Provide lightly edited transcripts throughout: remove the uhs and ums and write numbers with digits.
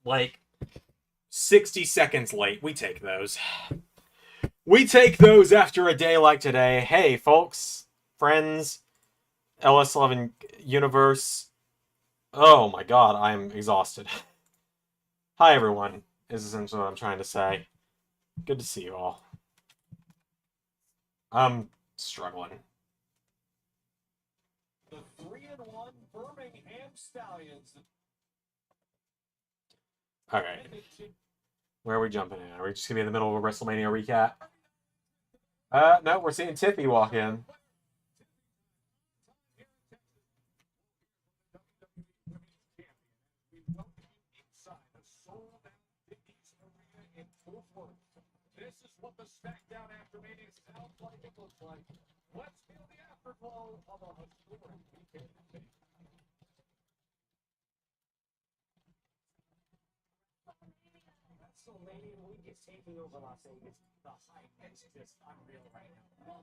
like 60 seconds late. We take those. We take those after a day like today. Hey, folks, friends, LS11 universe. Oh my god, I'm exhausted. Hi, everyone, is essentially what I'm trying to say. Good to see you all. I'm struggling. The 3-1 Birmingham Stallions. Alright. Where are we jumping in? Are we just going to be in the middle of a WrestleMania recap? No, we're seeing Tiffy walk in. This is what the SmackDown after meeting sounds like it looks like. Let's feel the afterglow of a historic weekend. WrestleMania week is taking over Las Vegas. The hype is just unreal right now.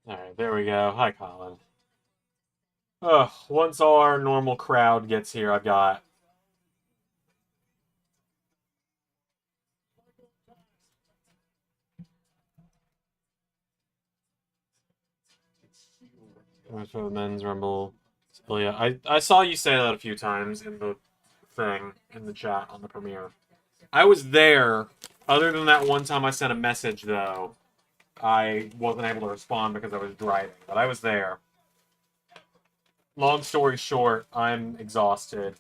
Alright, there we go. Hi, Colin. Once our normal crowd gets here, I've got... for the men's rumble. So, yeah, I saw you say that a few times in the thing, in the chat on the premiere. I was there. Other than that one time I sent a message, though, I wasn't able to respond because I was driving. But I was there. Long story short, I'm exhausted.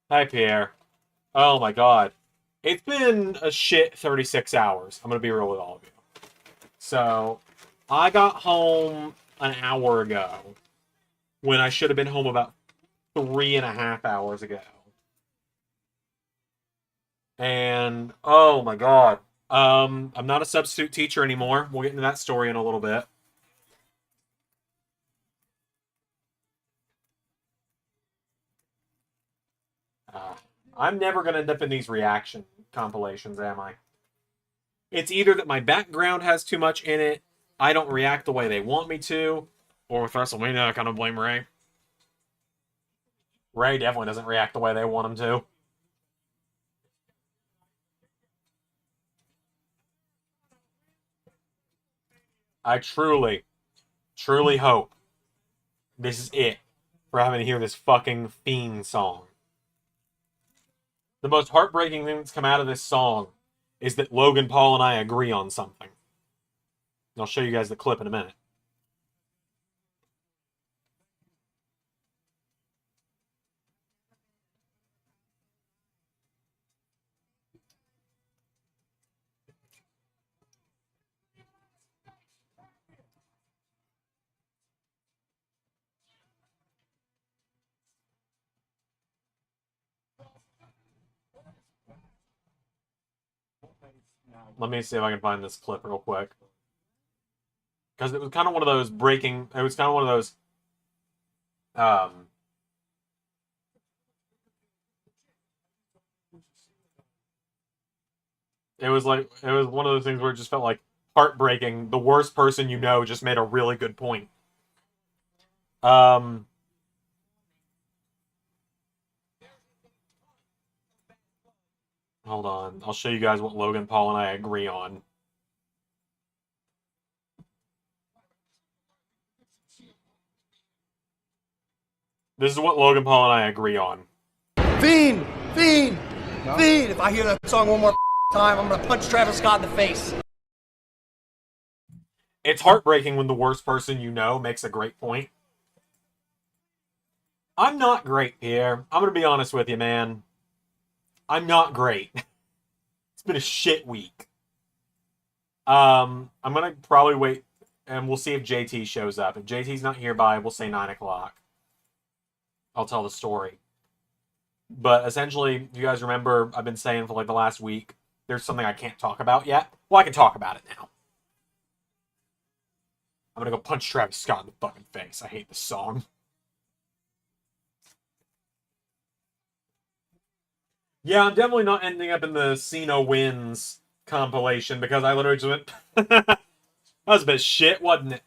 Hi, Pierre. Oh my god. It's been a shit 36 hours. I'm going to be real with all of you. So, I got home an hour ago when I should have been home about 3.5 hours ago. And, oh my god. I'm not a substitute teacher anymore. We'll get into that story in a little bit. I'm never going to end up in these reaction compilations, am I? It's either that my background has too much in it, I don't react the way they want me to, or with WrestleMania, I kind of blame Ray. Ray definitely doesn't react the way they want him to. I truly, truly hope this is it for having to hear this fucking Fiend song. The most heartbreaking thing that's come out of this song is that Logan Paul and I agree on something. I'll show you guys the clip in a minute. Let me see if I can find this clip real quick. Because it was kind of one of those breaking... It was kind of one of those... It was like... It was one of those things where it just felt like heartbreaking. The worst person you know just made a really good point. Hold on. I'll show you guys what Logan Paul and I agree on. This is what Logan Paul and I agree on. Fiend! Fiend! No? Fiend! If I hear that song one more time, I'm gonna punch Travis Scott in the face. It's heartbreaking when the worst person you know makes a great point. I'm not great, Pierre. I'm gonna be honest with you, man. I'm not great. It's been a shit week. I'm gonna probably wait, and we'll see if JT shows up. If JT's not here by, we'll say 9 o'clock. I'll tell the story. But essentially, if you guys remember, I've been saying for like the last week, there's something I can't talk about yet. Well, I can talk about it now. I'm gonna go punch Travis Scott in the fucking face. I hate this song. Yeah, I'm definitely not ending up in the Cena wins compilation because I literally just went... That was a bit shit, wasn't it?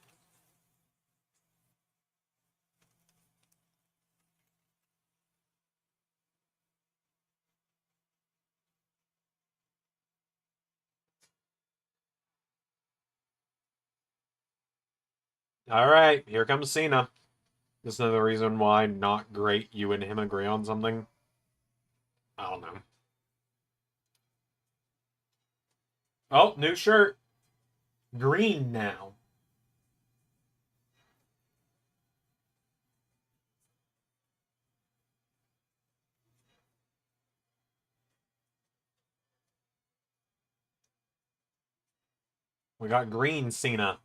All right, here comes Cena. This is another reason why not great. You and him agree on something. I don't know. Oh, new shirt. Green now. We got green Cena.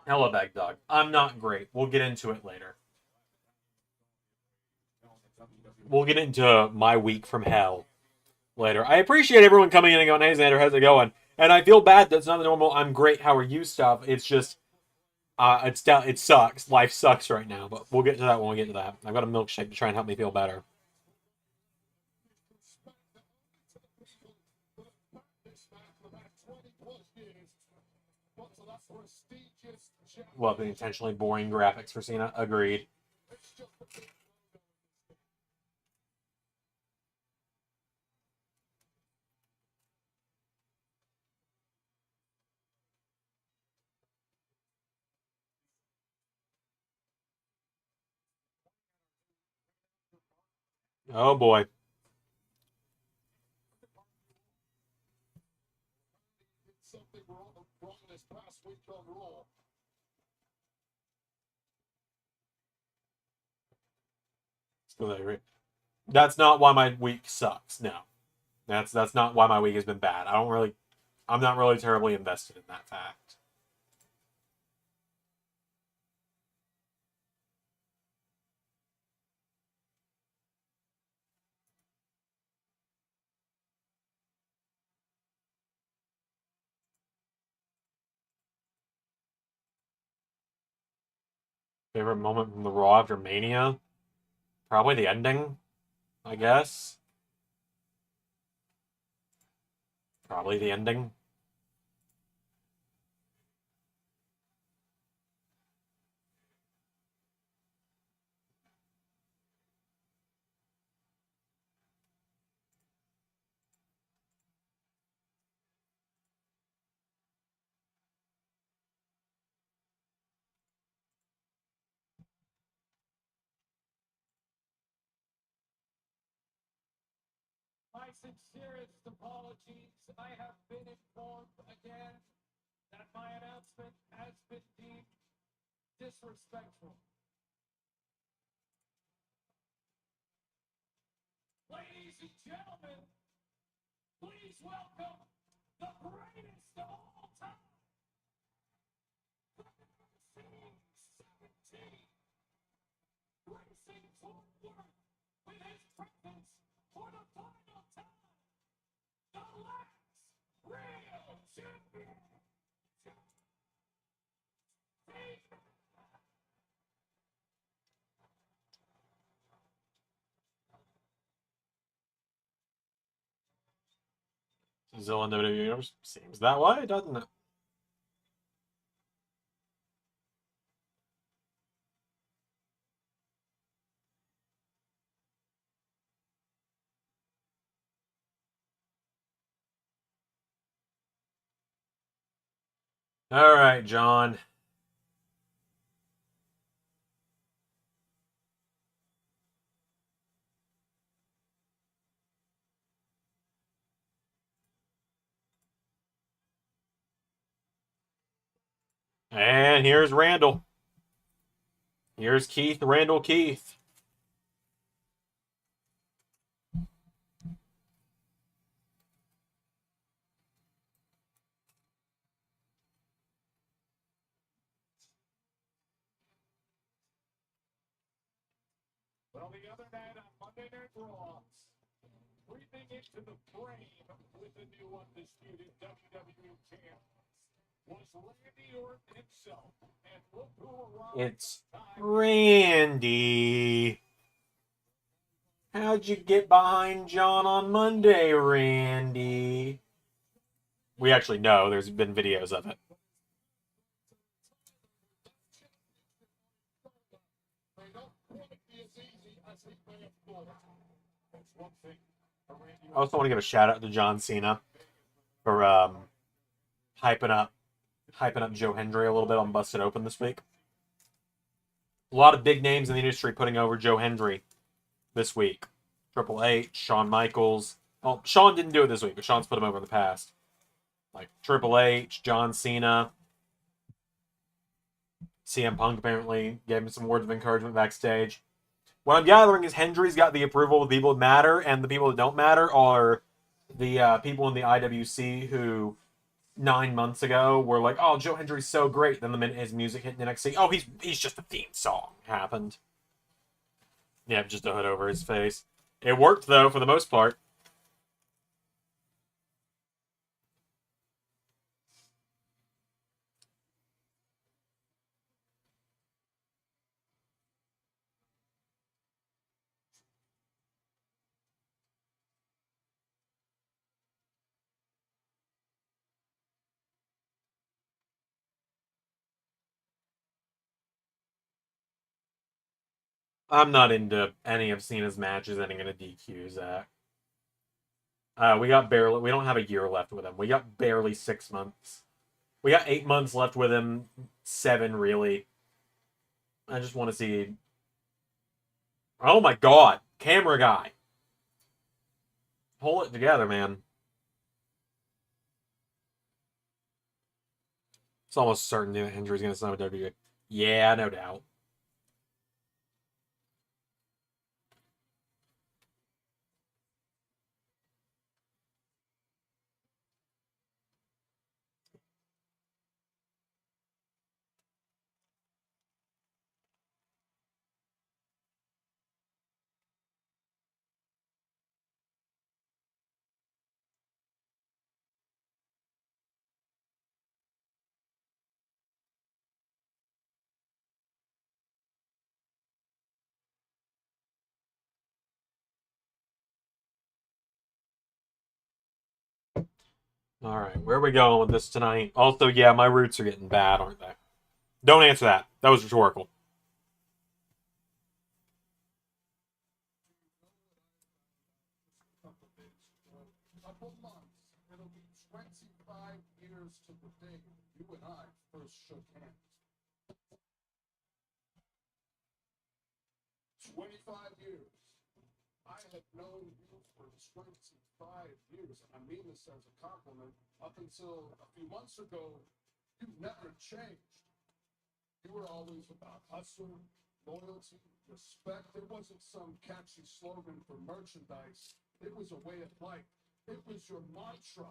Hello, Bag Dog. I'm not great. We'll get into it later. We'll get into my week from hell later. I appreciate everyone coming in and going, hey, Xander, how's it going? And I feel bad that's not the normal I'm great, how are you stuff. It's just, it sucks. Life sucks right now, but we'll get to that when we get to that. I've got a milkshake to try and help me feel better. Well, the intentionally boring graphics for Cena. Agreed. Oh, boy. That's not why my week sucks. No. That's not why my week has been bad. I'm not really terribly invested in that fact. Favorite moment from the Raw after Mania? Probably the ending, I guess. Probably the ending. My sincerest apologies. I have been informed again that my announcement has been deemed disrespectful. Ladies and gentlemen, please welcome the greatest of all time. Scene 17, racing forward with his presence for the final time. The last real champion. Nizzle in WWE Universe seems that way, doesn't it? All right, John. And here's Randall. Here's Keith, Randall Keith. Well, the other night on Monday Night Raw, creeping into the frame with the new undisputed WWE champions. was Randy Orton himself. And look who arrived. It's Randy. How'd you get behind John on Monday, Randy? We actually know. There's been videos of it. They don't quite be as easy as they may have thought. That's one thing. I also want to give a shout out to John Cena for hyping up Joe Hendry a little bit on Busted Open this week. A lot of big names in the industry putting over Joe Hendry this week. Triple H, Shawn Michaels. Well, Shawn didn't do it this week, but Shawn's put him over in the past. Like Triple H, John Cena. CM Punk apparently gave him some words of encouragement backstage. What I'm gathering is Hendry's got the approval of the people that matter, and the people that don't matter are the people in the IWC who 9 months ago were like, "Oh, Joe Hendry's so great." Then the minute his music hit the next thing, "Oh, he's just a theme song." Happened. Yeah, just a hood over his face. It worked though for the most part. I'm not into any of Cena's matches ending in a DQ, Zach. We don't have a year left with him. We got barely 6 months. We got 8 months left with him. 7, really. I just want to see. Oh my god. Camera guy. Hold it together, man. It's almost certain that Hendry's going to sign with WWE. Yeah, no doubt. All right, where are we going with this tonight? Also, yeah, my roots are getting bad, aren't they? Don't answer that. That was rhetorical. Couple months, it'll be 25 years to the day you and I first shook hands. 25 years. I have known you for 25 years, and I mean this as a compliment. Up until a few months ago, you never changed. You were always about hustle, loyalty, respect. It wasn't some catchy slogan for merchandise. It was a way of life. It was your mantra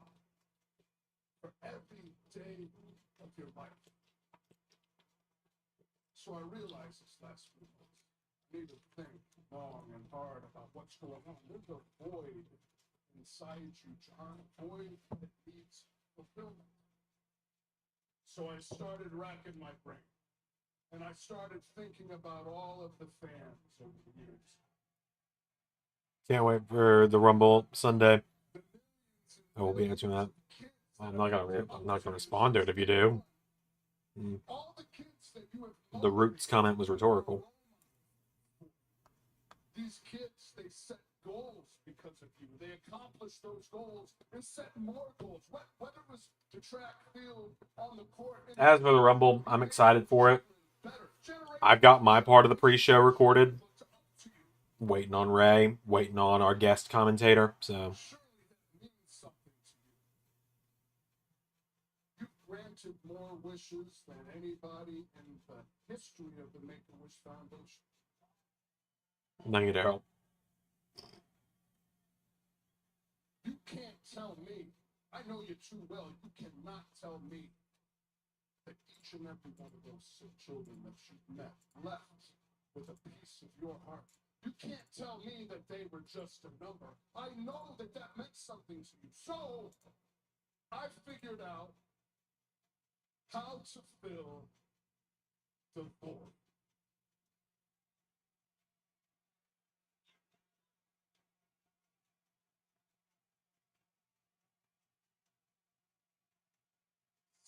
for every day of your life. So I realized this last few months. I need to think long and hard about what's going on. There's a void inside you, John, a void that needs fulfillment. So I started racking my brain. And I started thinking about all of the fans over the years. Can't wait for the Rumble Sunday. I will be answering that. I'm not gonna respond to it if you do. The Roots comment was rhetorical. These kids, they set goals because of you. They accomplished those goals and set more goals. Whether it was the track field, on the court. As for the Rumble, I'm excited for it. I've got my part of the pre-show recorded. Waiting on Ray, waiting on our guest commentator. So You've granted more wishes than anybody in the history of the Make-A-Wish Foundation. thank you, Daryl. You can't tell me. I know you too well. You cannot tell me that each and every one of those children that you've met left with a piece of your heart. You can't tell me that they were just a number. I know that that meant something to you. So I figured out how to fill the void.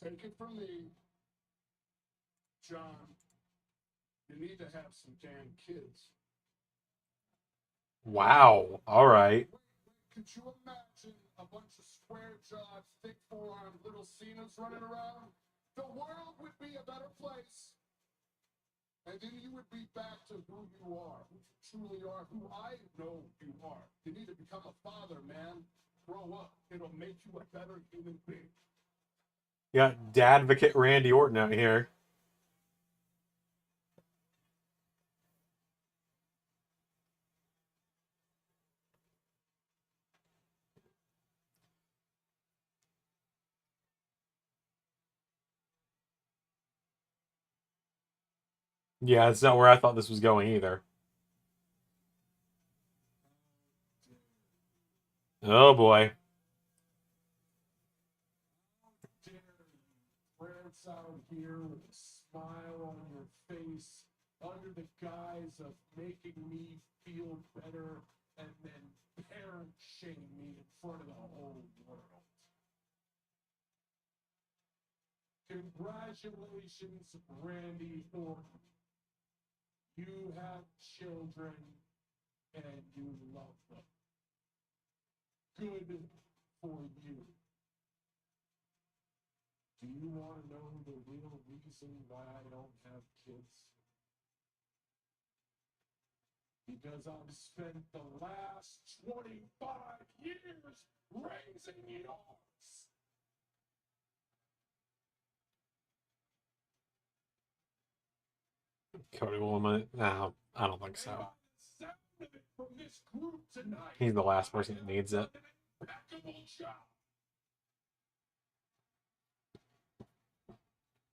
Take it from me, John. You need to have some damn kids. Wow. All right. Could you imagine a bunch of square-jawed, thick forearmed little Cenas running around? The world would be a better place. And then you would be back to who you are, who you truly are, who I know you are. You need to become a father, man. Grow up. It'll make you a better human being. You got Dadvocate Randy Orton out here. Yeah, that's not where I thought this was going either. Oh boy. Rants out here with a smile on your face under the guise of making me feel better and then parent shame me in front of the whole world. Congratulations, Randy Orton. You have children and you love them. Good for you. Do you want to know the real reason why I don't have kids? Because I've spent the last 25 years raising yours. Cody Woman. No, I don't think so. And by the sound of it from this group tonight, He's the last person that needs it. an impeccable job.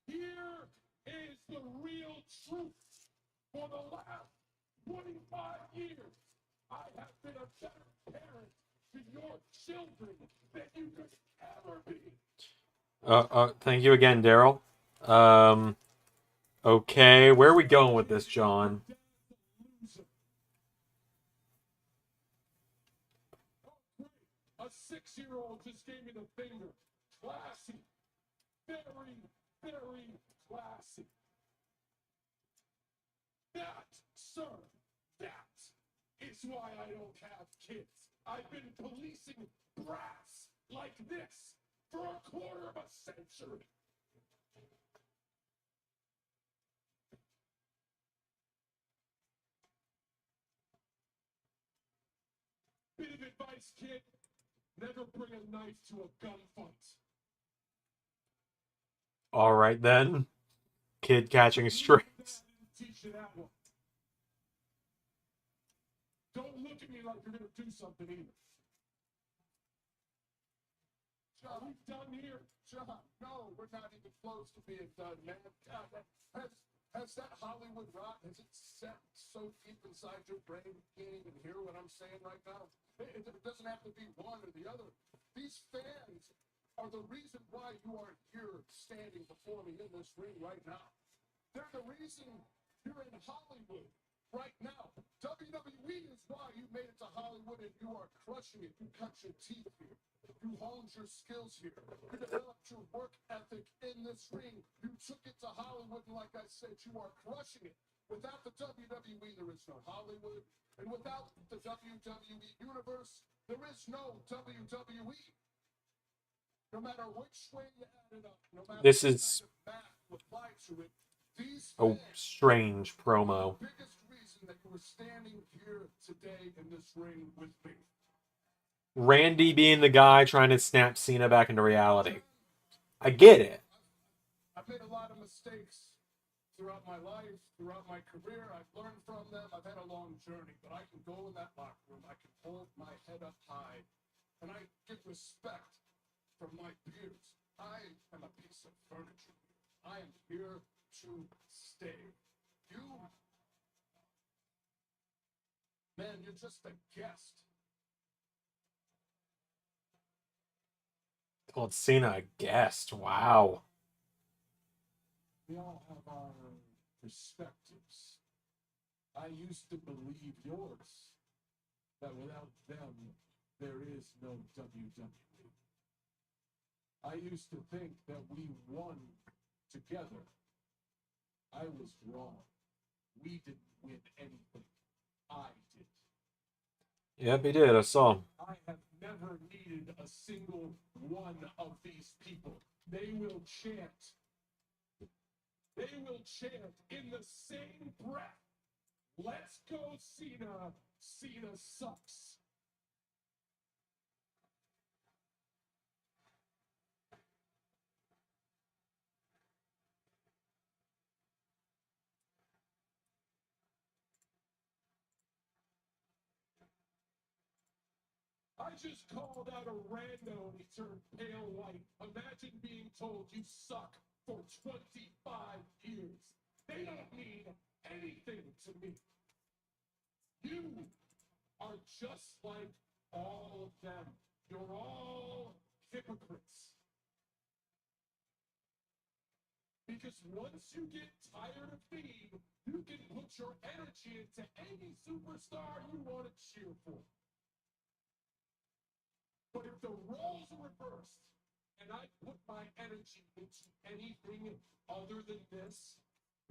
Here is the real truth. For the last 25 years, I have been a better parent to your children than you could ever be. Thank you again, Daryl. Okay, where are we going with this, John? A 6-year-old just gave me the finger. Classy. Very, very classy. That, sir, that is why I don't have kids. I've been policing brass like this for a quarter of a century. Bit of advice, kid. Never bring a knife to a gunfight. All right then. Kid catching strings. Teach you that one. Don't look at me like you're gonna do something either. John, we done here? John, no, we're not even close to being done, man. God, has that Hollywood rot, has it set so deep inside your brain you can't even hear what I'm saying right now? It doesn't have to be one or the other. These fans are the reason why you are here standing before me in this ring right now. They're the reason you're in Hollywood right now. WWE is why you made it to Hollywood and you are crushing it. You cut your teeth here. You honed your skills here. You developed your work ethic in this ring. You took it to Hollywood, and like I said, you are crushing it. Without the WWE, there is no Hollywood. And without the WWE universe, there is no WWE. No matter which way you add it up, no matter This what is kind of math you apply to it, these a fans strange are promo. the biggest reason that you were standing here today in this ring with me. Randy being the guy trying to snap Cena back into reality. I get it. I've made a lot of mistakes throughout my life, throughout my career. I've learned from them. I've had a long journey, but I can go in that locker room. I can hold my head up high, and I get respect from my peers. I am a piece of furniture. I am here to stay. You, man, you're just a guest. Called Cena a guest. Wow. We all have our perspectives. I used to believe yours, that without them, there is no WWE. I used to think that we won together. I was wrong. We didn't win anything. I did. Yep, he did. I saw him. I have never needed a single one of these people. They will chant. They will chant in the same breath. Let's go, Cena. Cena sucks. I just called out a rando and he turned pale white. Imagine being told you suck for 25 years. They don't mean anything to me. You are just like all of them. You're all hypocrites. Because once you get tired of being, you can put your energy into any superstar you want to cheer for. But if the roles are reversed and I put my energy into anything other than this,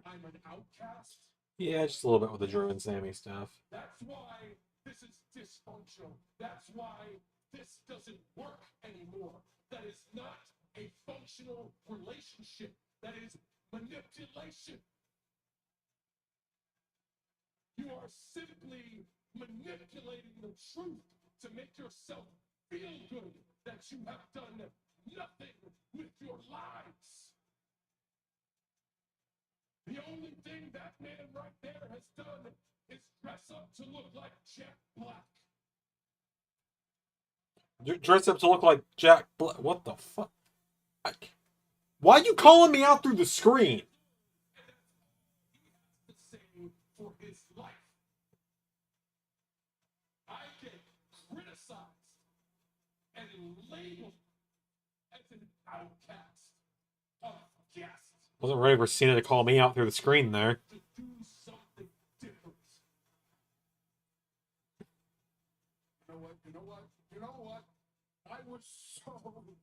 I'm an outcast. Yeah, just a little bit with the Drew and Sammy stuff. That's why this is dysfunctional. That's why this doesn't work anymore. That is not a functional relationship. That is manipulation. You are simply manipulating the truth to make yourself feel good that you have done nothing with your lives. The only thing that man right there has done is dress up to look like Jack Black. Dress up to look like Jack Black. What the fuck? Why are you calling me out through the screen? And that's all he has to say for his life. I get criticized and labeled as an outcast, a guest. Wasn't ready for Cena to call me out through the screen there. To do something different. You know what? You know what? You know what? I was so stupid.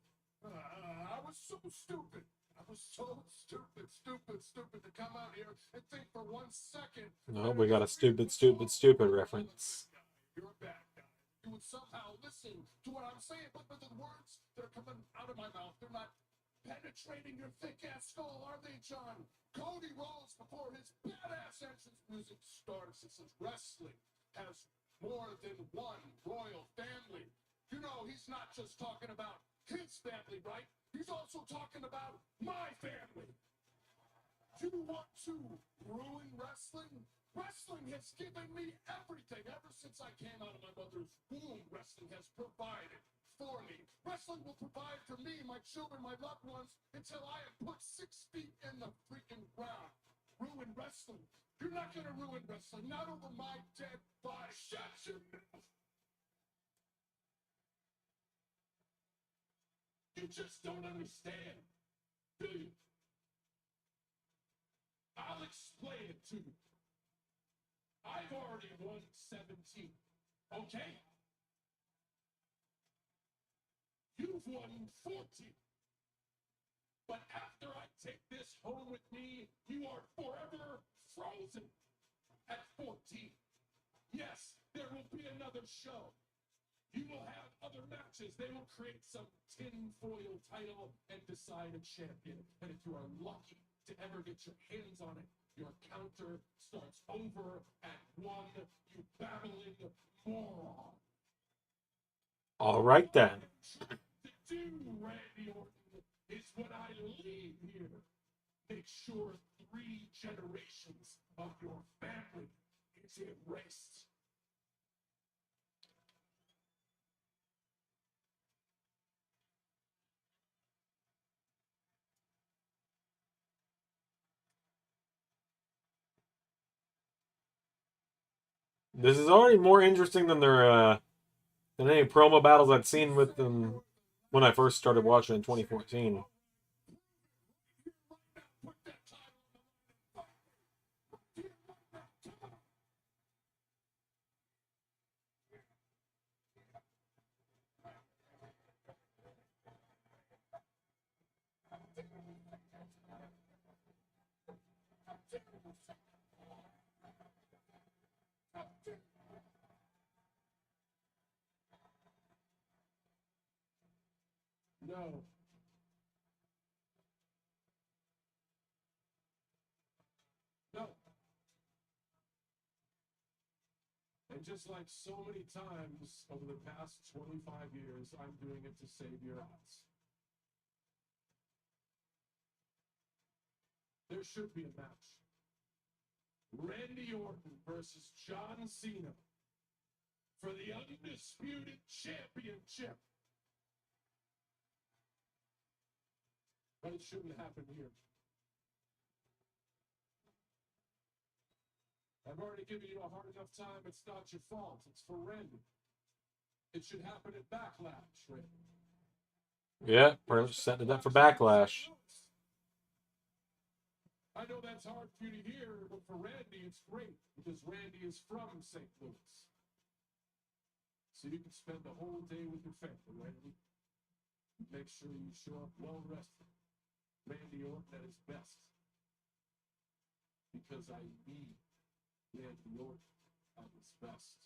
I was so stupid to come out here and think for 1 second. No, we got a stupid reference. You're a bad guy. You would somehow listen to what I'm saying, but the words that are coming out of my mouth, they're not penetrating your thick-ass skull, are they, John? Cody Rhodes, before his badass entrance music starts, it says wrestling has more than one royal family. You know, he's not just talking about his family, right? He's also talking about my family. You want to ruin wrestling? Wrestling has given me everything. Ever since I came out of my mother's womb, wrestling has provided for me. Wrestling will provide for me, my children, my loved ones, until I have put 6 feet in the freaking ground. Ruin wrestling. You're not going to ruin wrestling. Not over my dead body. Shut your mouth. You just don't understand, do you? I'll explain it to you. I've already won 17, okay? You've won 14. But after I take this home with me, you are forever frozen at 14. Yes, there will be another show. You will have other matches. They will create some tinfoil title and decide a champion. And if you are lucky to ever get your hands on it, your counter starts over at 1, you babbling moron. All right then. To do, Randy Orton, is when I leave here. Make sure 3 generations of your family is erased. This is already more interesting than their than any promo battles I'd seen with them when I first started watching in 2014. Put that title And just like so many times over the past 25 years, I'm doing it to save your ass. There should be a match. Randy Orton versus John Cena for the undisputed championship. But it shouldn't happen here. I've already given you a hard enough time. It's not your fault. It's for Randy. It should happen at Backlash, Randy. Yeah, pretty much setting it up for Backlash. I know that's hard for you to hear, but for Randy, it's great because Randy is from St. Louis. So you can spend the whole day with your family, Randy. Make sure you show up well rested. Randy Orton at his best. Because I need Randy Orton at his best.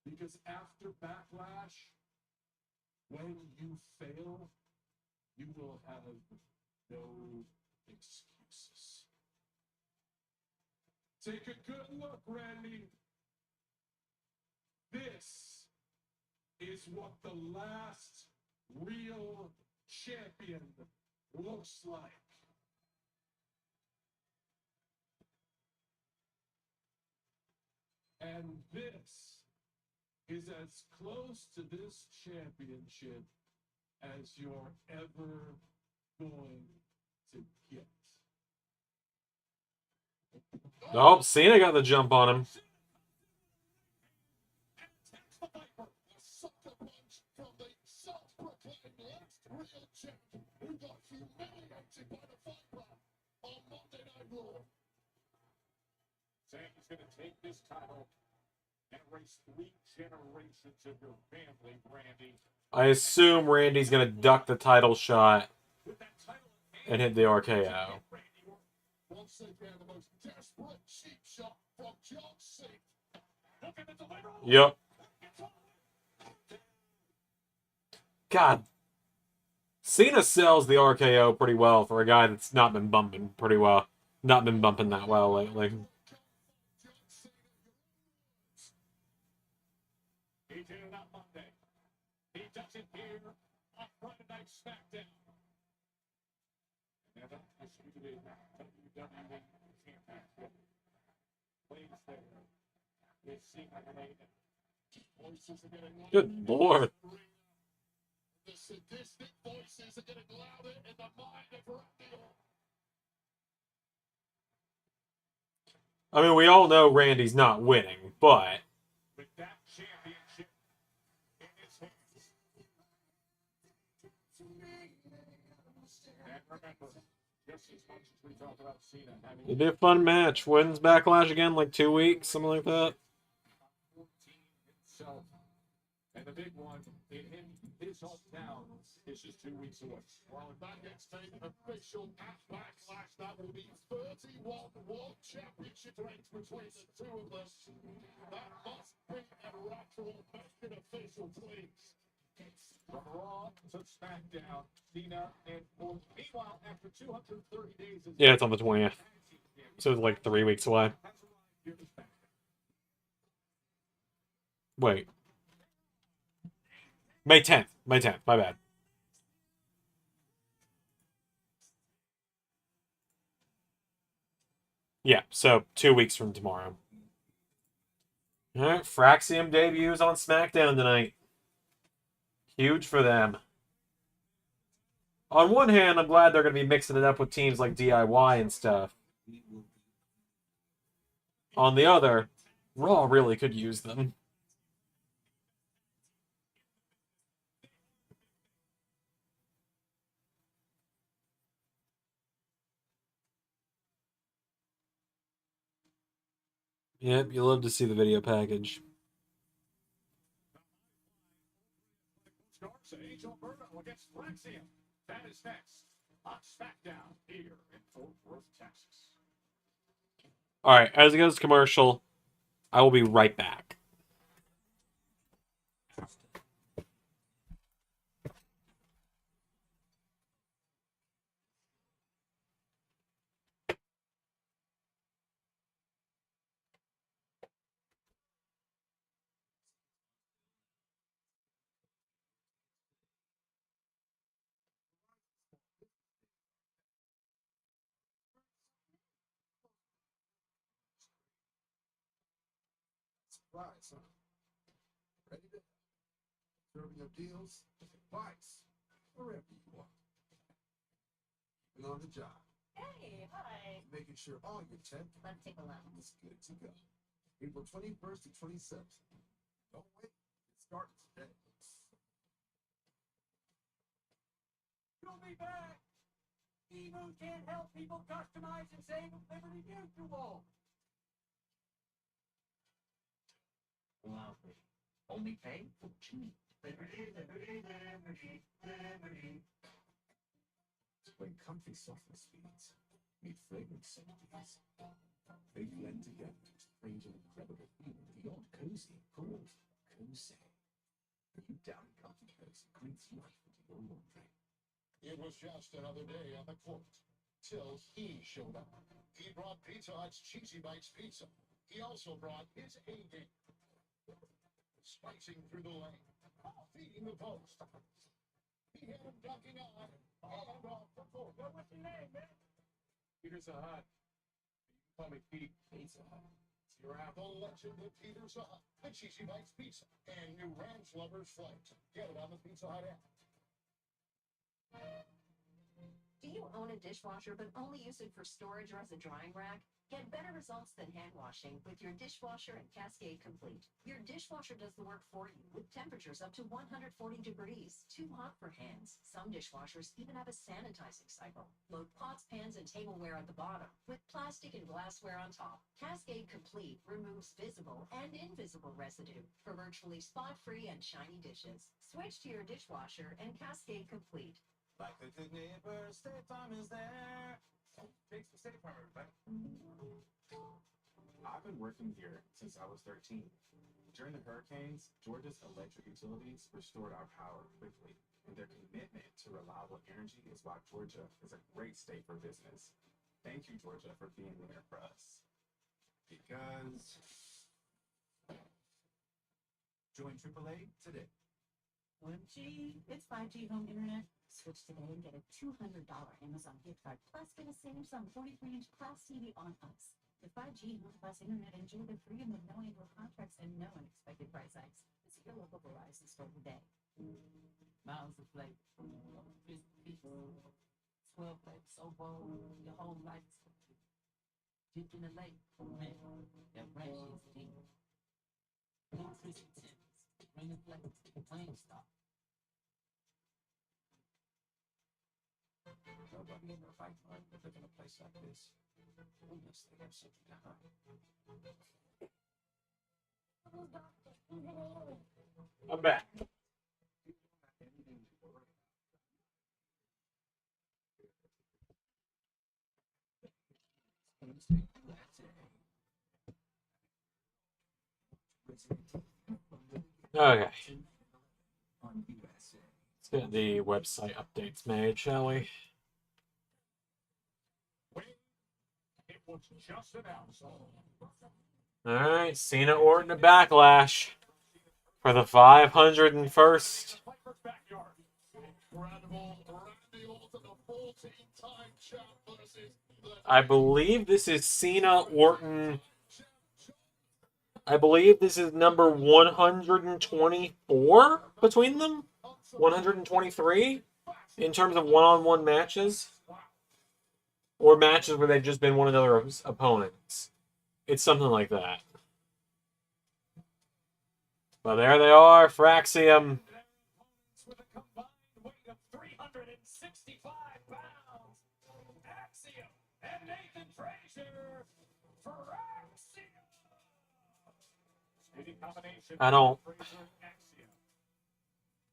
Because after Backlash, when you fail, you will have no excuses. Take a good look, Randy. This is what the last real champion looks like. And this is as close to this championship as you're ever going to get. Oh, Cena got the jump on him. Sam's going to take this title and race 3 generations of your family, Randy. I assume Randy's going to duck the title shot With that title and hit the RKO. once again, the most desperate cheap shot from John Cena. Look at the delivery. Yep. God. Cena sells the RKO pretty well for a guy that's not been bumping pretty well. Not been bumping that well lately. He did it on Monday. He does it here on Friday Night SmackDown. And that undisputed WWE Championship plays there. Is Cena related? Voices are getting louder. Good Lord. The sadistic voices are getting louder in the mind of Randy Orton. I mean, we all know Randy's not winning, but With that championship in his hands. And remember, just as much as we talk about Cena having it'd be a fun match. Wins Backlash again, like 2 weeks, something like that. 14 himself, and the big one in his hometown is just 2 weeks away. Well, if that gets taken official at Backlash, that will be 31 World Championship reigns between the two of them. That must be a record. Make it official, please. From Raw to SmackDown, Cena and Orton. Meanwhile, after 230 days, Yeah, it's on the 20th. So it's like 3 weeks away. Wait. May 10th. May 10th. My bad. Yeah, so 2 weeks from tomorrow. Alright, Fraxium debuts on SmackDown tonight. Huge for them. On one hand, I'm glad they're going to be mixing it up with teams like DIY and stuff. On the other, Raw really could use them. Yep, you love to see the video package. Angel Berto against Fraxium. That is next on SmackDown here in Fort Worth, Texas. Alright, as it goes to commercial, I will be right back. Price, huh? Ready to serve your deals, advice, wherever you want. And on the job, Hey, hi. making sure all your tech Let's take a look. is good to go. April 21st to 27th. Don't wait. It starts today. You'll be back. Emu can't help people customize and save Liberty Mutual. Lovely. Only pay for cheap. Liberty, Liberty, Liberty, Liberty. When comfy softness speeds meet fragrant sympathies, they blend together to create an incredible feeling beyond cozy called Cozy. You down in comfy cozy greets life into your laundry. It was just another day on the court, till he showed up. He brought Pizza Hut's Cheesy Bites Pizza. He also brought his A-game. Spicing through the lane, feeding the post. He had him ducking on, and off the court. What's your name, man? Peter's a Hut. You can call me Pete. Pizza Hut. See you around. The legend of Peter's Hut, the Cheesy Bites Pizza, and new Ranch Lovers Flight. Get it on the Pizza Hut app. Do you own a dishwasher but only use it for storage or as a drying rack? Get better results than hand washing with your dishwasher and Cascade Complete. Your dishwasher does the work for you with temperatures up to 140 degrees. Too hot for hands. Some dishwashers even have a sanitizing cycle. Load pots, pans, and tableware at the bottom with plastic and glassware on top. Cascade Complete removes visible and invisible residue for virtually spot-free and shiny dishes. Switch to your dishwasher and Cascade Complete. Like the good neighbor, State Farm is there. Thanks for State Farm, everybody. I've been working here since I was 13. During the hurricanes, Georgia's electric utilities restored our power quickly, and their commitment to reliable energy is why Georgia is a great state for business. Thank you, Georgia, for being there for us. Because join AAA today. OMG, it's 5G home internet. Switch today and get a $200 Amazon gift card, plus get a Samsung 43-inch Class TV on us. With 5G Home Plus internet, enjoy the freedom of no annual contracts and no unexpected price hikes. Visit your local Verizon store today. Miles of flavor. Crispy pizza. 12 plates so bold, your whole life is complete. Dipped in the lake, man, that ranch is deep. Blue crispy tips, ringing plates, flame stop. Nobody in their right mind would live in a place like this unless they have something to hide. I'm back. Okay. Let's get the website updates made, shall we? It was just announced. Alright, Cena Orton to Backlash for the 501st. Incredible Randy Orton, a 14-time champ versus the I believe this is Cena Orton. I believe this is number 124 between them. 123 in terms of one-on-one matches. Or matches where they've just been one another's opponents. It's something like that. But there they are, Fraxium. With a combined weight of 365 pounds, Axiom and Nathan Frazier. Fraxium. Speedy combination. I don't. Frazier and Axiom.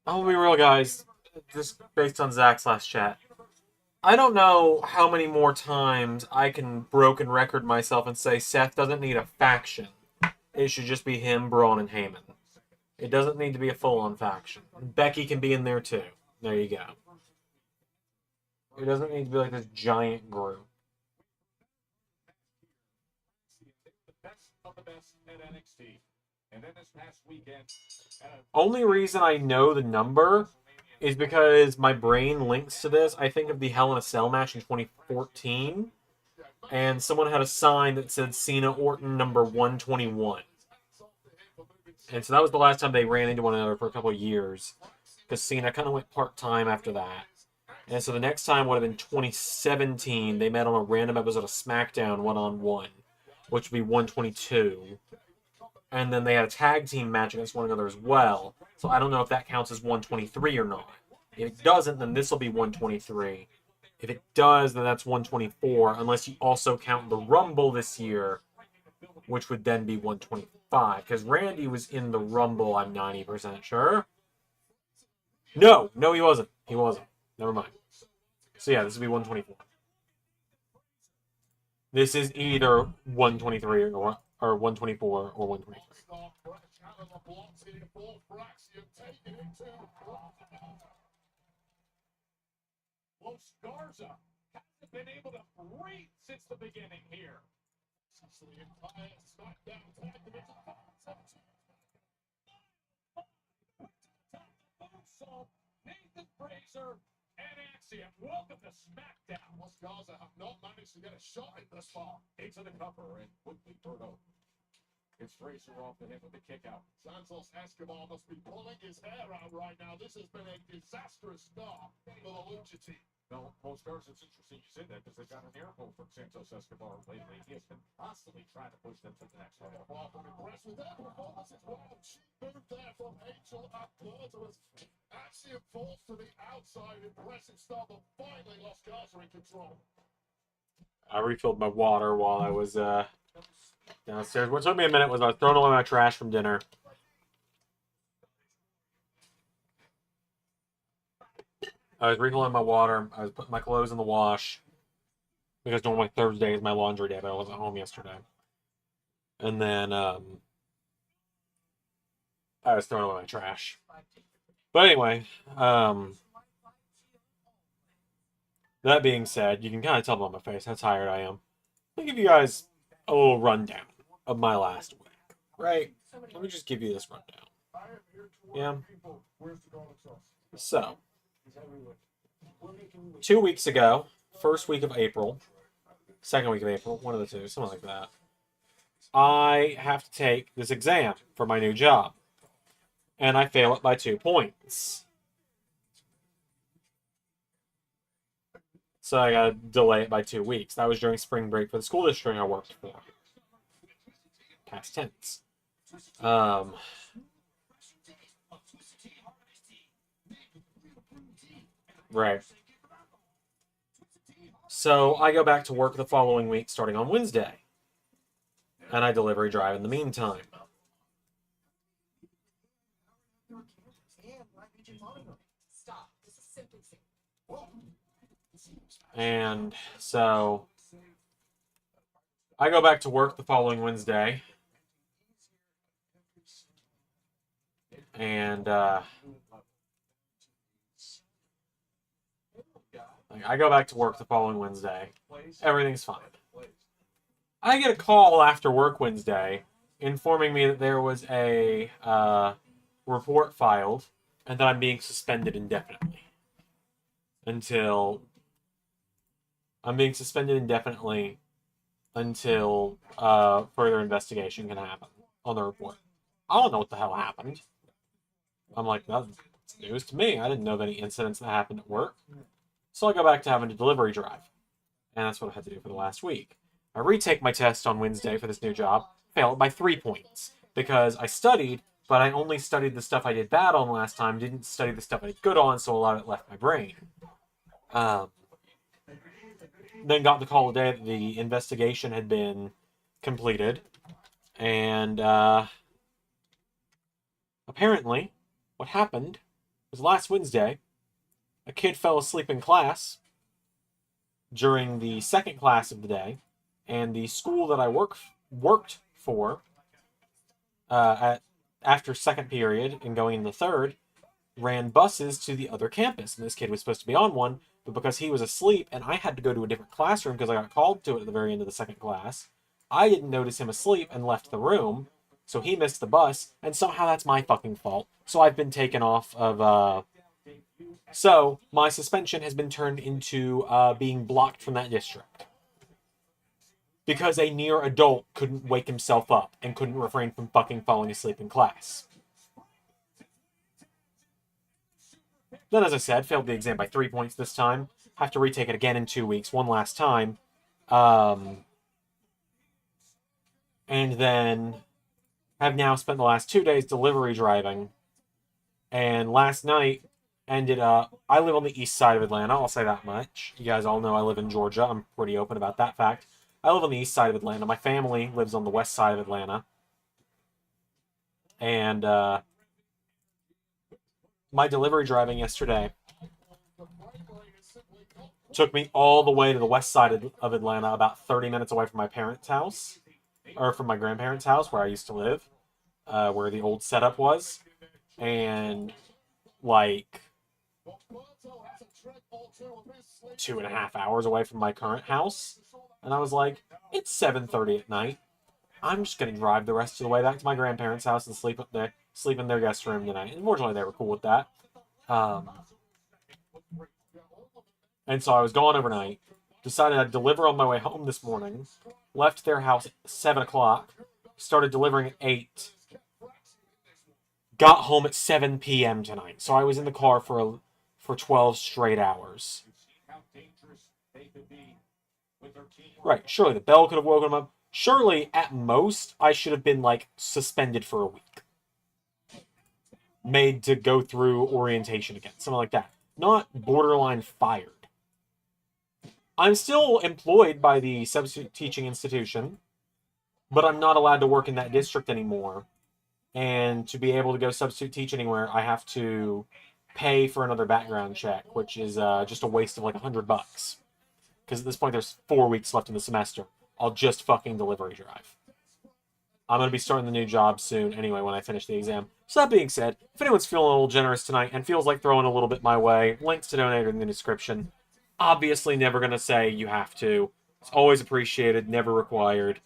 I'll be real, guys. Just based on Zach's last chat. I don't know how many more times I can broken record myself and say Seth doesn't need a faction. It should just be him, Braun, and Heyman. It doesn't need to be a full-on faction. Becky can be in there too. There you go. It doesn't need to be like this giant group. the best of the best at NXT. And then this past weekend, Only reason I know the number is because my brain links to this. I think of the Hell in a Cell match in 2014, and someone had a sign that said Cena Orton number 121. And so that was the last time they ran into one another for a couple of years. Because Cena kind of went part-time after that. And so the next time would have been 2017. They met on a random episode of SmackDown one-on-one, which would be 122. And then they had a tag team match against one another as well. So I don't know if that counts as 123 or not. If it doesn't, then this will be 123. If it does, then that's 124, unless you also count the Rumble this year, which would then be 125. Because Randy was in the Rumble, I'm 90% sure. No, he wasn't. He wasn't. Never mind. So yeah, this would be 124. This is either 123 or 124 or 123. Well, Garza hasn't been able to breathe since the beginning here. Since the entire SmackDown tag division. Nathan Fraser and Axiom, welcome to SmackDown. Los Garza have not managed to get a shot in this far. Into the cover and quickly thrown over. It's Fraser off the hip with the kick out. Santos Escobar must be pulling his hair out right now. This has been a disastrous start for the Lucha team. No, Postcards, it's interesting you say that because they've got an air hole from Santos Escobar lately. He has been constantly trying to push them to the next level. Well, I'm impressed with their performance as well. She moved there from Angel up close. Axiom falls to the outside. Impressive start, but finally Los Garza in control. I refilled my water while I was downstairs. What took me a minute was I was throwing away my trash from dinner. I was refilling my water. I was putting my clothes in the wash. Because normally Thursday is my laundry day, but I wasn't home yesterday. And then I was throwing away my trash. But anyway, that being said, you can kind of tell by my face how tired I am. Let me give you guys a little rundown of my last week. Right? Let me just give you this rundown. Yeah. So, 2 weeks ago, first week of April, second week of April, one of the two, something like that, I have to take this exam for my new job. And I fail it by 2 points. So I gotta delay it by 2 weeks. That was during spring break for the school district I worked for. Past tense. Right. So I go back to work the following week, starting on Wednesday. And I delivery drive in the meantime. And so I go back to work the following Wednesday. And I go back to work the following Wednesday. Everything's fine. I get a call after work Wednesday informing me that there was a report filed and that I'm being suspended indefinitely. Until further investigation can happen on the report. I don't know what the hell happened. I'm like, that's news to me. I didn't know of any incidents that happened at work. So I go back to having to delivery drive. And that's what I had to do for the last week. I retake my test on Wednesday for this new job, fail it by 3 points. Because I studied, but I only studied the stuff I did bad on last time, didn't study the stuff I did good on, so a lot of it left my brain. Then got the call today that the investigation had been completed. And apparently, what happened was last Wednesday, a kid fell asleep in class during the second class of the day, and the school that I worked for after second period and going into the third ran buses to the other campus, and this kid was supposed to be on one, but because he was asleep and I had to go to a different classroom because I got called to it at the very end of the second class, I didn't notice him asleep and left the room, so he missed the bus, and somehow that's my fucking fault. So I've been taken off of, So my suspension has been turned into being blocked from that district. because a near adult couldn't wake himself up and couldn't refrain from fucking falling asleep in class. Then, as I said, failed the exam by 3 points this time. Have to retake it again in 2 weeks, one last time. And then have now spent the last 2 days delivery driving. And last night ended up... I live on the east side of Atlanta, I'll say that much. You guys all know I live in Georgia. I'm pretty open about that fact. I live on the east side of Atlanta. My family lives on the west side of Atlanta. And my delivery driving yesterday took me all the way to the west side of Atlanta, about 30 minutes away from my parents' house, or from my grandparents' house where I used to live, where the old setup was, and like 2.5 hours away from my current house. And I was like, it's 7:30 at night. I'm just gonna drive the rest of the way back to my grandparents' house and sleep in their guest room tonight. And fortunately, they were cool with that. And so I was gone overnight. Decided I'd deliver on my way home this morning. Left their house at 7 o'clock. Started delivering at 8. Got home at 7 p.m. tonight. So I was in the car for 12 straight hours. Right, surely the bell could have woken him up. Surely, at most, I should have been, like, suspended for a week. Made to go through orientation again. Something like that. Not borderline fired. I'm still employed by the substitute teaching institution, but I'm not allowed to work in that district anymore. And to be able to go substitute teach anywhere, I have to pay for another background check, which is just a waste of like $100. Because at this point, there's 4 weeks left in the semester. I'll just fucking delivery drive. I'm going to be starting the new job soon anyway when I finish the exam. So that being said, if anyone's feeling a little generous tonight and feels like throwing a little bit my way, links to donate are in the description. Obviously never going to say you have to. It's always appreciated, never required.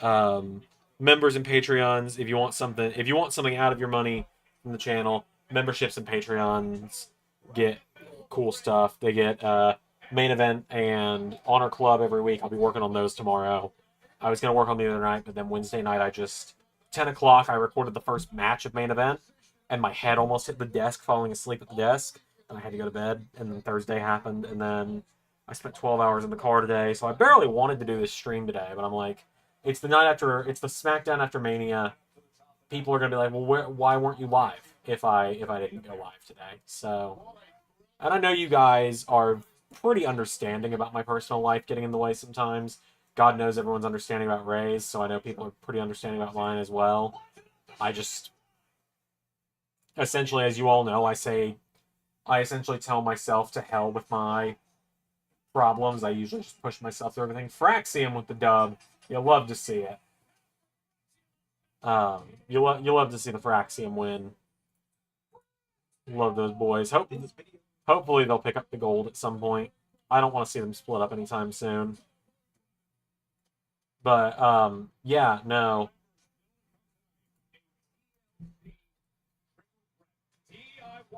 Members and Patreons, if you want something out of your money from the channel, memberships and Patreons get cool stuff. They get main event and honor club every week. I'll be working on those tomorrow. I was going to work on the other night, but then Wednesday night 10 o'clock I recorded the first match of main event, and my head almost hit the desk falling asleep at the desk. And I had to go to bed, and then Thursday happened, and then I spent 12 hours in the car today, so I barely wanted to do this stream today, but I'm like, it's the SmackDown after Mania. People are going to be like, well, why weren't you live if I didn't go live today? So, and I know you guys are pretty understanding about my personal life getting in the way sometimes. God knows everyone's understanding about Ray's, so I know people are pretty understanding about mine as well. I just, essentially, as you all know, I essentially tell myself to hell with my problems. I usually just push myself through everything. Fraxium with the dub. You'll love to see it. You'll love to see the Fraxium win. Love those boys. Hopefully they'll pick up the gold at some point. I don't want to see them split up anytime soon. But, yeah, no.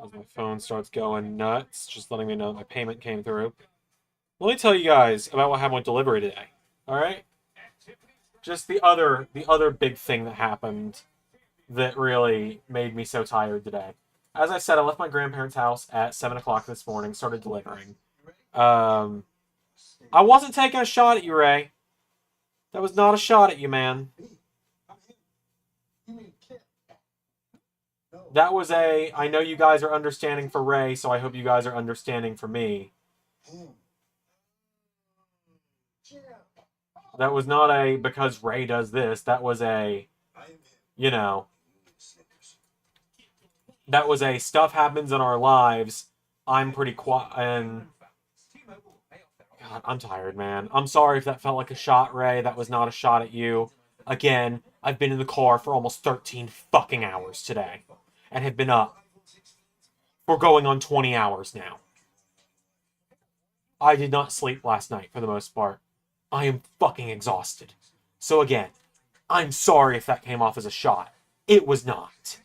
As my phone starts going nuts, just letting me know my payment came through. Let me tell you guys about what happened with delivery today. Alright? Just the other big thing that happened that really made me so tired today. As I said, I left my grandparents' house at 7 o'clock this morning, started delivering. I wasn't taking a shot at you, Ray. That was not a shot at you, man. That was I know you guys are understanding for Ray, so I hope you guys are understanding for me. That was not because Ray does this. That was that was stuff happens in our lives. I'm pretty quiet, and God, I'm tired, man. I'm sorry if that felt like a shot, Ray. That was not a shot at you. Again, I've been in the car for almost 13 fucking hours today, and have been up for going on 20 hours now. I did not sleep last night for the most part. I am fucking exhausted. So again, I'm sorry if that came off as a shot. It was not.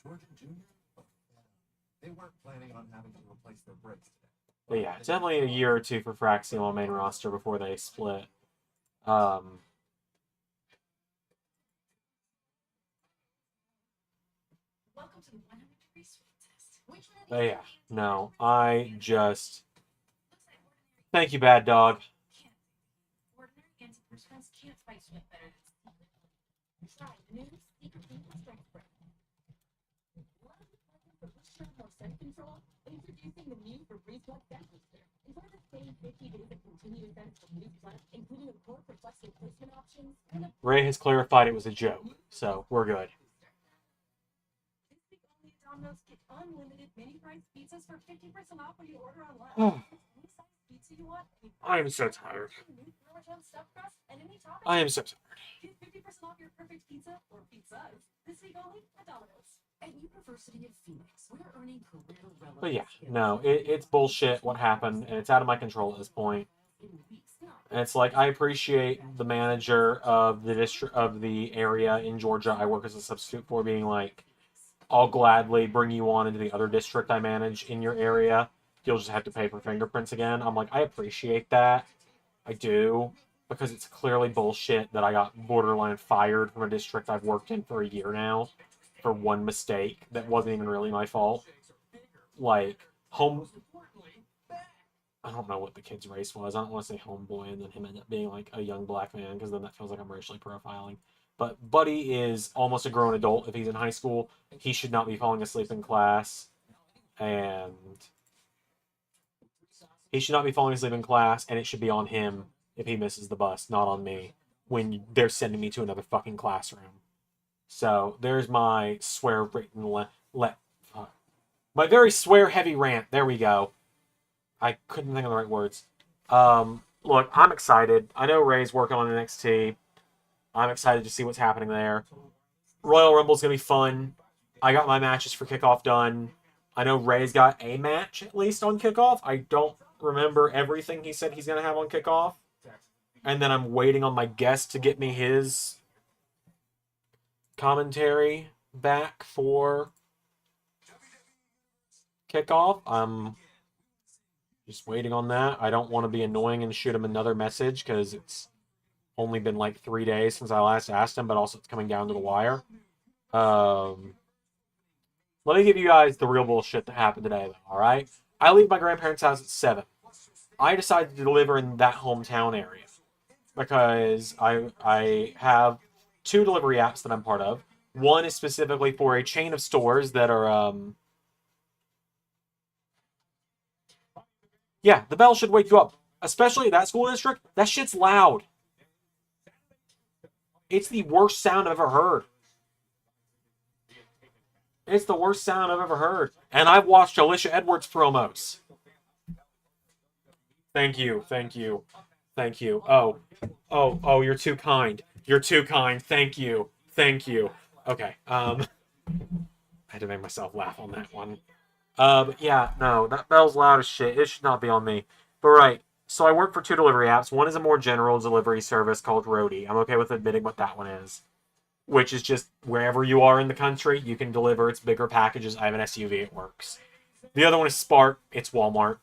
George and Junior? They weren't planning on having to replace their brakes today. But yeah, definitely a year or two for Fraxium on main roster before they split. Welcome to the 100-degree sweat test. Which one of But these yeah, no, I just... Thank you, Bad Dog. ordinary antiperspirants can't fight sweat better than secret. Try new secret strength spray. Love the pleasure for booster more scent control? Introducing the new Febreze Blood Scent Booster. Enjoy the same 50 days of continuous scents from new blood, including a core for flexible placement options and a Ray has clarified it was a joke, so we're good. This week only at Domino's, get unlimited mini price pizzas for 50% off when you order online. Any size pizza you want, I am so tired. new Parmesan stuffed crust, and any topping. I am so tired. Get 50% off your perfect pizza or pizzas this week only at Domino's. At University of Phoenix, we're earning career relevant. But yeah, no, it's bullshit what happened, and it's out of my control at this point. And it's like, I appreciate the manager of the district of the area in Georgia I work as a substitute for being like, I'll gladly bring you on into the other district I manage in your area. You'll just have to pay for fingerprints again. I'm like, I appreciate that. I do. Because it's clearly bullshit that I got borderline fired from a district I've worked in for a year now for one mistake that wasn't even really my fault. Like, I don't know what the kid's race was. I don't want to say homeboy and then him end up being like a young black man because then that feels like I'm racially profiling. But Buddy is almost a grown adult if he's in high school. He should not be falling asleep in class. And he should not be falling asleep in class, and it should be on him if he misses the bus, not on me, when they're sending me to another fucking classroom. So, there's my swear-written my very swear-heavy rant. There we go. I couldn't think of the right words. Look, I'm excited. I know Ray's working on NXT. I'm excited to see what's happening there. Royal Rumble's going to be fun. I got my matches for Kickoff done. I know Ray's got a match, at least, on Kickoff. I don't remember everything he said he's going to have on Kickoff. And then I'm waiting on my guest to get me his commentary back for Kickoff. I'm just waiting on that. I don't want to be annoying and shoot him another message because it's only been like 3 days since I last asked him, but also it's coming down to the wire. Let me give you guys the real bullshit that happened today, though, alright? I leave my grandparents' house at 7. I decided to deliver in that hometown area because I have 2 delivery apps that I'm part of. One is specifically for a chain of stores that are, yeah, the bell should wake you up. Especially that school district, that shit's loud. It's the worst sound I've ever heard. It's the worst sound I've ever heard. And I've watched Alicia Edwards promos. Thank you, thank you, thank you. Oh, you're too kind. You're too kind. Thank you, thank you. Okay, I had to make myself laugh on that one. But yeah, no, that bell's loud as shit. It should not be on me. But right, so I work for 2 delivery apps. One is a more general delivery service called Roadie. I'm okay with admitting what that one is. Which is just wherever you are in the country, you can deliver its bigger packages. I have an SUV, it works. The other one is Spark. It's Walmart.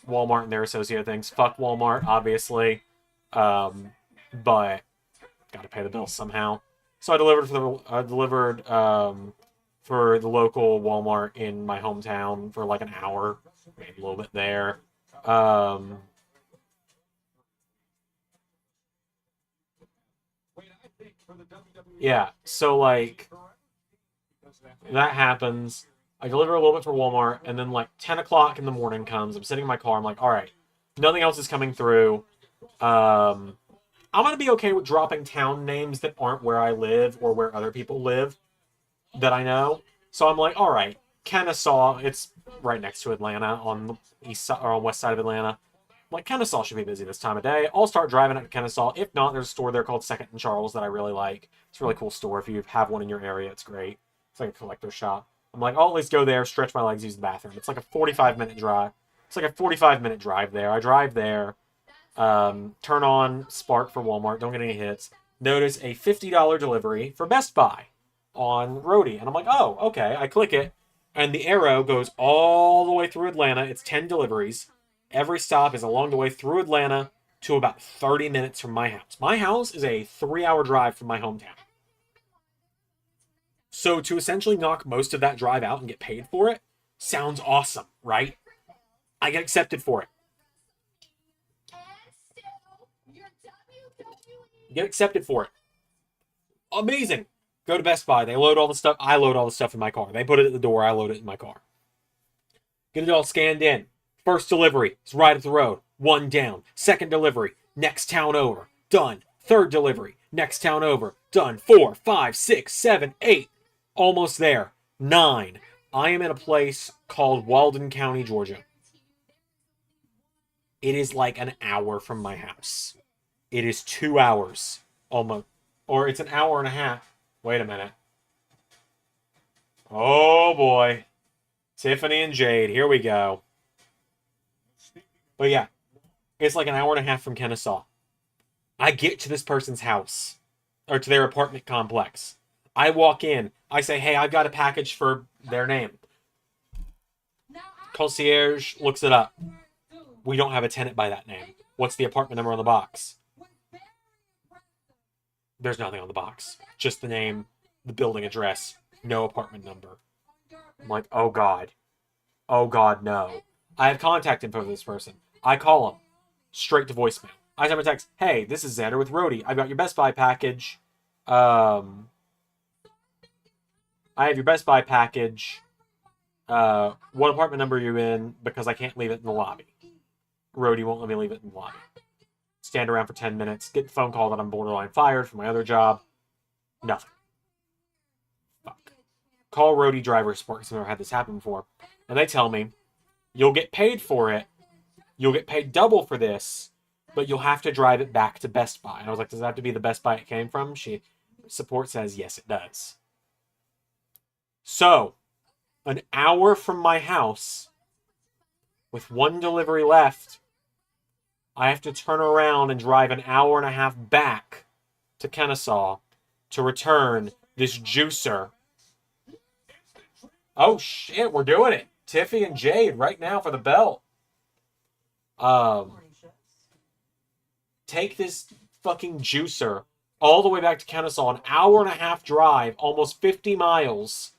Walmart and their associated things. Fuck Walmart, obviously. But gotta pay the bills somehow. So I delivered for the local Walmart in my hometown for like an hour, maybe a little bit there. Yeah, so like that happens. I deliver a little bit for Walmart, and then like 10 o'clock in the morning comes. I'm sitting in my car. I'm like, all right, nothing else is coming through. I'm gonna be okay with dropping town names that aren't where I live or where other people live that I know. So I'm like, all right, Kennesaw. It's right next to Atlanta on the east side or on west side of Atlanta. I'm like, Kennesaw should be busy this time of day. I'll start driving up to Kennesaw. If not, there's a store there called Second and Charles that I really like. It's a really cool store. If you have one in your area, it's great. It's like a collector shop. I'm like, I'll at least go there, stretch my legs, use the bathroom. It's like a 45-minute drive. It's like a 45-minute drive there. I drive there, turn on Spark for Walmart, don't get any hits. Notice a $50 delivery for Best Buy on Roadie. And I'm like, oh, okay. I click it, and the arrow goes all the way through Atlanta. It's 10 deliveries. Every stop is along the way through Atlanta to about 30 minutes from my house. My house is a 3-hour drive from my hometown. So to essentially knock most of that drive out and get paid for it sounds awesome, right? I get accepted for it. Get accepted for it. Amazing. Go to Best Buy. They load all the stuff. I load all the stuff in my car. They put it at the door. I load it in my car. Get it all scanned in. First delivery is right up the road. 1 down. Second delivery, next town over. Done. Third delivery, next town over. Done. 4, 5, 6, 7, 8. Almost there. 9. I am in a place called Walden County, Georgia. It is like an hour from my house. It is 2 hours. Almost. Or it's an hour and a half. Wait a minute. Oh boy. Tiffany and Jade. Here we go. But yeah. It's like an hour and a half from Kennesaw. I get to this person's house. Or to their apartment complex. I walk in. I say, hey, I've got a package for their name. Concierge looks it up. We don't have a tenant by that name. What's the apartment number on the box? There's nothing on the box. Just the name, the building address, no apartment number. I'm like, oh God. Oh God, no. I have contact info for this person. I call him. Straight to voicemail. I send him a text. Hey, this is Xander with Rhodey. I got your Best Buy package. I have your Best Buy package. What apartment number are you in? Because I can't leave it in the lobby. Rhodey won't let me leave it in the lobby. Stand around for 10 minutes. Get the phone call that I'm borderline fired from my other job. Nothing. Fuck. Call Rhodey driver support because I've never had this happen before. And they tell me, you'll get paid for it. You'll get paid double for this. But you'll have to drive it back to Best Buy. And I was like, does that have to be the Best Buy it came from? Support says, yes, it does. So, an hour from my house, with 1 delivery left, I have to turn around and drive an hour and a half back to Kennesaw to return this juicer. Oh shit, we're doing it. Tiffy and Jade right now for the belt. Take this fucking juicer all the way back to Kennesaw, an hour and a half drive, almost 50 miles.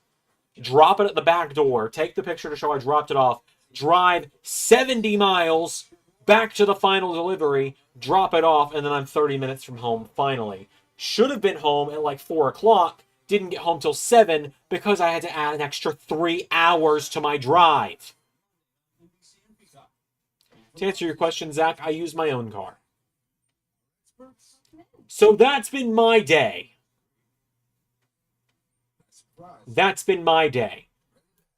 Drop it at the back door. Take the picture to show I dropped it off. Drive 70 miles back to the final delivery. Drop it off, and then I'm 30 minutes from home finally. Should have been home at like 4 o'clock. Didn't get home till 7 because I had to add an extra 3 hours to my drive. To answer your question, Zach, I use my own car. So that's been my day. That's been my day.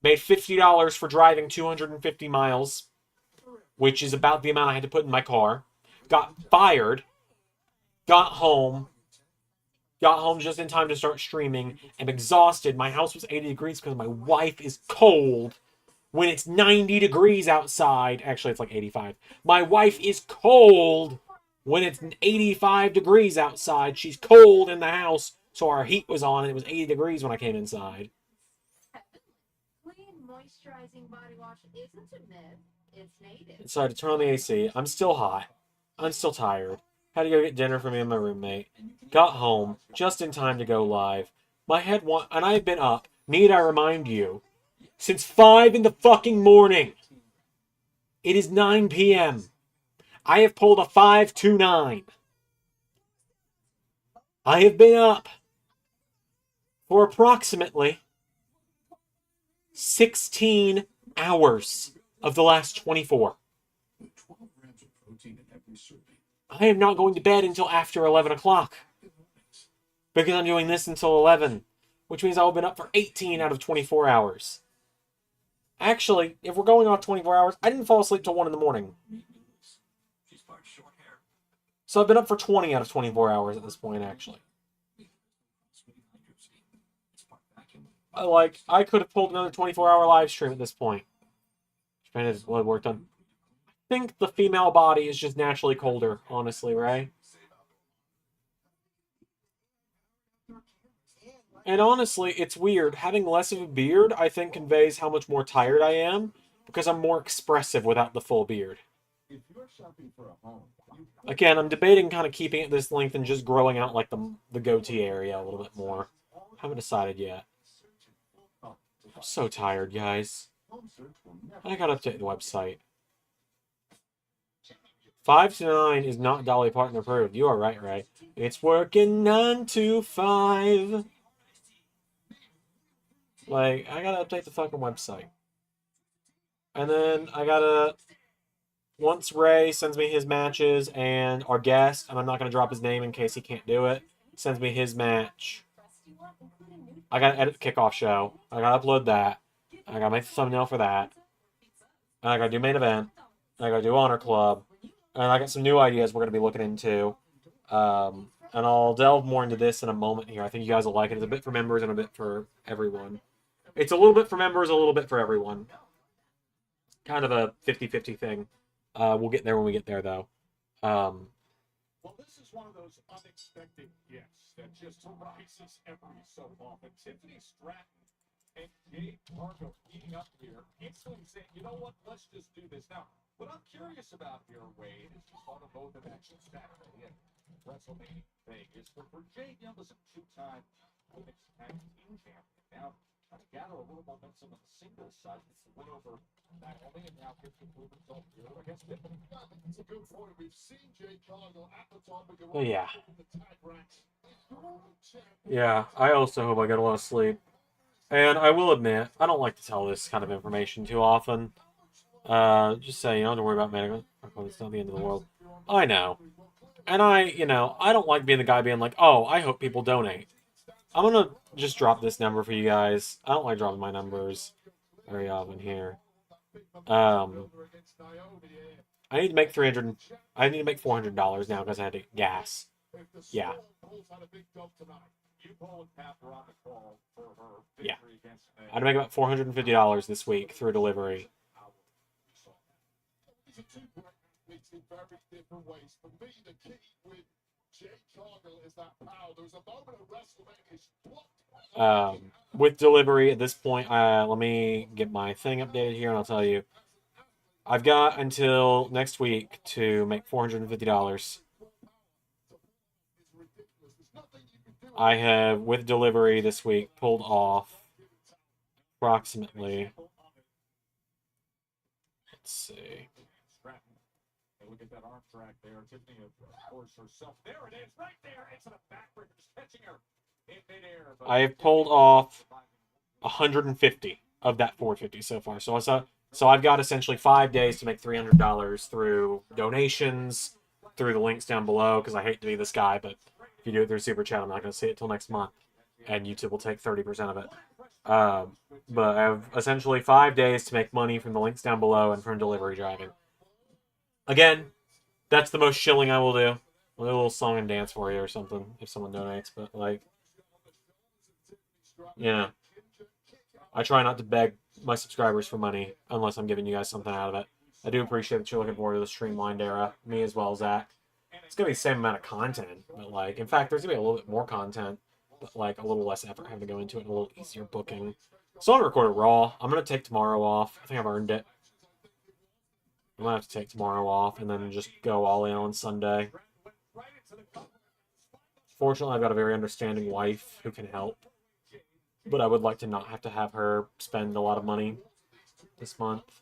Made $50 for driving 250 miles, which is about the amount I had to put in my car. Got fired. Got home just in time to start streaming. I'm exhausted. My house was 80 degrees because my wife is cold when it's 90 degrees outside. Actually, it's like 85. My wife is cold when it's 85 degrees outside. She's cold in the house, so our heat was on and it was 80 degrees when I came inside. Clean, moisturizing body wash isn't a myth. It's native. So I had to turn on the AC. I'm still hot. I'm still tired. Had to go get dinner for me and my roommate. Got home just in time to go live. My head and I have been up, need I remind you, since 5 in the fucking morning. It is 9 p.m. I have pulled a 5-2-9. I have been up for approximately 16 hours of the last 24. I am not going to bed until after 11 o'clock. Because I'm doing this until 11. Which means I'll have been up for 18 out of 24 hours. Actually, if we're going off 24 hours, I didn't fall asleep till 1 in the morning. So I've been up for 20 out of 24 hours at this point, actually. I could have pulled another 24-hour live stream at this point. Trying to blood work done. I think the female body is just naturally colder, honestly, right? And honestly, it's weird. Having less of a beard, I think, conveys how much more tired I am, because I'm more expressive without the full beard. If you're shopping for a home, Again, I'm debating kind of keeping it this length and just growing out like the goatee area a little bit more. Haven't decided yet. I'm so tired, guys. I gotta update the website. 5 to 9 is not Dolly Parton approved. You are right, Ray. It's working 9 to 5. Like, I gotta update the fucking website. And then I gotta... Once Ray sends me his matches and our guest, and I'm not gonna drop his name in case he can't do it, sends me his match, I gotta edit the kickoff show. I gotta upload that. I gotta make the thumbnail for that. And I gotta do main event. And I gotta do Honor Club. And I got some new ideas we're gonna be looking into. And I'll delve more into this in a moment here. I think you guys will like it. It's a bit for members and a bit for everyone. It's a little bit for members, a little bit for everyone. Kind of a 50-50 thing. We'll get there when we get there, though. well, this is one of those unexpected gifts that just arises every so often. Tiffany Stratton and Jade Cargill meeting up here, instantly saying, you know what, let's just do this. Now, what I'm curious about here, Wade, is you saw them both in action Saturday at WrestleMania Vegas. But for Jade Young was a two-time women's tag team champion. Now, trying to gather a little momentum on the singles side. It's a win over Naomi and now gets the good result here against Tiffany. Yeah, I think it's a good point. We've seen Jay Cargill at the top of the Well, yeah. tag ranks. Yeah, I also hope I get a lot of sleep. And I will admit, I don't like to tell this kind of information too often. Just say, you don't have to worry about medical. It's not the end of the world. I know. And I don't like being the guy being like, oh, I hope people donate. I'm gonna just drop this number for you guys. I don't like dropping my numbers very often here. I need to make I need to make $400 now because I had to gas. Yeah. Yeah. I had to make about $450 this week through delivery. In very different ways. For me, the key with Jay Cargill is that power. There was a moment of WrestleMania. With delivery at this point, let me get my thing updated here, and I'll tell you. I've got until next week to make $450. I have, with delivery this week, pulled off approximately. Let's see. Look at that arm track there. Tiffany, of course, herself. There it is, right there. It's a backbreaker, just catching her in midair. I have pulled off 150 of that 450 so far. So I've got essentially 5 days to make $300 through donations, through the links down below, because I hate to be this guy, but if you do it through Super Chat, I'm not going to see it till next month, and YouTube will take 30% of it. But I have essentially 5 days to make money from the links down below and from delivery driving. Again, that's the most shilling I will do. A little song and dance for you or something if someone donates. But, like, yeah. I try not to beg my subscribers for money unless I'm giving you guys something out of it. I do appreciate that you're looking forward to the streamlined era. Me as well, Zach. It's going to be the same amount of content. But, like, in fact, there's going to be a little bit more content. But, like, a little less effort having to go into it and a little easier booking. So I'm going to record it raw. I'm going to take tomorrow off. I think I've earned it. I'm going to have to take tomorrow off and then just go all in on Sunday. Fortunately, I've got a very understanding wife who can help. But I would like to not have to have her spend a lot of money this month.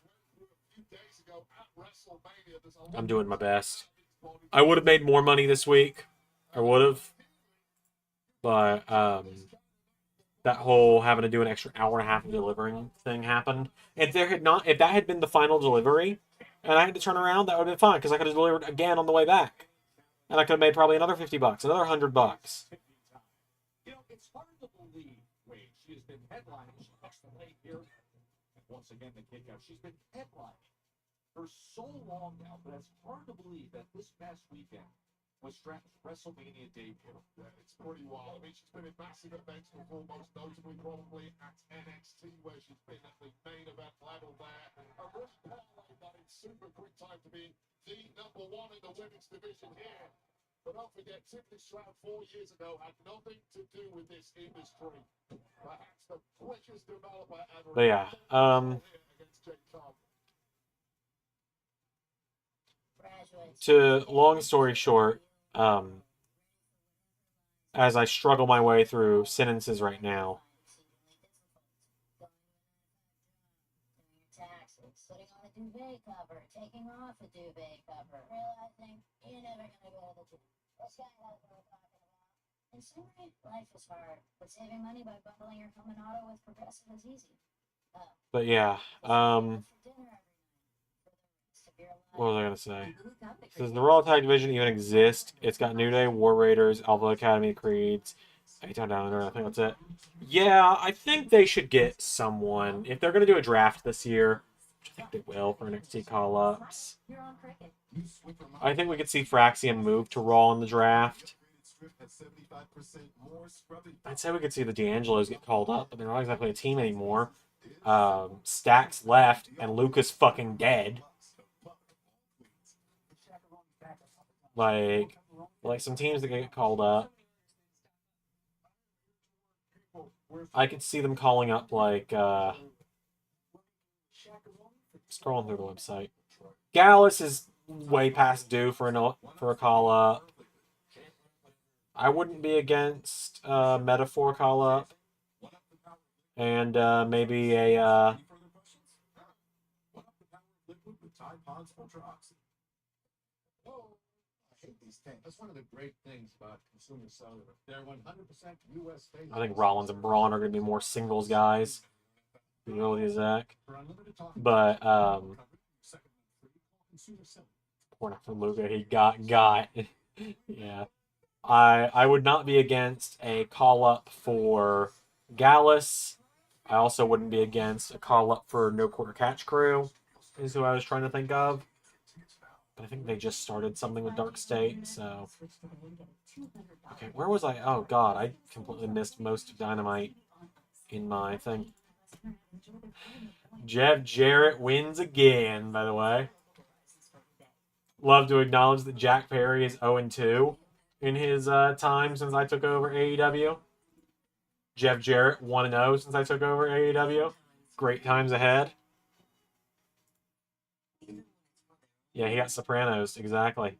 I'm doing my best. I would have made more money this week. I would have. But that whole having to do an extra hour and a half of delivering thing happened. If that had been the final delivery, and I had to turn around, that would have been fine, because I could have delivered again on the way back. And I could have made probably another $50, another $100. You know, it's hard to believe, Wade. She has been headlining. She puts the leg here. And once again, the kick out. She's been headlining for so long now, but it's hard to believe that this past weekend was Stratton's WrestleMania debut. Yeah, it's pretty wild. I mean, she's been in massive events before, most notably probably at NXT, where she's been at the main event level there. A really parlayed that in super quick time to be the #1 in the women's division here. But don't forget, Tiffany Stratton 4 years ago had nothing to do with this industry. Perhaps the quickest developer ever. But yeah, Against Jake Cargill. long story short, as I struggle my way through sentences right now. Sitting on the duvet cover, taking off the duvet cover, realizing you're never gonna go to the gym. This guy knows what we're talking about. In summary, life is hard, but saving money by bundling your home and auto with Progressive is easy. But yeah, what was I gonna say? Does the Raw Tag Division even exist? It's got New Day, War Raiders, Alpha Academy, Creeds, A-Town Downer. I think that's it. Yeah, I think they should get someone if they're gonna do a draft this year. Which I think they will for NXT call-ups. I think we could see Fraxian move to Raw in the draft. I'd say we could see the D'Angelos get called up, but they're not exactly a team anymore. Stacks left, and Luca's fucking dead. Like some teams that get called up. I could see them calling up, like, scrolling through the website. Gallus is way past due for a call-up. I wouldn't be against Metaphor call-up. And maybe a... That's one of the great things about consumer cellular. They're 100% US based. I think Rollins and Braun are going to be more singles guys. Really, Zach. But, poor enough for Luca. He got. Yeah. I would not be against a call-up for Gallus. I also wouldn't be against a call-up for No Quarter Catch Crew, is who I was trying to think of. But I think they just started something with Dark State, so... Okay, where was I? Oh, God, I completely missed most of Dynamite in my thing. Jeff Jarrett wins again, by the way. Love to acknowledge that Jack Perry is 0-2 in his time since I took over AEW. Jeff Jarrett 1-0 since I took over AEW. Great times ahead. Yeah, he got Sopranos, exactly.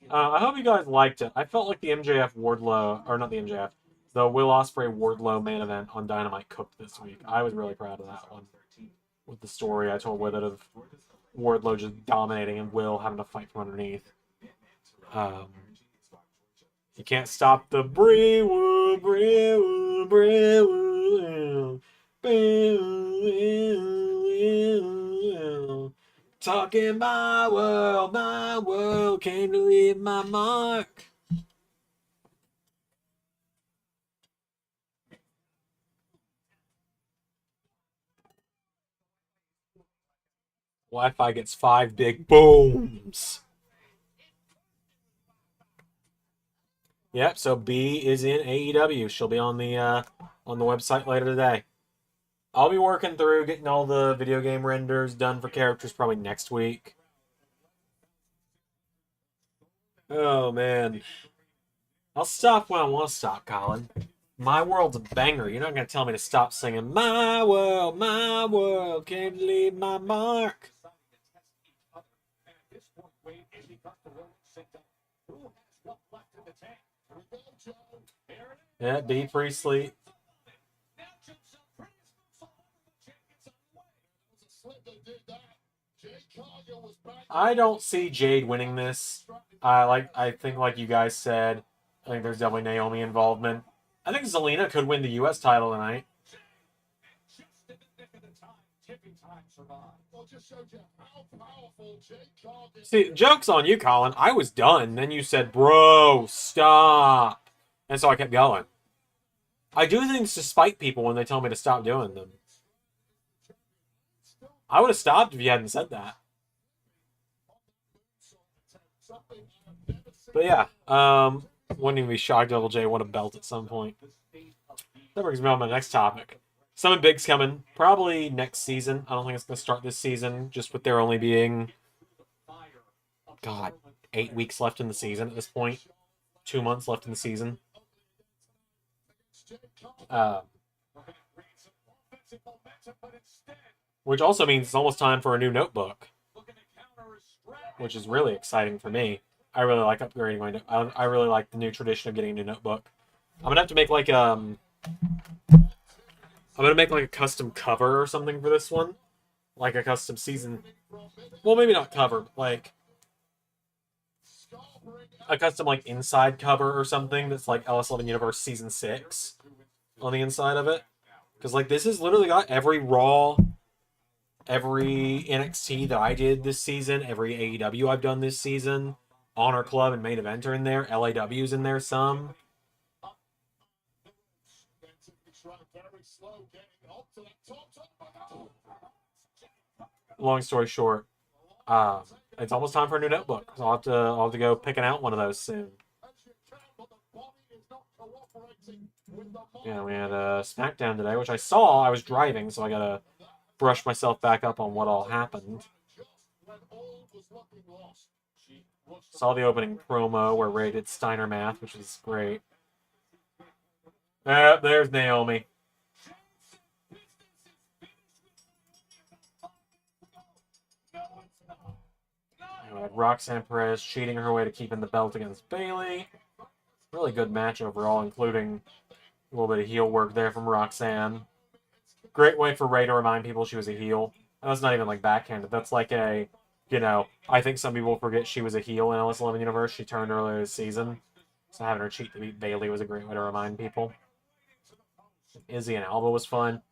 I hope you guys liked it. I felt like the MJF Wardlow, or not the MJF, the Will Ospreay Wardlow main event on Dynamite cooked this week. I was really proud of that one. With the story I told with it of Wardlow just dominating and Will having to fight from underneath. You can't stop the Brew. Talking my world came to leave my mark. Wi-Fi gets 5 big booms. Yep, so B is in AEW. She'll be on the website later today. I'll be working through getting all the video game renders done for characters probably next week. Oh, man. I'll stop when I want to stop, Colin. My world's a banger. You're not going to tell me to stop singing my world, can't leave my mark. Yeah, B Priestley. I don't see Jade winning this. I think like you guys said, I think there's definitely Naomi involvement. I think Zelina could win the US title tonight. See, joke's on you, Colin. I was done. Then you said, bro, stop. And so I kept going. I do things to spite people when they tell me to stop doing them. I would have stopped if you hadn't said that. But yeah, wouldn't even be shocked Double J won a belt at some point. That brings me on to my next topic. Something big's coming, probably next season. I don't think it's going to start this season, just with there only being, God, 8 weeks left in the season at this point. 2 months left in the season. Which also means it's almost time for a new notebook, which is really exciting for me. I really like upgrading my. I really like the new tradition of getting a new notebook. I'm gonna have to make like I'm gonna make like a custom cover or something for this one, like a custom season. Well, maybe not cover, but like a custom like inside cover or something that's like LS11 Universe Season 6 on the inside of it. Because like this has literally got every Raw, every NXT that I did this season, every AEW I've done this season, Honor Club and Main Event are in there, LAW's in there some. Long story short, it's almost time for a new notebook. So I'll have to go picking out one of those soon. Yeah, we had a SmackDown today, which I saw. I was driving, so I gotta brush myself back up on what all happened. Saw the opening promo where Ray did Steiner math, which is great. There's Naomi. We had Roxanne Perez cheating her way to keeping the belt against Bayley. Really good match overall, including a little bit of heel work there from Roxanne. Great way for Ray to remind people she was a heel. And that's not even like backhanded. That's like a, I think some people forget she was a heel in LS11 Universe. She turned earlier this season. So having her cheat to beat Bayley was a great way to remind people. Izzy and Alba was fun.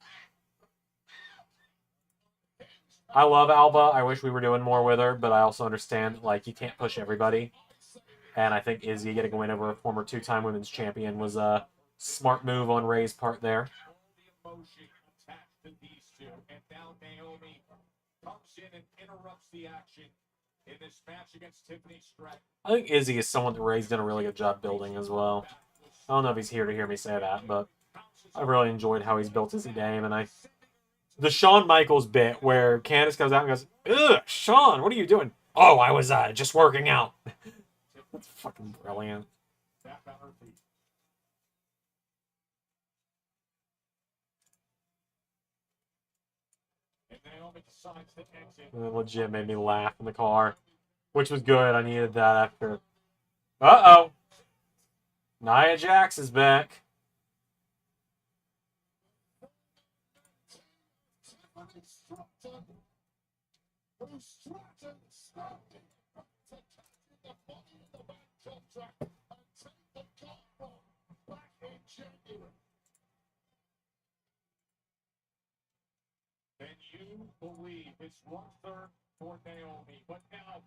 I love Alba. I wish we were doing more with her, but I also understand, like, you can't push everybody. And I think Izzy getting a win over a former two-time women's champion was a smart move on Ray's part there. I think Izzy is someone that Ray's done a really good job building as well. I don't know if he's here to hear me say that, but I really enjoyed how he's built Izzy Dame, and the Shawn Michaels bit where Candice comes out and goes, "Ugh, Shawn, what are you doing?" "Oh, I was just working out." That's fucking brilliant. It legit made me laugh in the car, which was good. I needed that after. Uh-oh. Nia Jax is back. Then you believe it's 1/3 for Naomi, but now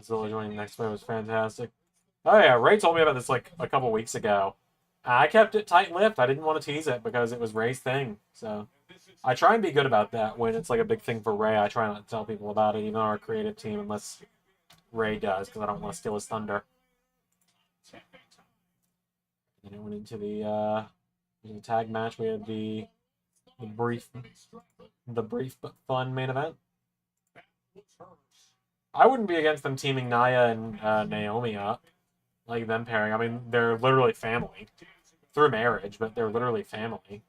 Zilla joining next way was fantastic. Oh yeah, Ray told me about this like a couple weeks ago. I kept it tight-lipped. I didn't want to tease it because it was Ray's thing. So I try and be good about that when it's like a big thing for Ray. I try not to tell people about it, even our creative team, unless Ray does, because I don't want to steal his thunder. And it went into the tag match. We had the brief but fun main event. I wouldn't be against them teaming Nia and Naomi up, like them pairing. I mean, they're literally family through marriage, but they're literally family.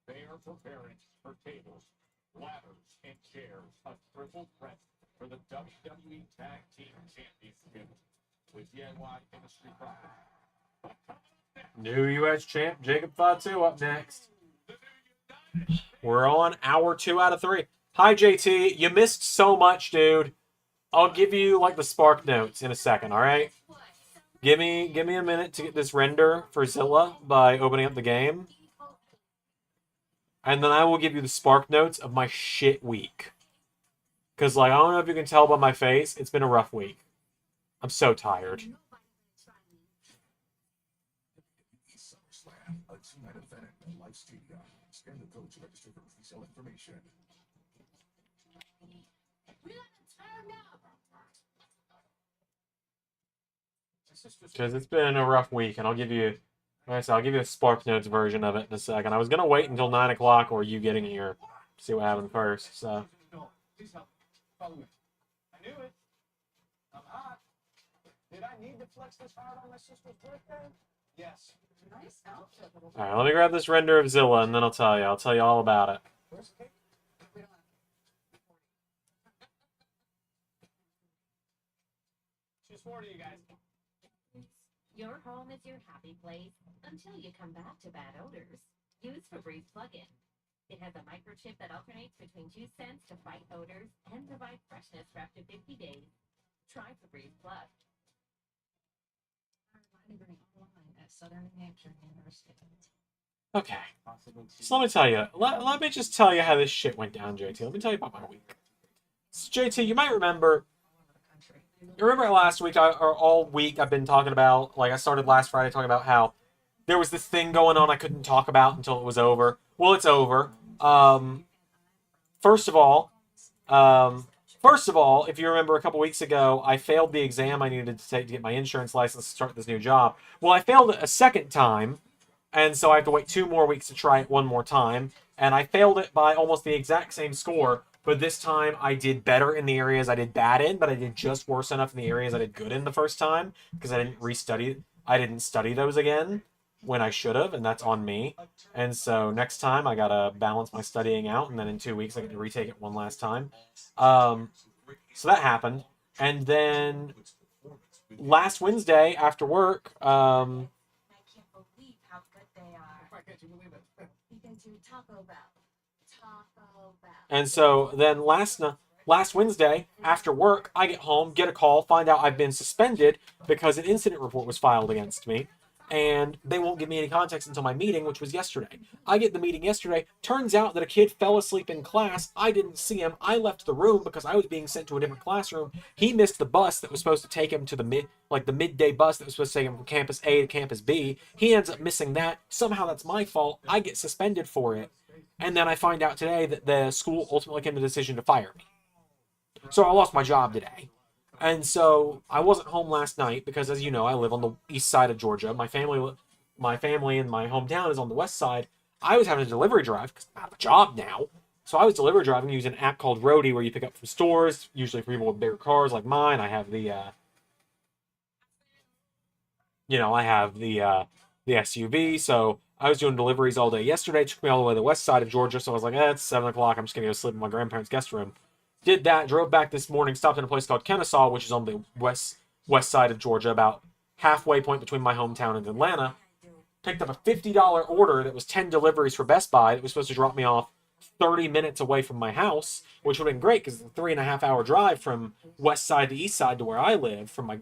They are preparing for tables, ladders, and chairs, a triple threat for the WWE Tag Team Championship with DIY Industry Profit. New U.S. champ Jacob Fatu up next. We're on hour 2 out of 3. Hi, JT. You missed so much, dude. I'll give you like the spark notes in a second, all right? Give me a minute to get this render for Zilla by opening up the game. And then I will give you the spark notes of my shit week. Because, like, I don't know if you can tell by my face, it's been a rough week. I'm so tired. Because it's been a rough week, and I'll give you Alright, so I'll give you a Spark Notes version of it in a second. I was gonna wait until 9 o'clock or you getting here. See what happened first, so. Please help. Follow me. I knew it. I'm hot. Did I need to flex this hard on my sister's birthday? Yes. Nice outfit, little Alright, let me grab this render of Zilla and then I'll tell you. I'll tell you all about it. Where's the cake? She's 40, you guys. Your home is your happy place until you come back to bad odors. Use Febreze plug-in. It has a microchip that alternates between 2 scents to fight odors and provide freshness for up to 50 days. Try Febreze Plug. At Southern New Hampshire University. Okay. So let me tell you. Let me just tell you how this shit went down, JT. Let me tell you about my week. So, JT, you might remember. You remember last week, or all week, I've been talking about, like I started last Friday talking about how there was this thing going on I couldn't talk about until it was over. Well, it's over. First of all, if you remember a couple weeks ago, I failed the exam I needed to take to get my insurance license to start this new job. Well, I failed it a second time, and so I have to wait 2 more weeks to try it one more time. And I failed it by almost the exact same score, but this time I did better in the areas I did bad in, but I did just worse enough in the areas I did good in the first time, because I didn't study those again when I should have, and that's on me. And so next time I gotta balance my studying out, and then in 2 weeks I get to retake it one last time. So that happened. And then last Wednesday after work, I can't believe how good they are. Why can't you believe it? You can do Taco Bell. Taco Bell. and so then last Wednesday after work, I get home, get a call, find out I've been suspended because an incident report was filed against me. And they won't give me any context until my meeting, which was yesterday. I get the meeting yesterday. Turns out that a kid fell asleep in class. I didn't see him. I left the room because I was being sent to a different classroom. He missed the bus that was supposed to take him to the midday bus that was supposed to take him from campus A to campus B. He ends up missing that. Somehow that's my fault. I get suspended for it. And then I find out today that the school ultimately came to the decision to fire me. So I lost my job today. And so I wasn't home last night because, as you know, I live on the east side of Georgia. My family and my hometown is on the west side. I was having a delivery drive because I have a job now. So I was delivery driving using an app called Roadie where you pick up from stores, usually for people with bigger cars like mine. I have the SUV. So I was doing deliveries all day yesterday. It took me all the way to the west side of Georgia. So I was like, it's 7 o'clock. I'm just going to go sleep in my grandparents' guest room. Did that, drove back this morning, stopped in a place called Kennesaw, which is on the west side of Georgia, about halfway point between my hometown and Atlanta. Picked up a $50 order that was 10 deliveries for Best Buy. That was supposed to drop me off 30 minutes away from my house, which would have been great because it's a 3.5-hour drive from west side to east side to where I live, from my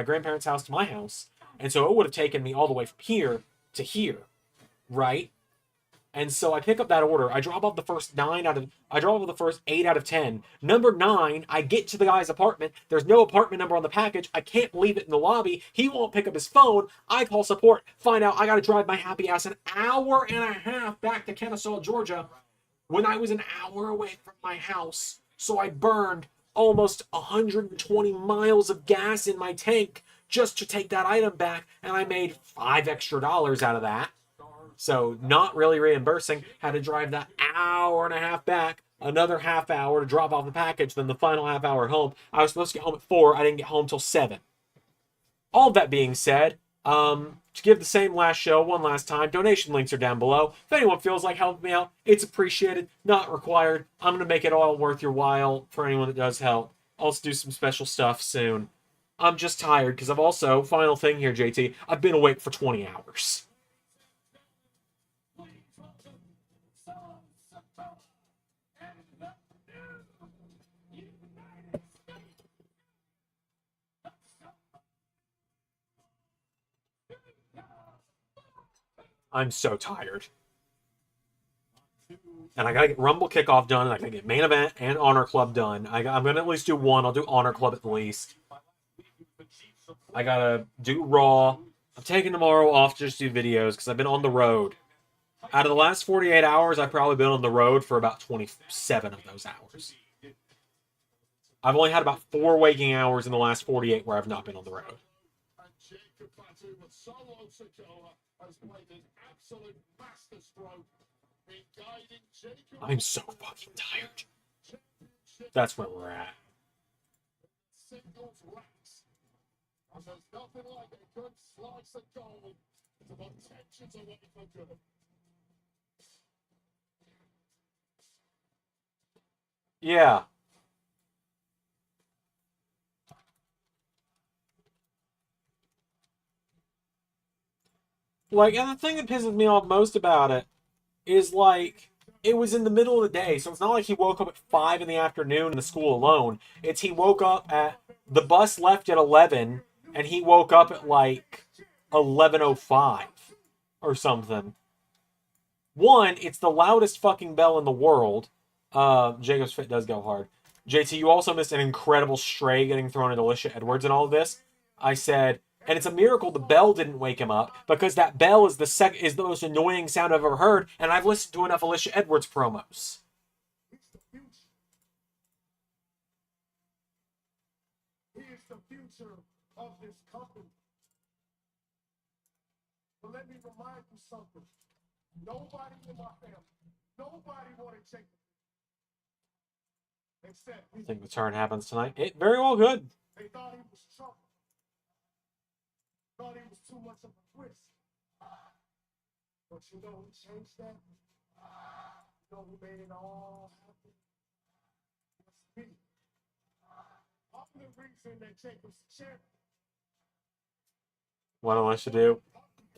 grandparents' house to my house. And so it would have taken me all the way from here to here, right? And so I pick up that order. I drop off the first 8 out of 10. Number 9, I get to the guy's apartment. There's no apartment number on the package. I can't leave it in the lobby. He won't pick up his phone. I call support. Find out I got to drive my happy ass an hour and a half back to Kennesaw, Georgia, when I was an hour away from my house. So I burned almost 120 miles of gas in my tank just to take that item back, and I made $5 extra out of that. So not really reimbursing. Had to drive that hour and a half back, another half hour to drop off the package, then the final half hour home. I was supposed to get home at 4. I didn't get home till 7. All that being said, to give the same last show one last time, donation links are down below. If anyone feels like helping me out, it's appreciated, not required. I'm going to make it all worth your while for anyone that does help. I'll also do some special stuff soon. I'm just tired because I've also, final thing here, JT, I've been awake for 20 hours. I'm so tired. And I gotta get Rumble Kickoff done, and I gotta get Main Event and Honor Club done. I'm gonna at least do one. I'll do Honor Club at least. I gotta do Raw. I'm taking tomorrow off to just do videos because I've been on the road. Out of the last 48 hours, I've probably been on the road for about 27 of those hours. I've only had about 4 waking hours in the last 48 where I've not been on the road. has played an absolute masterstroke in guiding Jacob. I'm so fucking tired. That's where we're at. Singles ranks. And there's nothing like a good slice of gold to put tensions away for good. Yeah. Like, and the thing that pisses me off most about it is, like, it was in the middle of the day, so it's not like he woke up at 5 in the afternoon in the school alone. It's he woke up at, the bus left at 11, and he woke up at, like, 11:05 or something. One, it's the loudest fucking bell in the world. Jacob's fit does go hard. JT, you also missed an incredible stray getting thrown at Alicia Edwards and all of this. I said, and it's a miracle the bell didn't wake him up, because that bell is the most annoying sound I've ever heard, and I've listened to enough Alicia Edwards promos. He is the future of this company. But let me remind you something. Nobody in my family, nobody wanted Jacob. Except I think the turn happens tonight. It very well could. they thought he was trouble. Thought he was too much of a twist. But you know who changed that? You know who made it all happen? It's me. I'm the reason that Jacob's champion. What Alicia do?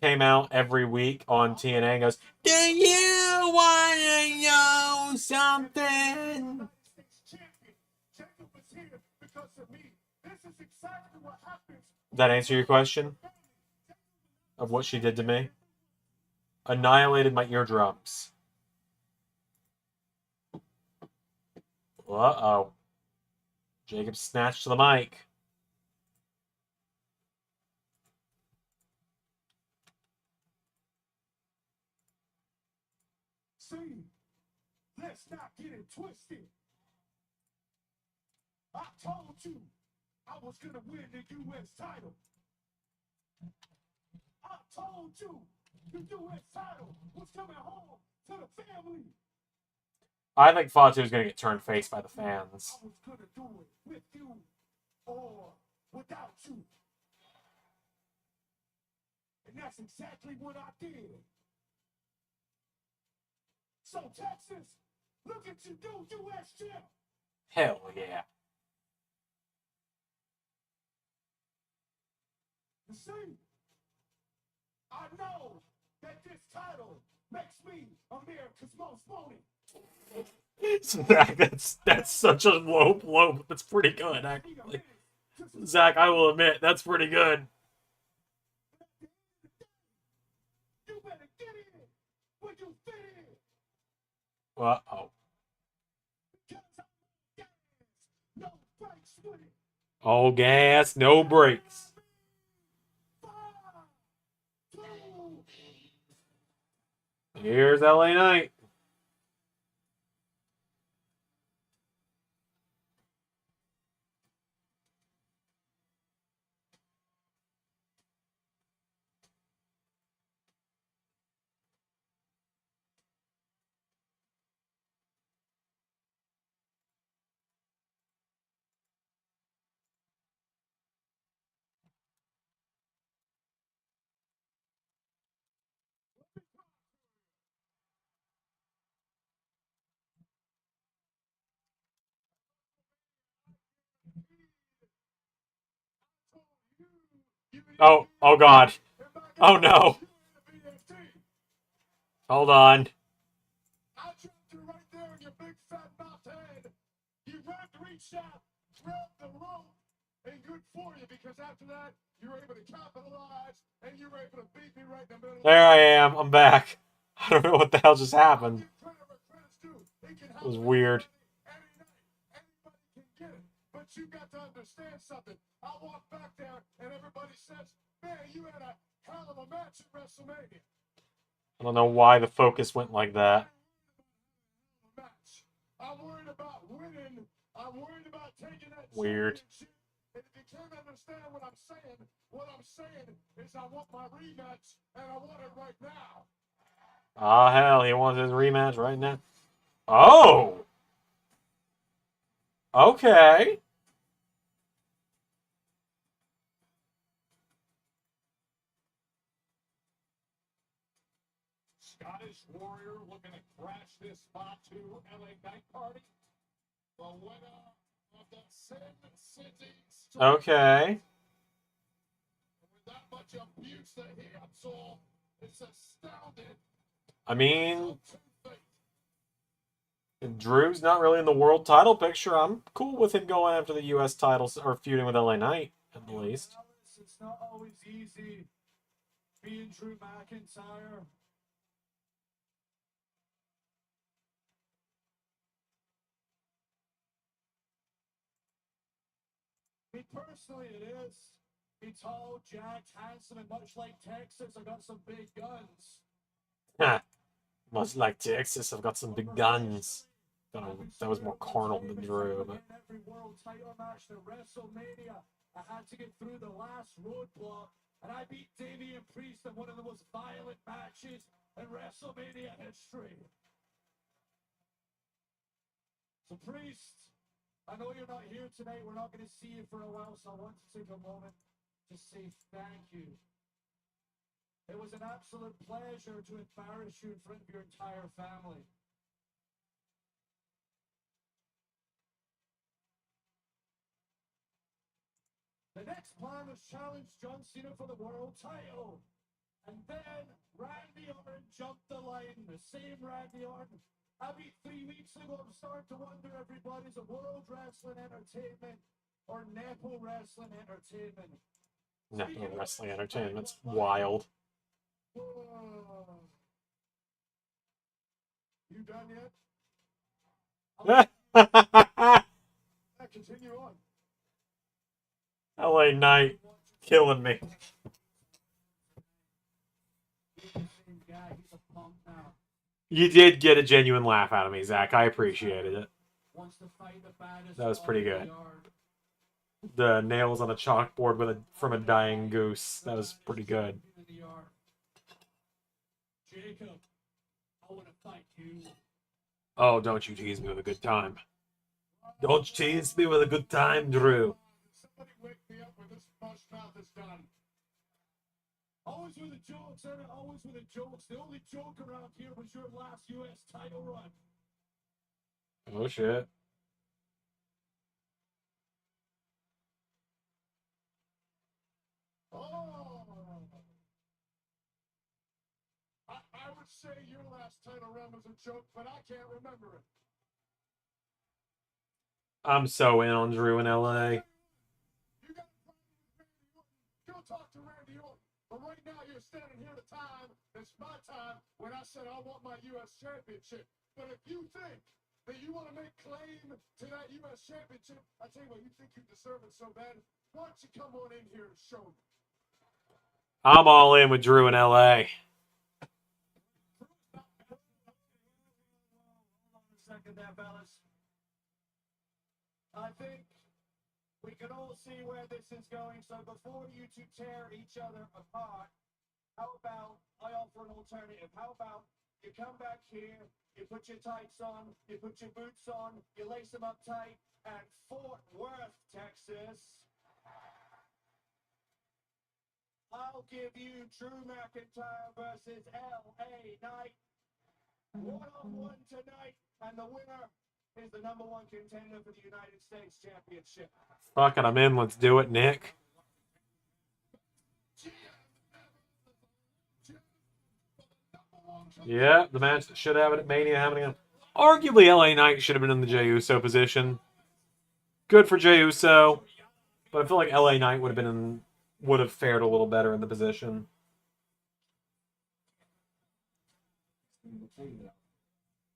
Came out every week on TNA and goes, "Do you want to know something?" Jacob is here because of me. This is exactly what happens. That answer your question? Of what she did to me? Annihilated my eardrums. Uh-oh. Jacob snatched the mic. See, let's not get it twisted. I told you I was going to win the U.S. title. I told you the U.S. title was coming home to the family. I think Fatu is going to get turned face by the fans. I was going to do it with you or without you. And that's exactly what I did. So, Texas, look at you do, U.S. champ. Hell yeah. You see, I know that this title makes me America's most wanted. Zach, that's such a low blow, but that's pretty good, actually. Zach, I will admit, that's pretty good. You better get in when you fit in. Uh-oh. Because I'm no breaks with it. All gas, no brakes. 5, 2, Here's LA Knight. Oh God. Oh no. Hold on. I trapped you right there in your big fat mouth head. You grabbed, reached out, grabbed the rope, and good for you because after that, you were able to capitalize and you were able to beat me right in the middle. There I am. I'm back. I don't know what the hell just happened. It was weird. Anybody can get it, but you got to understand something. I walk back there and everybody says, man, you had a hell of a match at WrestleMania. I don't know why the focus went like that. I'm worried about winning. I'm worried about taking that Weird. championship And if you can't understand what I'm saying is I want my rematch, and I want it right now. Ah, hell, he wants his rematch right now. Oh! Okay. Scottish Warrior looking to crash this spot to LA Night Party. The winner of the Sin City Street. Okay. With that much abuse that he absorbed, it's astounding. I mean, Drew's not really in the world title picture. I'm cool with him going after the U.S. titles or feuding with LA Knight, at the least. It's not always easy being Drew McIntyre. Me personally, it is. He tall, jacked, handsome, and much like Texas, I got some big guns. Ha! Much like Texas, I've got some big guns. That was more carnal than Drew, but Every world title match to WrestleMania, I had to get through the last roadblock, and I beat Damian Priest in one of the most violent matches in WrestleMania history. So Priest, I know you're not here tonight. We're not going to see you for a while, so I want to take a moment to say thank you. It was an absolute pleasure to embarrass you in front of your entire family. The next plan was challenge John Cena for the world title. And then Randy Orton jumped the line, the same Randy Orton. I beat 3 weeks ago. I'm starting to wonder, everybody, is it World Wrestling Entertainment or Nepo Wrestling Entertainment? Nepo Wrestling Entertainment's wild. You done yet? Continue on. LA Knight killing me. You did get a genuine laugh out of me, Zach. I appreciated it. That was pretty good. The nails on a chalkboard from a dying goose. That was pretty good. Jacob, I want to fight you. Oh, don't you tease me with a good time. Don't you tease me with a good time, Drew. Somebody wake me up when this mush mouth is done. Always with the jokes, and always with the jokes. The only joke around here was your last U.S. title run. Oh, shit. Oh! I would say your last title run was a joke, but I can't remember it. I'm so in on Drew in LA. You got a problem with Randy Orton? Go talk to Randy Orton. But right now you're standing here at a time, it's my time, when I said I want my U.S. Championship. But if you think that you want to make claim to that U.S. Championship, I tell you what, you think you deserve it so bad, why don't you come on in here and show me? I'm all in with Drew in LA. Second there, fellas. I think we can all see where this is going, so before you two tear each other apart, how about I offer an alternative? How about you come back here, you put your tights on, you put your boots on, you lace them up tight, and Fort Worth, Texas, I'll give you Drew McIntyre versus LA Knight. One-on-one tonight, and the winner is the #1 contender for the United States Championship. Fuck it, I'm in. Let's do it, Nick. Yeah, the match that should have it at Mania happening. Arguably, LA Knight should have been in the Jey Uso position. Good for Jey Uso, but I feel like LA Knight would have fared a little better in the position.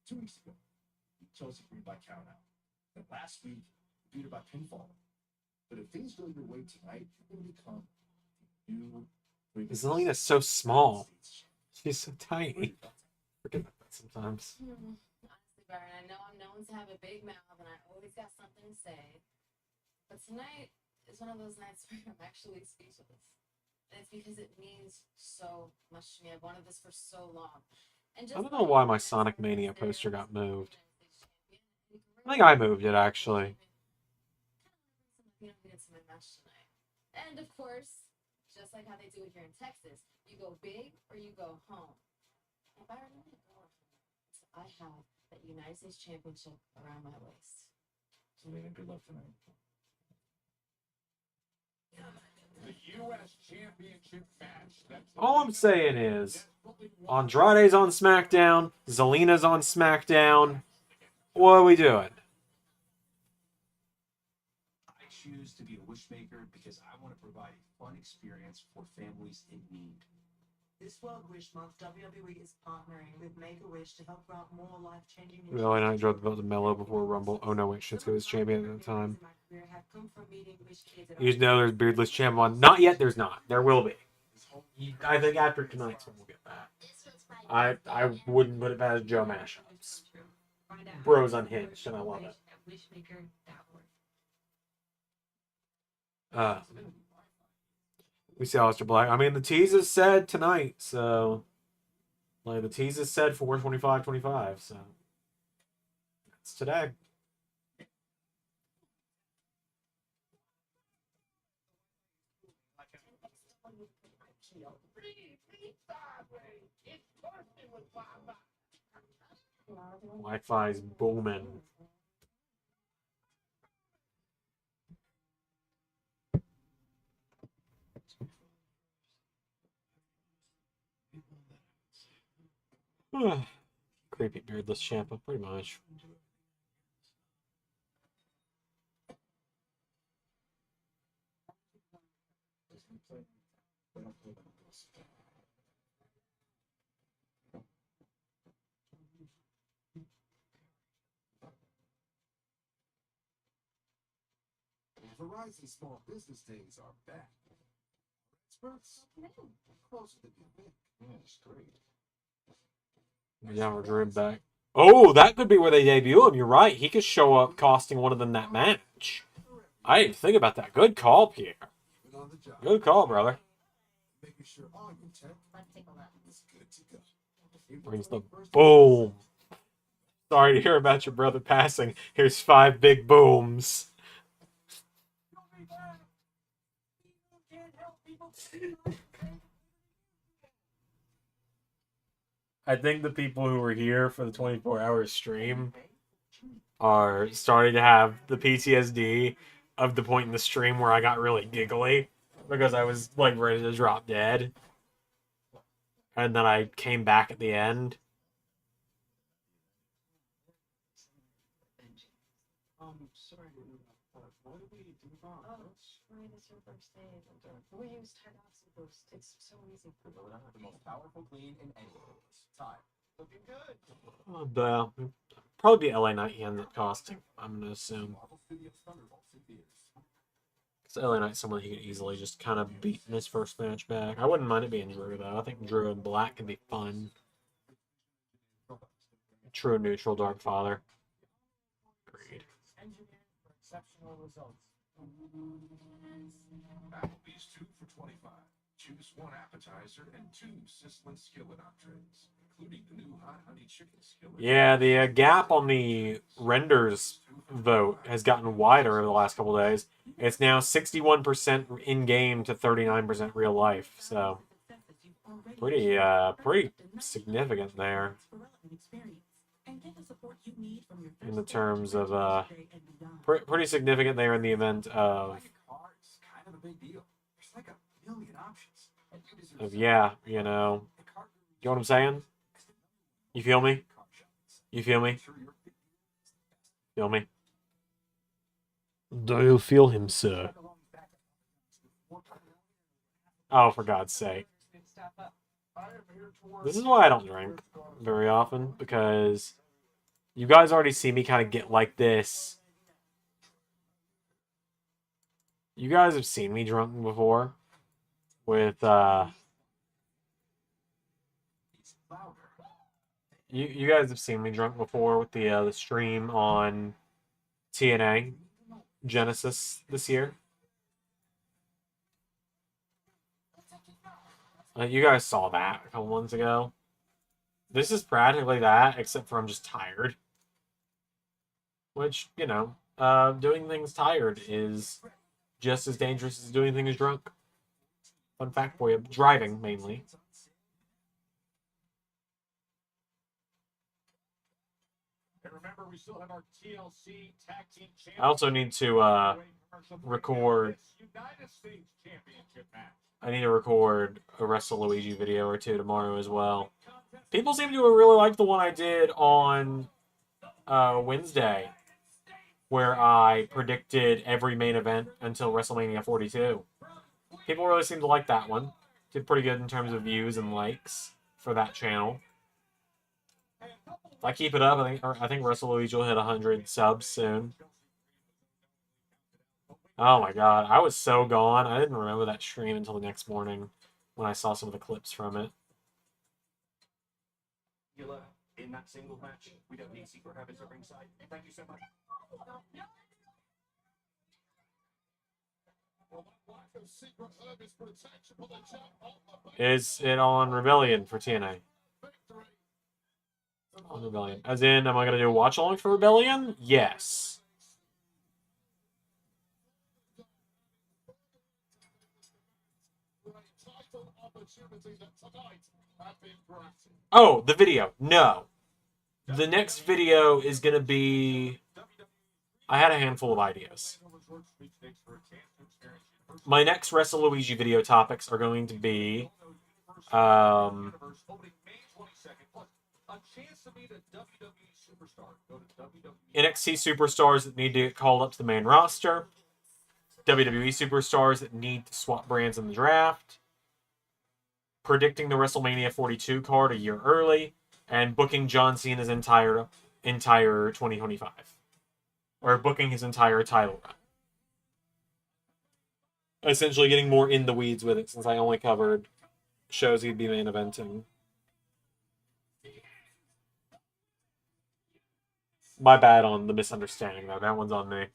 2 weeks ago, you chose to beat by count out. And last week, you beat her by pinfall. But if things go your way tonight, you're going to become new. Zelina's so small. She's so tiny. Forget about that sometimes. Honestly, Byron, I know I'm known to have a big mouth and I always got something to say. But tonight, it's one of those nights where I'm actually speechless. And it's because it means so much to me. I've wanted this for so long. And just I don't know why my Sonic Mania poster got moved. I think I moved it, actually. You know, we did some match tonight. And of course, just like how they do it here in Texas, you go big or you go home. And Byron, I'm gonna go home. So I have that United States Championship around my waist. Selena, good luck tonight. The U.S. Championship match. All I'm saying is, Andrade's on SmackDown, Zelina's on SmackDown. What are we doing? I choose to be a wishmaker because I want to provide a fun experience for families in need. This World Wish Month, WWE is partnering with Make-A-Wish to help grant more life-changing Well, I know dropped the belt to Mello before Rumble. Oh no, wait, Shinsuke was champion at the time. You just know there's beardless champ on. Not yet, there's not. There will be. I think after tonight's one we'll get that. I wouldn't put it past Joe Mashups. Bro's unhinged, and I love it. We see Aleister Black. I mean, the tease is said tonight, so like the tease is said for 25-25, so it's today. Wi-Fi's booming. Creepy beardless shampoo, pretty much. Verizon Small Business Days are back. Experts closer than you think. It's great. Yeah, we're Drew back. Oh, that could be where they debut him. You're right. He could show up costing one of them that match. I didn't think about that. Good call, Pierre. Good call, brother. Making sure all your tech is good to go. Brings the boom. Sorry to hear about your brother passing. Here's 5 big booms. I think the people who were here for the 24-hour stream are starting to have the PTSD of the point in the stream where I got really giggly because I was like ready to drop dead. And then I came back at the end. Sorry, what did we do wrong? Oh, right, it's your first day. We used Hydroxy Boost. It's so easy. The most powerful clean in any time. Looking good. Probably be LA Knight he ended up costing, I'm going to assume. Because LA Knight's someone he could easily just kind of beat in his first match back. I wouldn't mind it being Drew, though. I think Drew and Black can be fun. True neutral Dark Father. Agreed. Exceptional results. Applebee's 2 for $25. Choose 1 appetizer and 2 sizzling skillet entrees, including the new hot honey chicken skillet. Yeah, the gap on the renders vote has gotten wider over the last couple days. It's now 61% in-game to 39% real life, so pretty significant there. In the terms of pretty significant there in the event of yeah, you know what I'm saying? You feel me? You feel me? Feel me? Do you feel him, sir? Oh, for God's sake. This is why I don't drink very often, because you guys already see me kind of get like this. You guys have seen me drunk before with you guys have seen me drunk before with the stream on TNA Genesis this year. You guys saw that a couple months ago. This is practically that, except for I'm just tired. Which, you know, doing things tired is just as dangerous as doing things drunk. Fun fact for you. Driving, mainly. And remember, we still have our TLC tag team I also need to record. United States Championship match. I need to record a WrestleLuigi video or two tomorrow as well. People seem to really like the one I did on Wednesday, where I predicted every main event until WrestleMania 42. People really seem to like that one. Did pretty good in terms of views and likes for that channel. If I keep it up, I think WrestleLuigi will hit 100 subs soon. Oh my god, I was so gone. I didn't remember that stream until the next morning when I saw some of the clips from it. In that single match, we don't need secret habits at ringside. Thank you so much. Is it on Rebellion for TNA? On Rebellion. As in, am I going to do a watch-along for Rebellion? Yes. Oh, the video. No. The next video is going to be... I had a handful of ideas. My next WrestleLuigi video topics are going to be... NXT superstars that need to get called up to the main roster. WWE superstars that need to swap brands in the draft. Predicting the WrestleMania 42 card a year early. And booking John Cena's entire 2025. Or booking his entire title run. Essentially getting more in the weeds with it, since I only covered shows he'd be main eventing. My bad on the misunderstanding, though. That one's on me.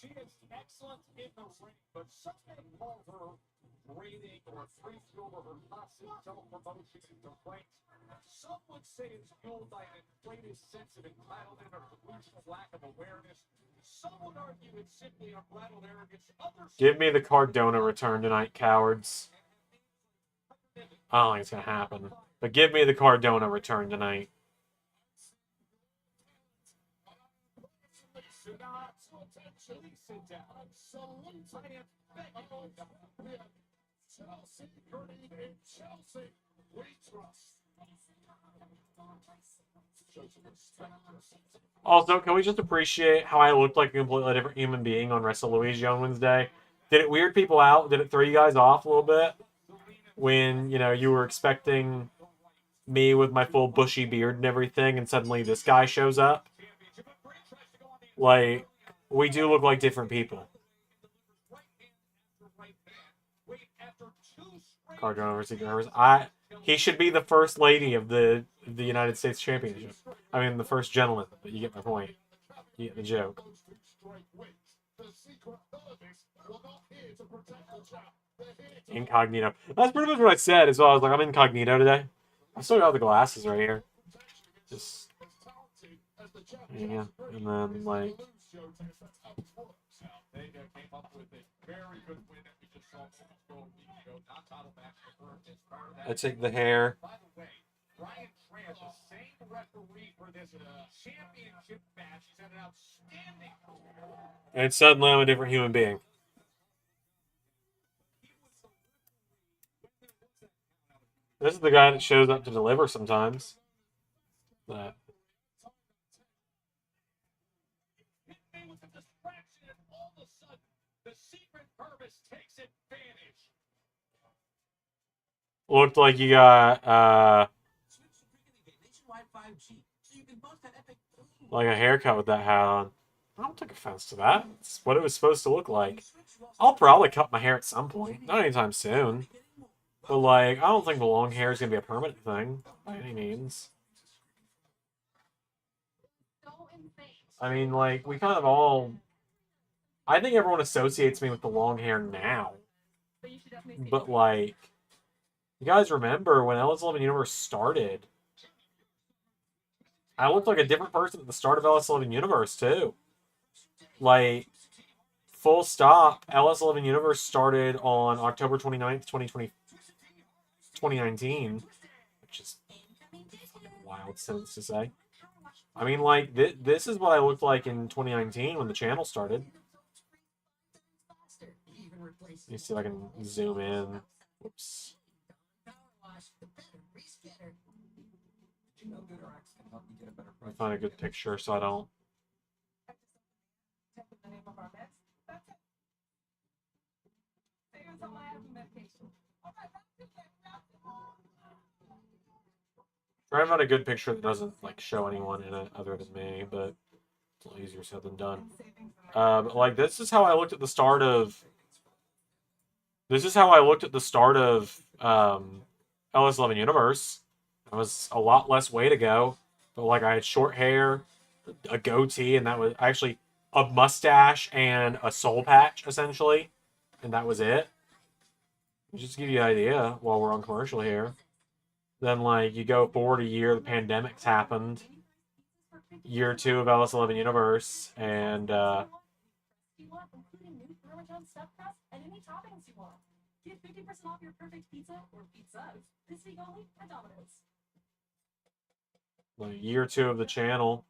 She is excellent in the ring, but some may call her breathing or free throw of her constant self-promotion into ranks. Some would say it's fueled by an inflated sense of entitlement or delusional lack of awareness. Some would argue it's simply unbridled arrogance. Others Give me the Cardona return tonight, cowards. I don't think it's going to happen. But give me the Cardona return tonight. Also, can we just appreciate how I looked like a completely different human being on WrestleLuigi on Wednesday? Did it weird people out? Did it throw you guys off a little bit? When, you know, you were expecting me with my full bushy beard and everything, and suddenly this guy shows up? Like, we do look like different people. Cardona versus Secret Service. He should be the first lady of the United States Championship. I mean, the first gentleman, but you get my point. You get the joke. Incognito. That's pretty much what I said as well. I was like, I'm incognito today. I still got the glasses right here. Just... yeah. And then, like... I take the hair. And suddenly I'm a different human being. This is the guy that shows up to deliver sometimes. But... looked like you got, like a haircut with that hat on. I don't take offense to that. It's what it was supposed to look like. I'll probably cut my hair at some point. Not anytime soon. But, like, I don't think the long hair is going to be a permanent thing, by any means. I mean, like, we kind of all... I think everyone associates me with the long hair now. But, like, you guys remember when LS11 Universe started, I looked like a different person at the start of LS11 Universe, too. Like, full stop, LS11 Universe started on October 29th, 2019, which is a wild sentence to say. I mean, like, this is what I looked like in 2019 when the channel started. Let me see if I can zoom in. Whoops. Let me find a good picture so I don't. Try to find a good picture that doesn't like show anyone in it other than me, but it's a little easier said than done. But like this is how I looked at the start of. This is how I looked at the start of LS11 Universe. I was a lot less weight ago, but like I had short hair, a goatee, and that was actually a mustache and a soul patch essentially, and that was it. Just to give you an idea while we're on commercial here. Then, like, you go forward a year, the pandemic's happened. Year 2 of LS11 Universe, and, like, year 2 of the channel.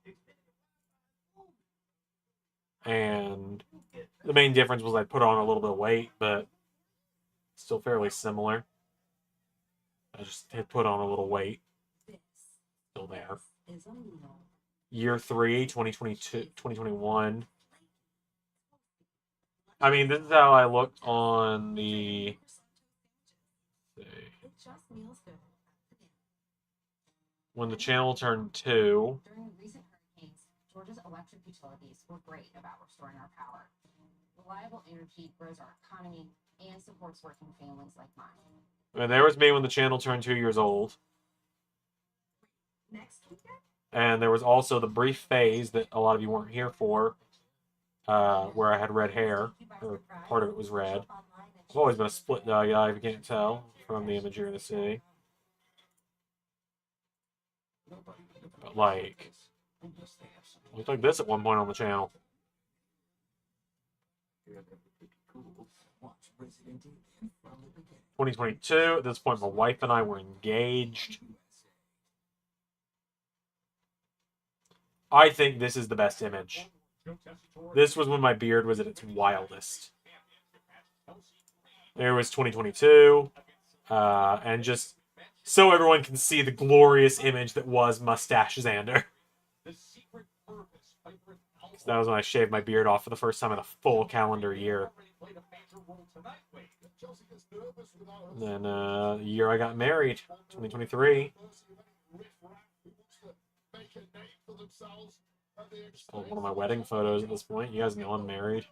And the main difference was I put on a little bit of weight, but still fairly similar. I just had put on a little weight. Still there. Year 3, 2022, 2021. I mean, this is how I looked on the... When the channel turned 2. During recent hurricanes, Georgia's electric utilities were great about restoring our power. Reliable energy grows our economy and supports working families like mine. And there was me when the channel turned 2 years old. And there was also the brief phase that a lot of you weren't here for, where I had red hair, or part of it was red. I've always been a split dog guy, if you can't tell from the image you're going to see. But like, it looked like this at one point on the channel. 2022, at this point my wife and I were engaged. I think this is the best image. This was when my beard was at its wildest. There was 2022, and just so everyone can see the glorious image that was Mustache Xander. That was when I shaved my beard off for the first time in a full calendar year. And then the year I got married, 2023. Just pulled one of my wedding photos at this point. You guys know I'm married.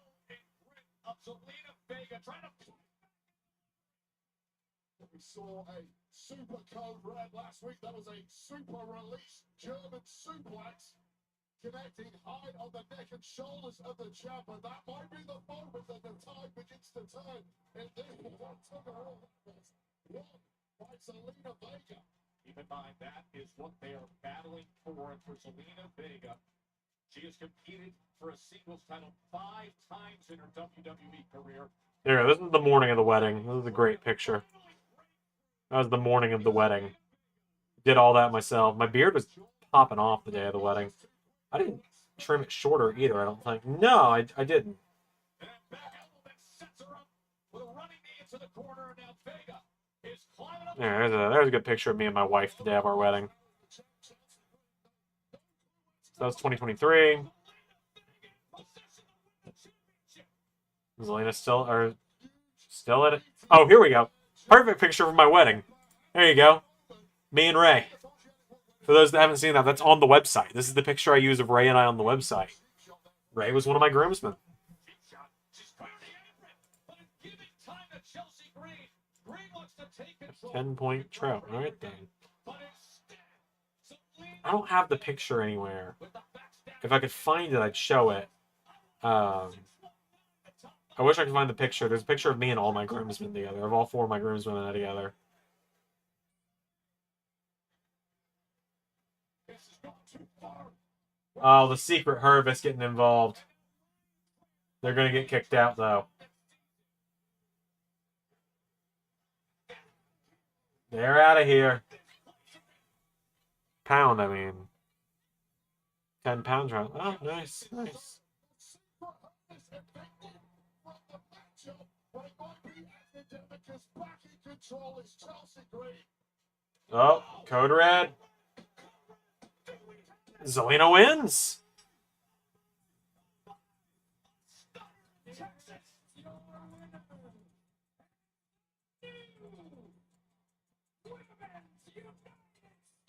We saw a super code red last week. That was a super release German suplex connecting high on the neck and shoulders of the champ. And that might be the moment that the tide begins to turn. And this is what took her all. Won by Zelina Vega. Keep in mind, that is what they are battling for Zelina Vega. She has competed for a singles title 5 times in her WWE career. There, this is the morning of the wedding. This is a great picture. That was the morning of the wedding. Did all that myself. My beard was popping off the day of the wedding. I didn't trim it shorter either, I don't think. No, I didn't. Yeah, there's a good picture of me and my wife the day of our wedding. So that was 2023. Zelina still at it? Oh, here we go. Perfect picture from my wedding. There you go. Me and Ray. For those that haven't seen that, that's on the website. This is the picture I use of Ray and I on the website. Ray was one of my groomsmen. 10-point trout. All right, then. I don't have the picture anywhere. If I could find it, I'd show it. I wish I could find the picture. There's a picture of me and all my groomsmen together, of all 4 of my groomsmen together. Oh, the secret Hervis getting involved. They're going to get kicked out, though. They're out of here. Pound, I mean. 10 pounds round. Oh, nice, nice. Oh, Code Red. Zelina wins.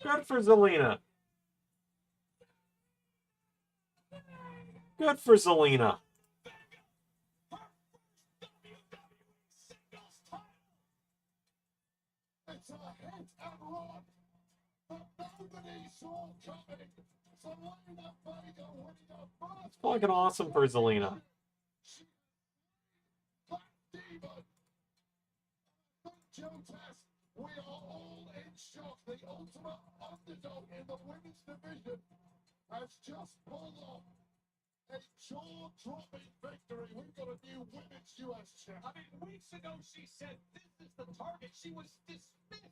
Good for Zelina. Good for Zelina. It's a hit and run. But nobody saw coming. Zelina Vega winning a first. It's fucking awesome for Zelina. We are all in shock. The ultimate underdog in the women's division has just pulled off a jaw-dropping victory. We've got a new women's US champ. I mean, weeks ago she said this is the target. She was dismissed,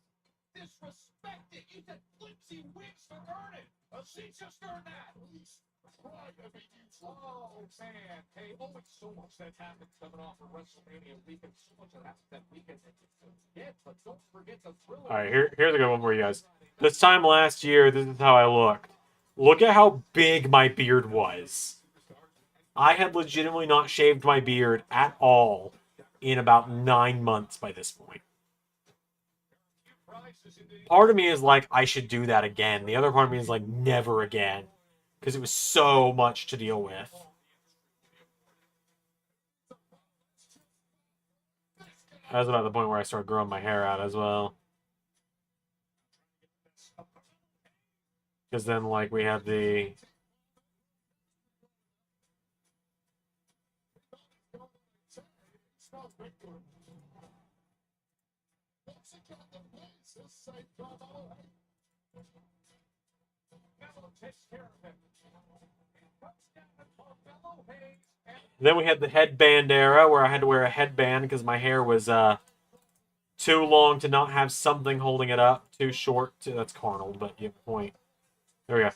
disrespected. You said flimsy wigs for earning. She just earned that. Please try to be neutral. Oh, man. Hey, always so much that happened coming off of WrestleMania weekend. So much that happened that weekend that you forget, but don't forget the thriller. All right, here's a good one for you guys. This time last year, this is how I looked. Look at how big my beard was. I had legitimately not shaved my beard at all in about 9 months by this point. Part of me is like, I should do that again. The other part of me is like, never again. Because it was so much to deal with. That was about the point where I started growing my hair out as well. Because then, like, we had the... Then we had the headband era, where I had to wear a headband because my hair was too long to not have something holding it up, too short to... That's carnal, but you have a point. There we go.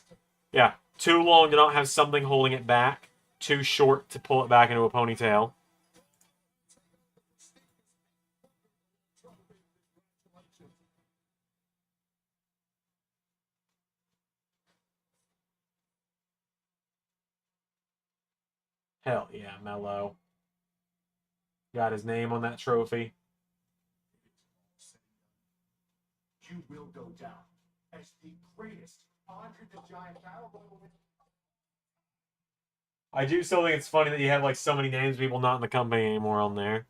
Yeah, too long to not have something holding it back, too short to pull it back into a ponytail. Hell yeah, Mello. Got his name on that trophy. You will go down as the greatest Andre the Giant battle. I do still think it's funny that you have like so many names of people not in the company anymore on there.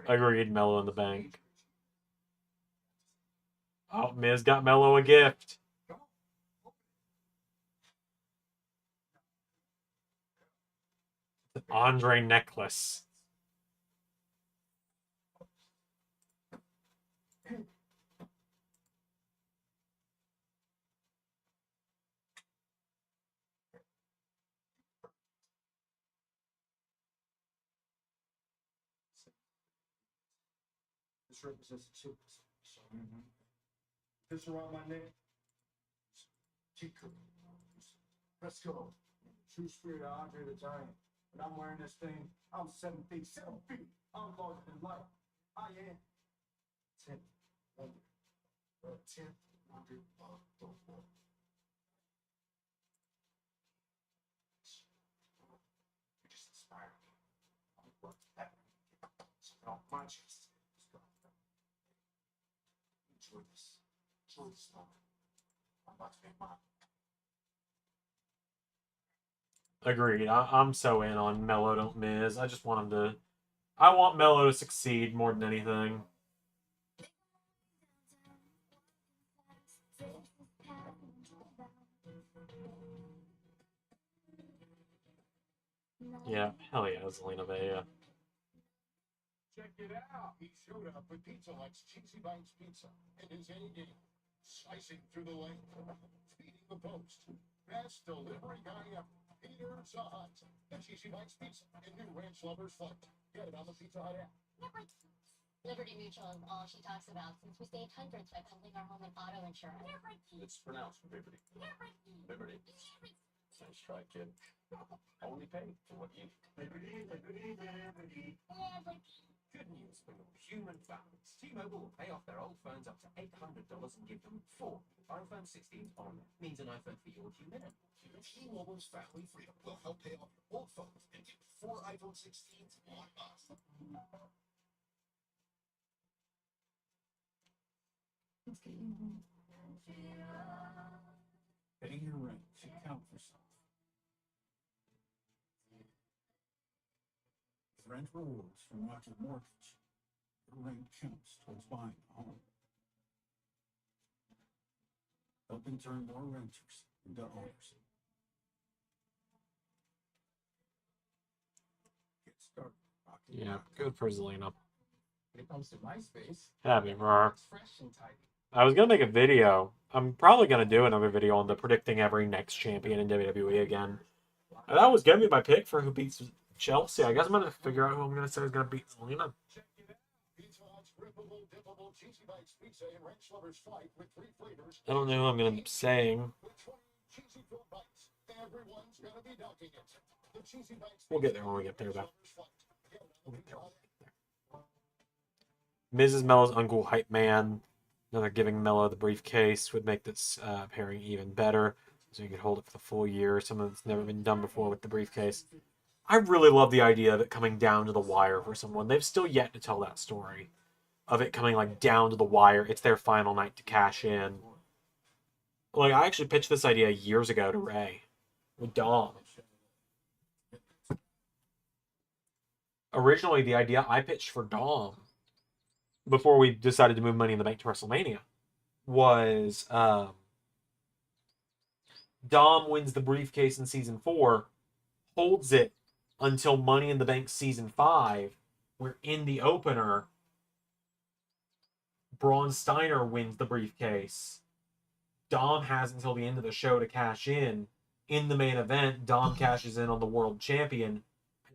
Agreed, Mello in the bank. Oh, Miz got Mello a gift. An Andre necklace. This represents a super. So, this around my neck. Chico. Let's go. True spirit of Andre the Giant. When I'm wearing this thing, I'm 7 feet, 7 feet. I'm larger than life. I am 10 wonder. 10 wonder of the world. You just inspired me. I'm worth that. So get off my chest. Enjoy this. Enjoy this moment. I'm about to make mine. Agreed. I'm so in on Mello don't Miz. I just want him to... I want Mello to succeed more than anything. Yeah, hell yeah, Zelina Vega. Check it out. He showed up with Pizza Hut's Cheesy Bites Pizza in his A game. Slicing through the lane, feeding the post. Best delivery guy ever. Peter Hut. The Cheesy Bites Pizza and new Ranch Lovers Flight. Get it on the Pizza Hut app. Liberty Mutual is all she talks about since we saved hundreds by bundling our home and auto insurance. It's pronounced Liberty. Liberty. Nice try, kid. Only pay for what you. Liberty, liberty, liberty. Good news for your human families. T-Mobile will pay off their old phones up to $800 and give them 4 iPhone 16s on them. Means an iPhone for your human. T-Mobile's family freedom will help pay off your old phones and get 4 iPhone 16s on us. Pay your rent should count for something. With rent rewards from Rocket Mortgage, your rent counts towards buying a home. Helping turn more renters into owners. Get started. Rocket Yeah, Mortgage. good for Zelina. When it comes to MySpace, Happy for her. it's fresh and tidy. I was gonna make a video. I'm probably gonna do another video on the predicting every next champion in WWE again. And that was gonna be my pick for who beats Chelsea. I guess I'm gonna figure out who I'm gonna say is gonna beat Zelina. Check it out. Pizza Hut's grippable, dippable Cheesy Bites Pizza and Ranch Lovers Flight with 3 flavors. I don't know who I'm gonna be saying. With 20 cheesy filled bites. Everyone's gonna be dunking it. The Cheesy Bites We'll get there when we get there, though. Ranch Lovers Flight. Get it on the Pizza Hut app. Mrs. Mello's Uncle Hype Man. Another giving Mello the briefcase would make this pairing even better. So you could hold it for the full year. Something that's never been done before with the briefcase. I really love the idea of it coming down to the wire for someone. They've still yet to tell that story. Of it coming like down to the wire. It's their final night to cash in. Like, I actually pitched this idea years ago to Ray. With Dom. Originally, the idea I pitched for Dom, before we decided to move Money in the Bank to WrestleMania, was Dom wins the briefcase in Season 4, holds it until Money in the Bank Season 5, where in the opener, Braun Steiner wins the briefcase. Dom has until the end of the show to cash in. In the main event, Dom cashes in on the world champion.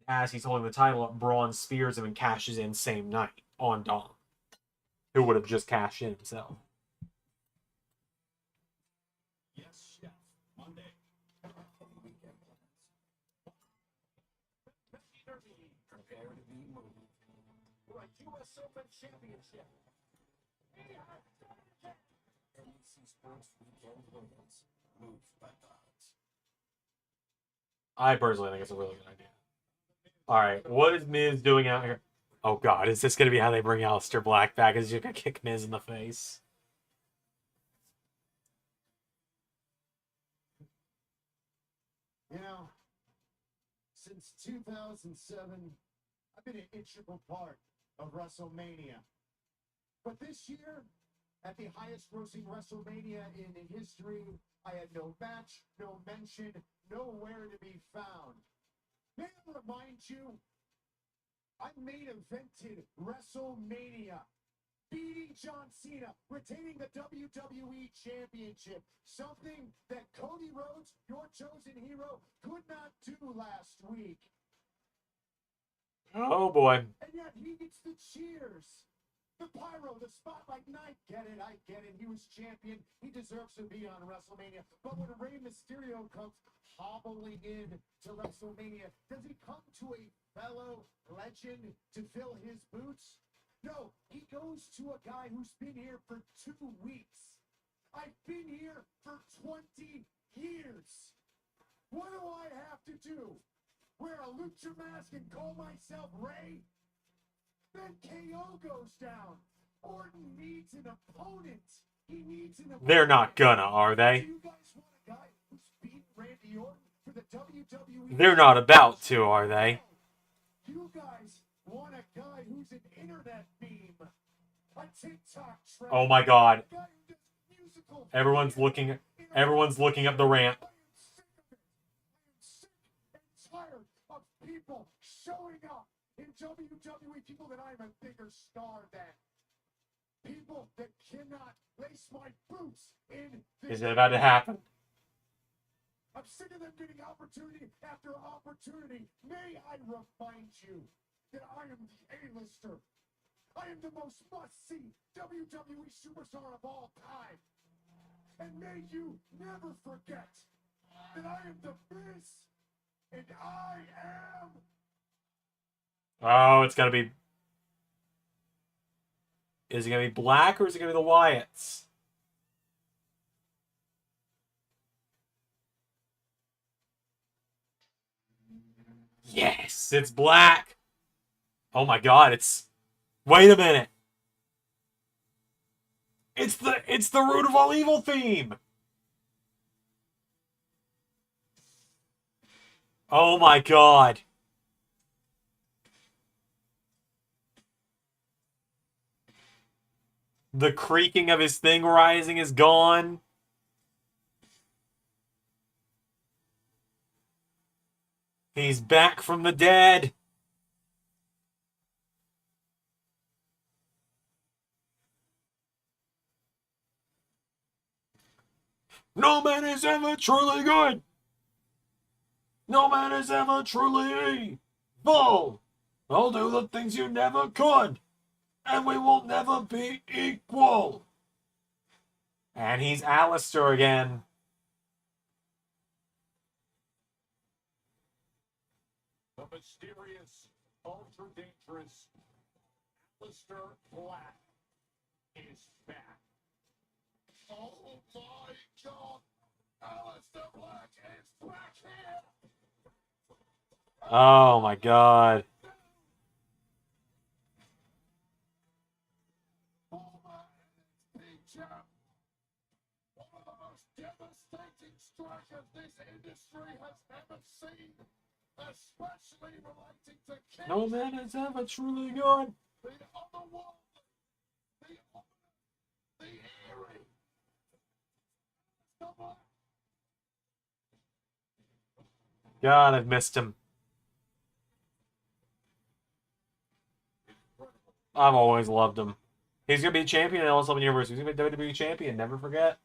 As he's holding the title up, Braun spears him and cashes in same night on Dom, who would have just cashed in himself. Yes, Chef. Monday. Prepare to be moved. For a U.S. Open Championship. NBC Sports Weekend Wins. Moved by odds. I personally think it's a really good idea. Alright, what is Miz doing out here? Oh god, is this going to be how they bring Aleister Black back? Is he going to kick Miz in the face? You know, since 2007, I've been an integral part of WrestleMania. But this year, at the highest grossing WrestleMania in history, I had no match, no mention, nowhere to be found. May I remind you, I main evented WrestleMania, beating John Cena, retaining the WWE Championship, something that Cody Rhodes, your chosen hero, could not do last week. Oh boy. And yet he gets the cheers. The pyro, the spotlight, and I get it. He was champion. He deserves to be on WrestleMania. But when Rey Mysterio comes hobbling in to WrestleMania, does he come to a fellow legend to fill his boots? No, he goes to a guy who's been here for 2 weeks. I've been here for 20 years. What do I have to do? Wear a lucha mask and call myself Ray? Then KO goes down. Orton needs an opponent. He needs an opponent. They're not gonna, are Do they? you guys want a guy who's beat Randy Orton for the WWE? They're not about to, are they? You guys want a guy who's an internet meme, a TikTok trend. Oh my god. a guy who does musical Everyone's looking up the rant. I am sick of it. I am sick and tired of people showing up in WWE, people that I'm a bigger star than. People that cannot lace my boots in this. Is it about to happen? I'm sick of them getting opportunity after opportunity. May I remind you that I am the A-lister. I am the most must-see WWE superstar of all time. And may you never forget that I am the Miz, and I am... Oh, it's gonna be... Is it gonna be Black or is it gonna be the Wyatts? Yes, it's Black. Oh my God, it's... Wait a minute. It's the Root of All Evil theme. Oh my God. The creaking of his thing rising is gone. He's back from the dead. No man is ever truly good. No man is ever truly evil. I'll do the things you never could. And we will never be equal. And he's Alistair again. The mysterious, ultra-dangerous Alistair Black is back. Oh my God! Alistair Black is back here! Oh my God. Former NXT champ. One of the most devastating strikers this industry has ever seen. Especially relating to King. No man is ever truly good. The otherworldly, the eerie. God, I've missed him. I've always loved him. He's going to be champion in LS11 Universe. He's going to be WWE champion. Never forget.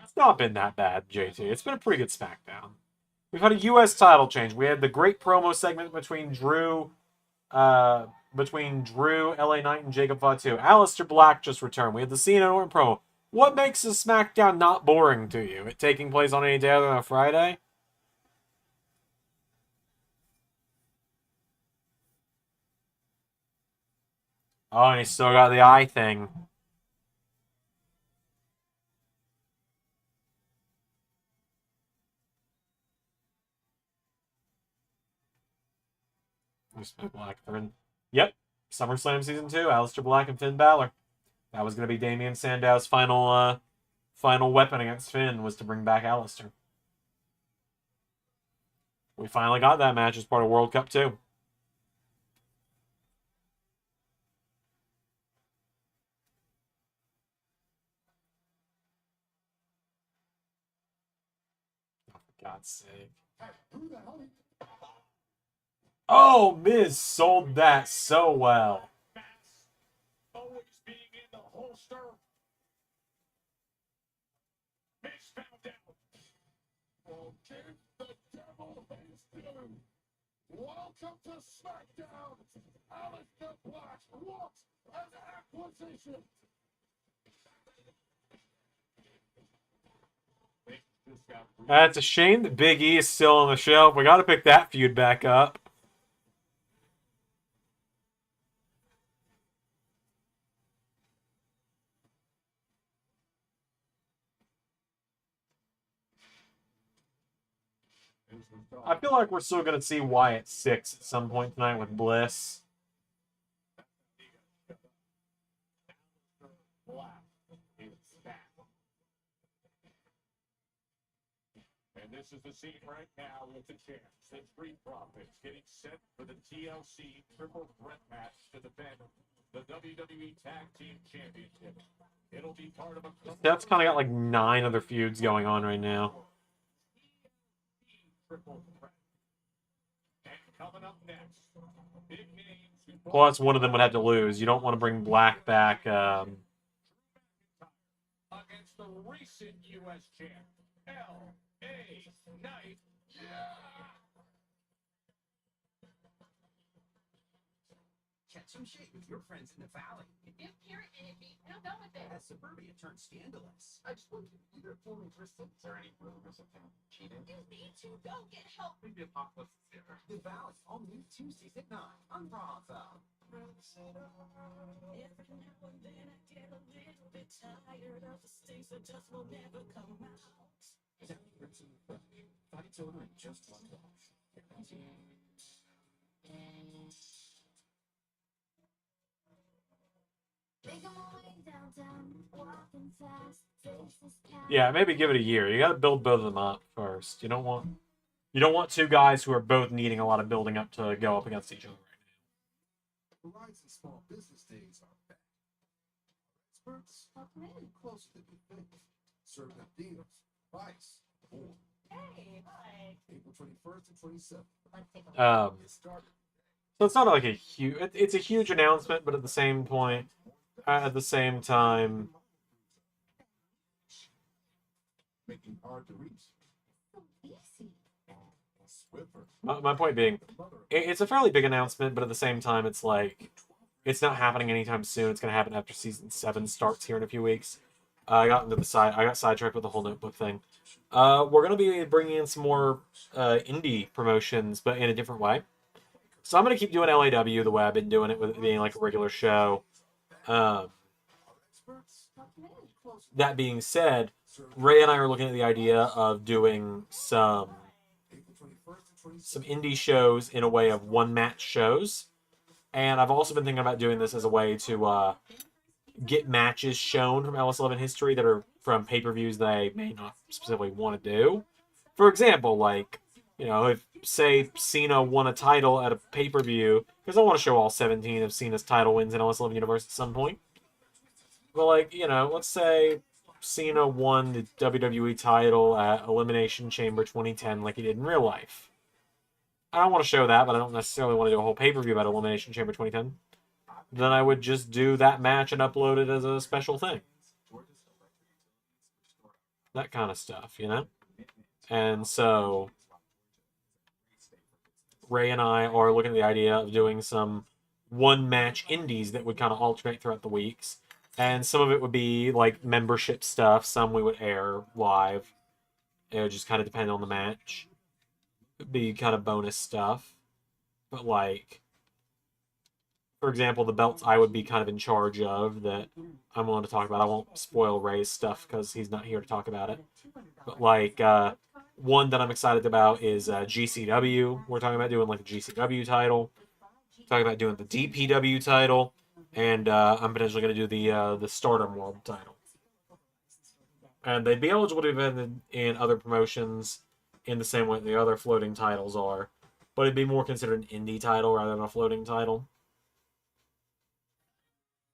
It's not been that bad, JT. It's been a pretty good SmackDown. We've had a U.S. title change. We had the great promo segment between Drew, LA Knight, and Jacob Fatu. Aleister Black just returned. We had the Cena and Orton promo. What makes a SmackDown not boring to you? It taking place on any day other than a Friday? Oh, and he's still got the eye thing. Black. Yep. SummerSlam Season 2, Aleister Black and Finn Balor. That was going to be Damian Sandow's final weapon against Finn, was to bring back Aleister. We finally got that match as part of World Cup 2. Oh, for God's sake. Oh, Miz sold that so well. Always being in the holster. Miz found out. Well, give the devil his due. Welcome to SmackDown. Aleister Black, what an acquisition. It's a shame that Big E is still on the shelf. We got to pick that feud back up. I feel like we're still going to see Wyatt 6 at some point tonight with Bliss. And this is the scene right now with the champs, the Street Profits, getting set for the TLC Triple Threat match to defend the WWE Tag Team Championship. It'll be part of a That's kind of got like 9 other feuds going on right now. triple threat. And coming up next, big names. Plus, one of them would have to lose. You don't want to bring Black back. Against the recent U.S. champ, L.A. Knight. Catch some shade with your friends in the valley. If you're in me, I'm done with it. As suburbia turned scandalous. I just want you to either for me for some. Is there any rumors of him cheating? You need to go get help. Maybe Apocalypse is there. The Valley, all new Tuesdays at 9 on Bravo. Every now and then I get a little bit tired of the things that just will never come out. Fights over in just one loss. Yeah, maybe give it a year. You got to build both of them up first. You don't want 2 guys who are both needing a lot of building up to go up against each other right Verizon Small Business Days are back. Experts are really closer than you think. Serving up deals, price, more. Hey, hi. April 21st and 27th. Let's take a look. now. Get started. So it's not like a huge. It's a huge announcement, but at the same time, Making it hard to reach. So easy. Swiffer. my point being, it's a fairly big announcement, but at the same time, it's like it's not happening anytime soon. It's going to happen after season 7 starts here in a few weeks. I got sidetracked with the whole notebook thing. We're going to be bringing in some more indie promotions, but in a different way. So I'm going to keep doing LAW the way I've been doing it, with it being like a regular show. That being said, Ray and I are looking at the idea of doing some indie shows in a way of one-match shows. And I've also been thinking about doing this as a way to get matches shown from LS11 history that are from pay-per-views that I may not specifically want to do. For example, like, you know, if, say, Cena won a title at a pay-per-view, because I want to show all 17 of Cena's title wins in LS11 Universe at some point. But, like, you know, let's say Cena won the WWE title at Elimination Chamber 2010 like he did in real life. I don't want to show that, but I don't necessarily want to do a whole pay-per-view about Elimination Chamber 2010. Then I would just do that match and upload it as a special thing. That kind of stuff, you know? And so Ray and I are looking at the idea of doing some one-match indies that would kind of alternate throughout the weeks. And some of it would be like membership stuff. Some we would air live. It would just kind of depend on the match. It'd be kind of bonus stuff. But like, for example, the belts I would be kind of in charge of that I'm willing to talk about. I won't spoil Ray's stuff because he's not here to talk about it. But like, one that I'm excited about is GCW. We're talking about doing like a GCW title. Talking about doing the DPW title. And I'm potentially going to do the Stardom World title. And they'd be eligible to be vended in other promotions in the same way the other floating titles are. But it'd be more considered an indie title rather than a floating title.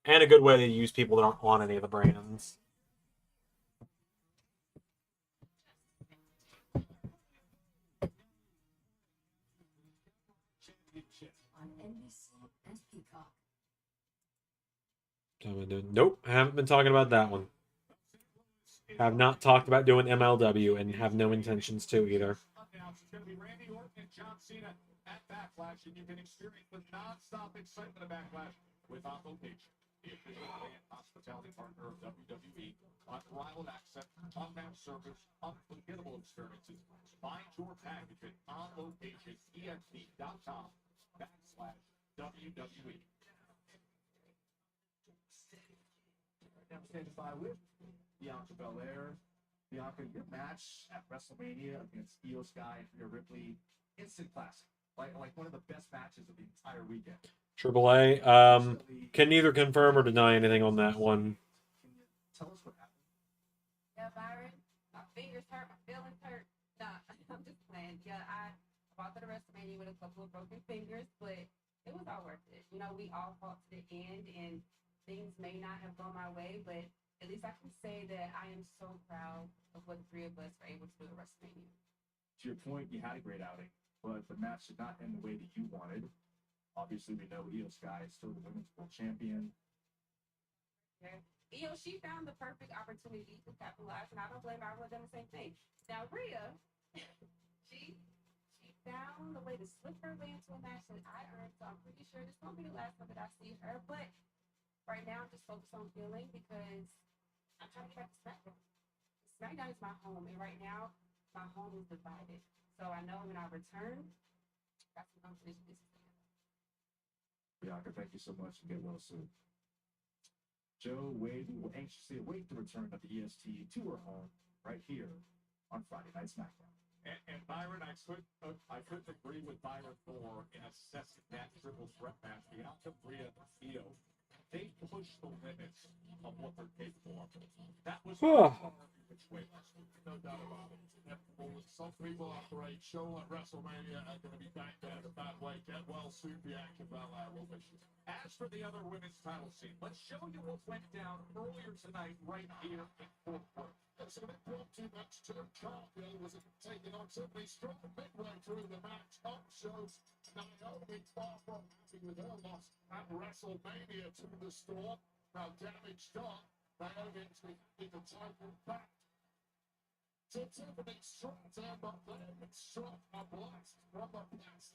And a good way to use people that aren't on any of the brands. On NBC and Peacock. Nope, haven't been talking about that one. Have not talked about doing MLW and have no intentions to either. It's going to be Randy Orton and John Cena at Backlash, and you can experience the non-stop excitement of Backlash with On Location, the official brand hospitality partner of WWE. Unrivaled access, unmatched service, unforgettable experiences. Find your package at onlocation.com/WWE. Now standing by with Bianca Belair. Bianca, your match at Wrestlemania against Io Sky and Rhea Ripley, instant classic. Like one of the best matches of the entire weekend. Triple A. Can neither confirm or deny anything on that one. Can you tell us what happened? Yeah, Byron, my fingers hurt, my feelings hurt. Nah, I'm just playing. Yeah, I fought to the WrestleMania with a couple of broken fingers, but it was all worth it. You know, we all fought to the end, and things may not have gone my way, but at least I can say that I am so proud of what the three of us were able to do at WrestleMania. To your point, you had a great outing, but the match did not end the way that you wanted. Obviously, we know Io Sky is still the women's world champion. Yeah. She found the perfect opportunity to capitalize, and I don't blame her. I would have done the same thing. Now, Rhea, she found a way to slip her way into a match that I earned, so I'm pretty sure this won't be the last time that I see her. But right now, I'm just focused on healing because I'm trying to get back to SmackDown. SmackDown is my home, and right now, my home is divided. So I know when I return, got some unfinished business. Bianca, thank you so much, and get well soon. Joe, Wade, we will anxiously await the return of the EST to her home right here on Friday Night SmackDown. And Byron, I couldn't agree with Byron more in assessing that triple threat match. Bianca, Rhea, and Io, they pushed the limits of what they're capable of. That was which way. No doubt about it. Some people operate show at WrestleMania are going to be back there the bad way. Get well soon, Bianca Belair will miss you. As for the other women's title scene, let's show you what went down earlier tonight right here in Fort Worth. It's an impromptu match. Tim Cargill was taking on Tiffany Stratton midway through the match. Up shows Naomi far from happy with her loss at WrestleMania to the Storm. Now damage done. Naomi actually handed the title back to Tiffany Stratton, but then struck a blast from the past.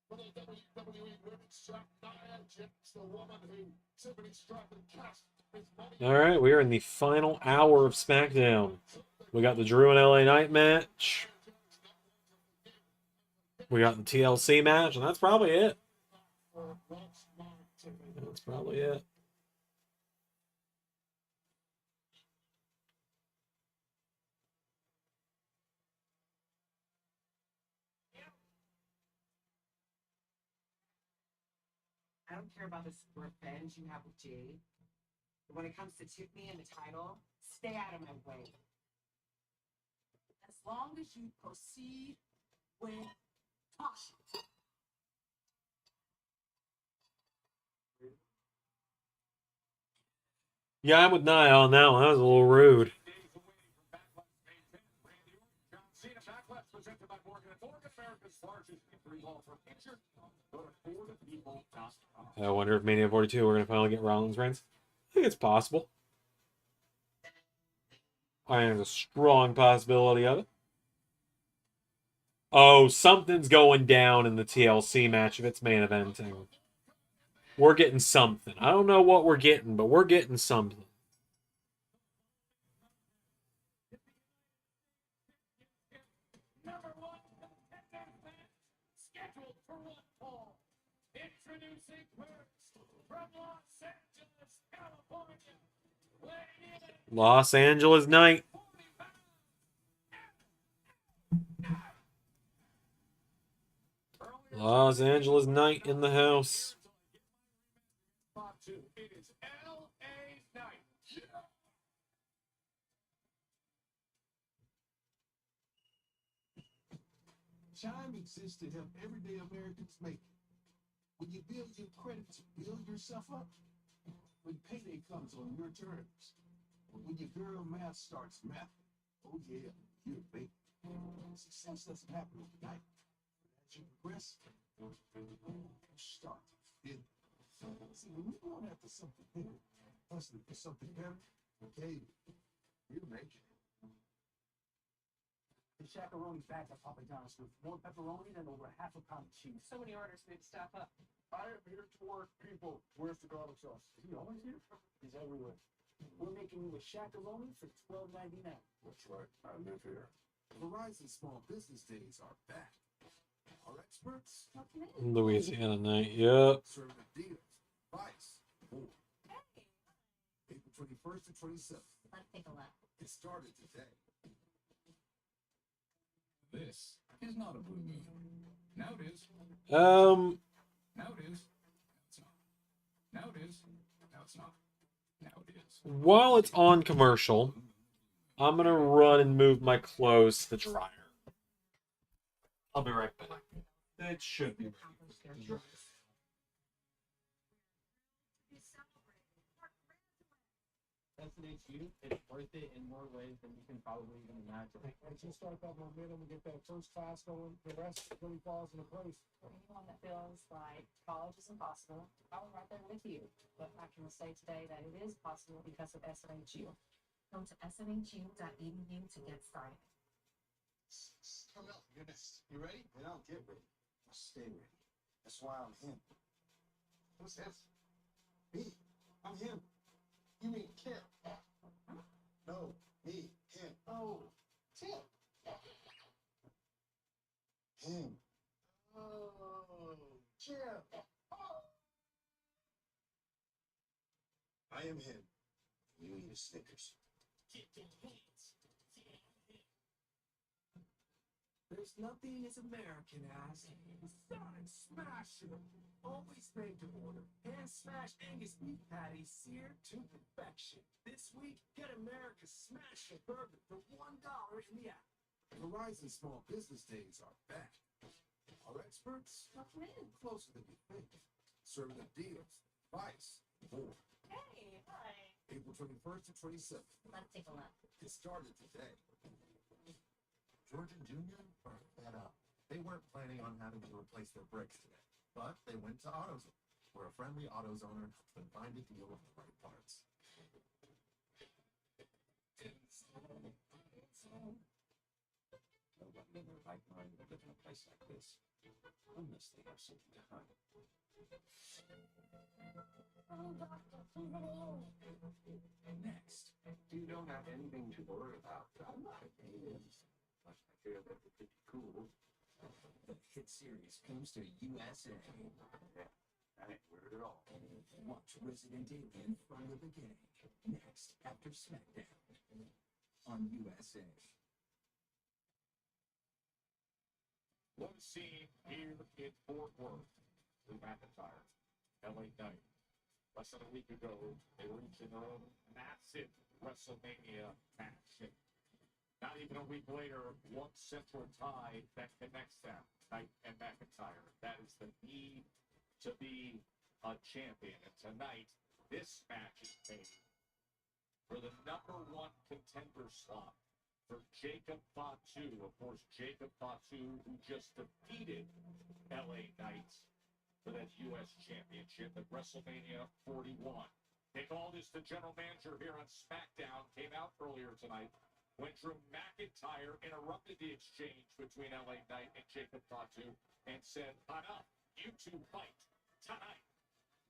For the WWE Women's Champ, Nia Jax, the woman who Tiffany Stratton cast his money. All right, we are in the final hour of SmackDown. We got the Drew and LA Knight match. We got the TLC match, and that's probably it. That's probably it. I don't care about this revenge you have with Jade. But when it comes to Tiffany and the title, stay out of my way. As long as you proceed with caution. Yeah, I'm with Nia on that one. That was a little rude. Cena Backlash presented by Morgan & Morgan, America's largest injury law firm. Injured, go to FordPeople.com. I wonder if Mania 42 we're going to finally get Rollins reigns. I think it's possible. I think there's a strong possibility of it. Oh, something's going down in the TLC match if it's main eventing. We're getting something. I don't know what we're getting, but we're getting something. Number one contender match scheduled for one fall. Introducing first from Los Angeles, California. Los Angeles Knight. Los Angeles Knight in the house. It is LA Knight. Chime exists to help everyday Americans make it. When you build your credit to build yourself up, when payday comes on your terms, when your girl math starts mathing, oh yeah, you're a baby. Success doesn't happen overnight. As you progress, you start to feel it. See, when you're going after something bigger, hustling for something better, okay, you're making it. The Shaq-a-Roni's back at Papa John's with more pepperoni and over half a pound of cheese. So many orders, we need to stop up. I am here to work, people. Where's the garlic sauce? Is he always here? He's everywhere. We're making you a Shaq-a-Roni for $12.99. That's right. I live here. Verizon Small Business Days are back. Our experts Louisiana Knight, yep. serving deals, advice, more. April 21st to 27th. Let's take a look. It started today. This is not a blue moon. Now it is. Um, Now it is. It's not. Now it is. Now it's not. Now it is. while it's on commercial, I'm going to run and move my clothes to the dryer. I'll be right back. It should be ready for the dryer. SNHU, it's worth it in more ways than you can probably even imagine. And just start that momentum and get that first class going. The rest really falls into place. For anyone that feels like college is impossible, I'm right there with you. But I can say today that it is possible because of SNHU. Go to snhu.edu to get started. Come on, you're next. You ready? And I'll get ready. I'll stay ready. That's why I'm him. Who's this? Me. I'm him. You mean Kim? No, me, him. Oh, Tim. Him. Oh, Jim. Oh. I am him. You eat a Snickers. There's nothing as American as Sonic Smasher. Always made to order. Hand-smashed Angus beef patties seared to perfection. This week, get America's Smasher burger for $1 in the app. Verizon Small Business Days are back. Our experts are closer than you think. Serving up deals, advice, more. Hey, hi. April 21st to 27th. Let's take a look. It started today. George and Junior are fed up. They weren't planning on having to replace their brakes today, but they went to AutoZone, where a friendly AutoZoner helps them find a deal with the right parts. Nobody in their right mind would live in a place like this, unless they have something to hide. Next, You don't have anything to worry about. I'm not a alien, but I feel that it could be cool. the hit series comes to USA. Yeah, I ain't worried at all. Watch Resident Evil in front of the gang. Next, after SmackDown on USA. One scene here in Fort Worth, Drew McIntyre, LA Knight. Less than a week ago, they reached their own massive WrestleMania match. Not even a week later, one central tie that connects them, Knight and McIntyre. That is the need to be a champion. And tonight, this match is made for the #1 contender slot for Jacob Fatu. Of course, Jacob Fatu, who just defeated LA Knight for that U.S. Championship at WrestleMania 41. Nick Aldis, the general manager here on SmackDown, came out earlier tonight when Drew McIntyre interrupted the exchange between LA Knight and Jacob Fatu and said, enough, you two fight tonight.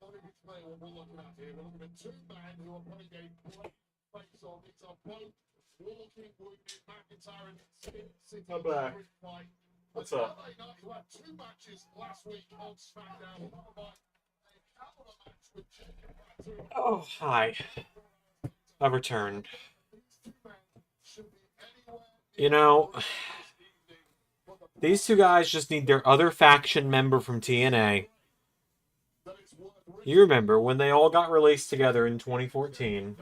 Let me explain what we're looking at here. We're looking at two men who are putting a great face on. It's a both walking wounded McIntyre and City I'm back. fight. What's up? LA Knight, who had 2 matches last week on SmackDown, followed by a hell of a match with Jacob Fatu. Oh, hi. I've returned. You know, these two guys just need their other faction member from TNA. You remember when they all got released together in 2014?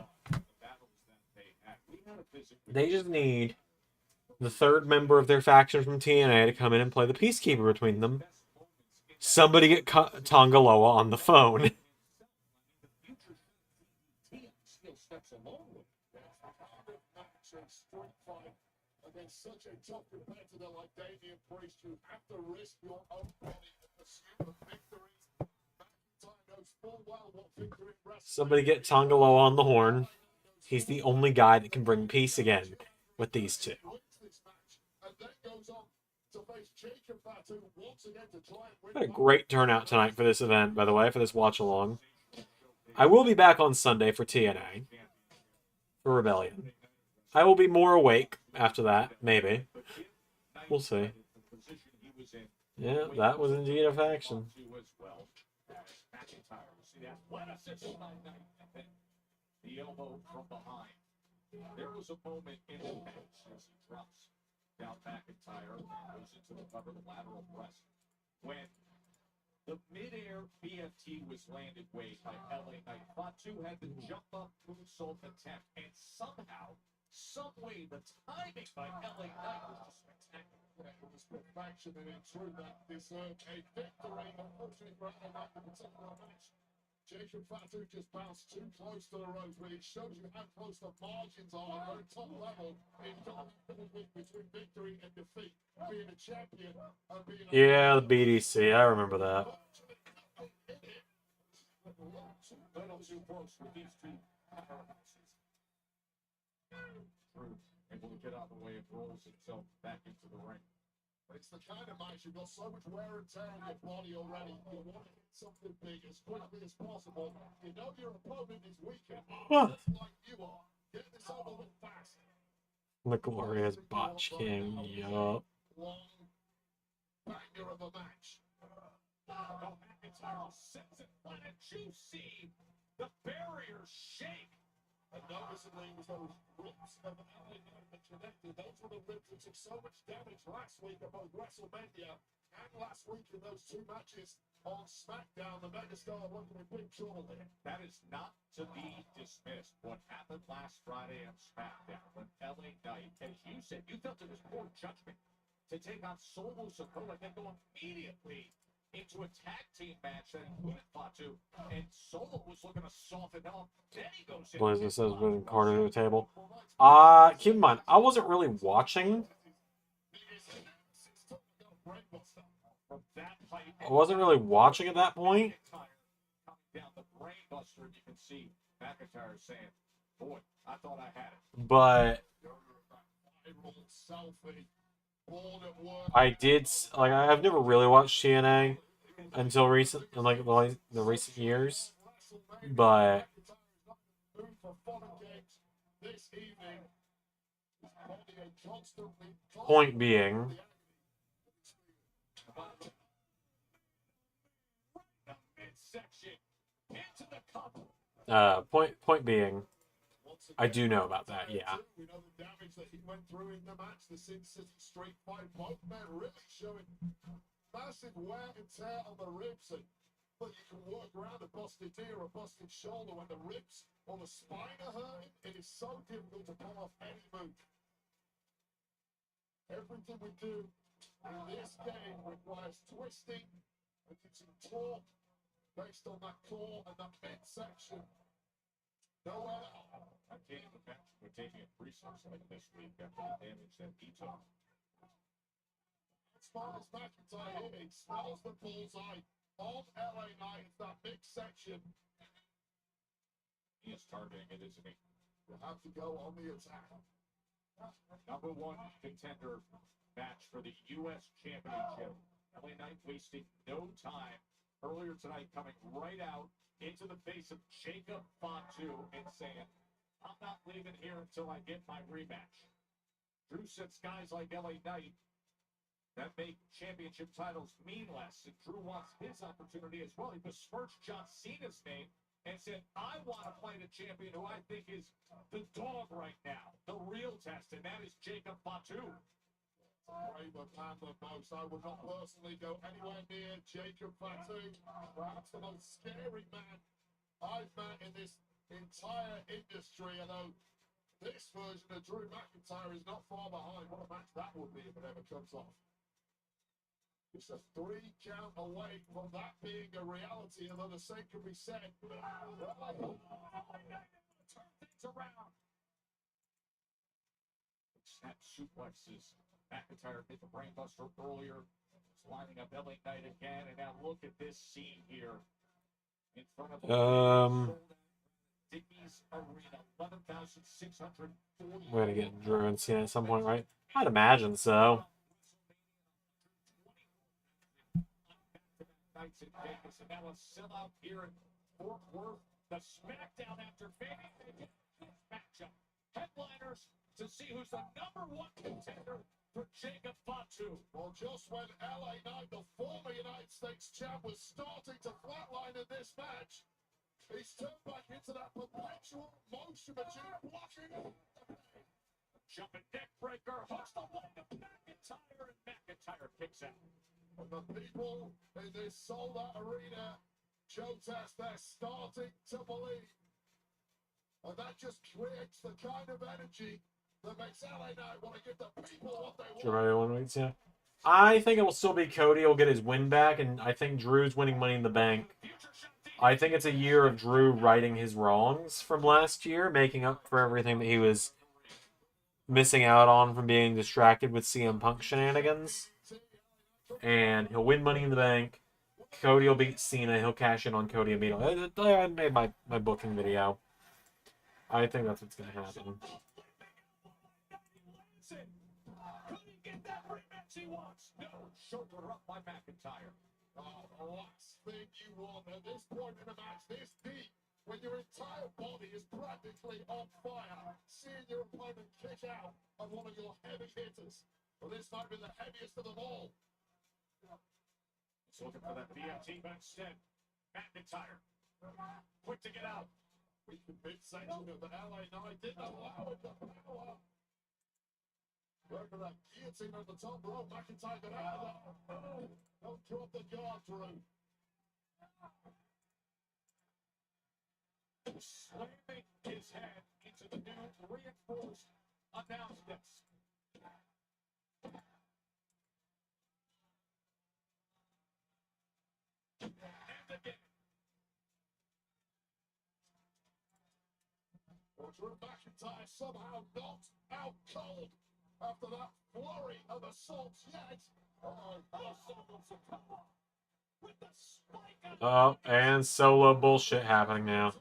They just need the third member of their faction from TNA to come in and play the peacekeeper between them. Somebody get Tongaloa on the phone. Against such a tough competitor like Damian Priest, you have to risk your own body in pursuit of victory. McIntyre knows full well what victory in wrestling. Somebody get Tongaloa on the horn. He's the only guy that can bring peace again with these two. And then goes on to face Jacob Fatu once again to try and win. What a great turnout tonight for this event, by the way, for this watch-along. I will be back on Sunday for TNA. For Rebellion. I will be more awake after that, maybe. We'll see. Yeah, that was indeed a faction. The elbow from behind. There was a moment in the match as he drops down McIntyre and goes into the cover, the lateral press, when the midair BFT was landed way by LA Knight. Fatu had the jump up moonsault attempt, and somehow, some way, the timing by LA Knight was just spectacular. Yeah, it was perfection, and in truth, that deserved a victory. Unfortunately for LA Knight, the particular match, Jacob Fatu just bounced too close to the ropes, but it shows you how close the margins are at very top level in between victory and defeat. Being a champion and being a... Yeah, the BDC. I remember that. Little too close with these two powerhouses. Drew able to get out of the way and rolls himself back into the ring. But it's the kind of match you've got so much wear and tear on your body already. You want to hit something big as quickly as possible. You know your opponent is weaker, just like you are. Get this over with fast. The glorious Botch King. Yup. Long banger of a match. McIntyre sends it flat and juicy. The barriers shake. And noticeably was those ribs of LA that connected. Those were the ribs that took so much damage last week at both Wrestlemania and last week in those two matches on SmackDown. The megastar looking in big trouble there. That is not to be dismissed. What happened last Friday on SmackDown when LA Knight, as you said, you felt it was poor judgment to take on Solo Sikoa and then go immediately into a tag team match that included Fatu, and Solo was looking to soften up. Then he goes in. Blazer says with Carter to the table. Keep in mind, I wasn't really watching. I wasn't really watching at that point. Down the brainbuster, you can see McIntyre saying, "Boy, I thought I had it." But I did I've never really watched TNA until the recent years. But point being, point being, I do know about that. Yeah. We know the damage that he went through in the match, the Sin City Street Fight. Both men really showing massive wear and tear on the ribs. But you can work around a busted knee or a busted shoulder when the ribs or the spine are hurting. It is so difficult to pull off any move. Everything we do in this game requires twisting and using torque based on that core and that midsection. No other. I can't imagine we're taking a resource like this week after the damage that he took. As far as McIntyre here, he smells the bullseye on LA Knight. It's that midsection. He is targeting it, isn't he? You have to go on the attack. Number one contender match for the U.S. Championship. LA Knight wasting no time earlier tonight, coming right out into the face of Jacob Fatu and saying, "I'm not leaving here until I get my rematch." Drew said guys like LA Knight that make championship titles mean less, and Drew wants his opportunity as well. He besmirched John Cena's name and said, "I want to play the champion who I think is the dog right now, the real test, and that is Jacob Fatu." Braver man than most. I would not personally go anywhere near Jacob Fatu. Perhaps the most scary man I've met in this entire industry. Although this version of Drew McIntyre is not far behind. What a match that would be if it ever comes off. It's a 3 count away from that being a reality, although the same can be said. Turn things around. Snap suplexes. McIntyre hit the brainbuster earlier. He's lining up LA Knight again, and now look at this scene here in front of the Dickies Arena, 11,640. We're gonna get Drew and Cena at some point, right? I'd imagine so. Nights in Vegas, and now a sellout here in Fort Worth. The SmackDown after fading this matchup. Headliners to see who's the #1 contender for Jacob Fatu. Well, just when LA Knight, the former United States champ, was starting to flatline in this match, he's turned back into that perpetual motion machine, blocking. Jumping neck breaker, hooks the one to McIntyre, and McIntyre kicks out. And the people in this sold-out arena, Joe Test, they're starting to believe. And that just creates the kind of energy that makes LA Knight want to give the people what they want. Yeah. I think it will still be Cody. Will get his win back, and I think Drew's winning Money in the Bank. I think it's a year of Drew righting his wrongs from last year, making up for everything that he was missing out on from being distracted with CM Punk shenanigans. And he'll win Money in the Bank. Cody will beat Cena. He'll cash in on Cody immediately. I made my booking video. I think that's what's going to happen. Couldn't get that rematch he wants. No, shoulder up by McIntyre. The last thing you want at this point in a match this deep, when your entire body is practically on fire, seeing your opponent kick out of one of your heavy hitters. Well, this might be the heaviest of them all. He's looking for that BMT, but instead, McIntyre, quick to get out. We can midsection of the LA Knight didn't allow it to power. Look at that guillotine on the top rope. McIntyre got out of that. Don't drop the guard, Drew. Slamming his head into the new reinforced announce desk. And again. Well, Drew McIntyre somehow not out cold after that flurry of assaults yet. Oh, and solo bullshit happening now.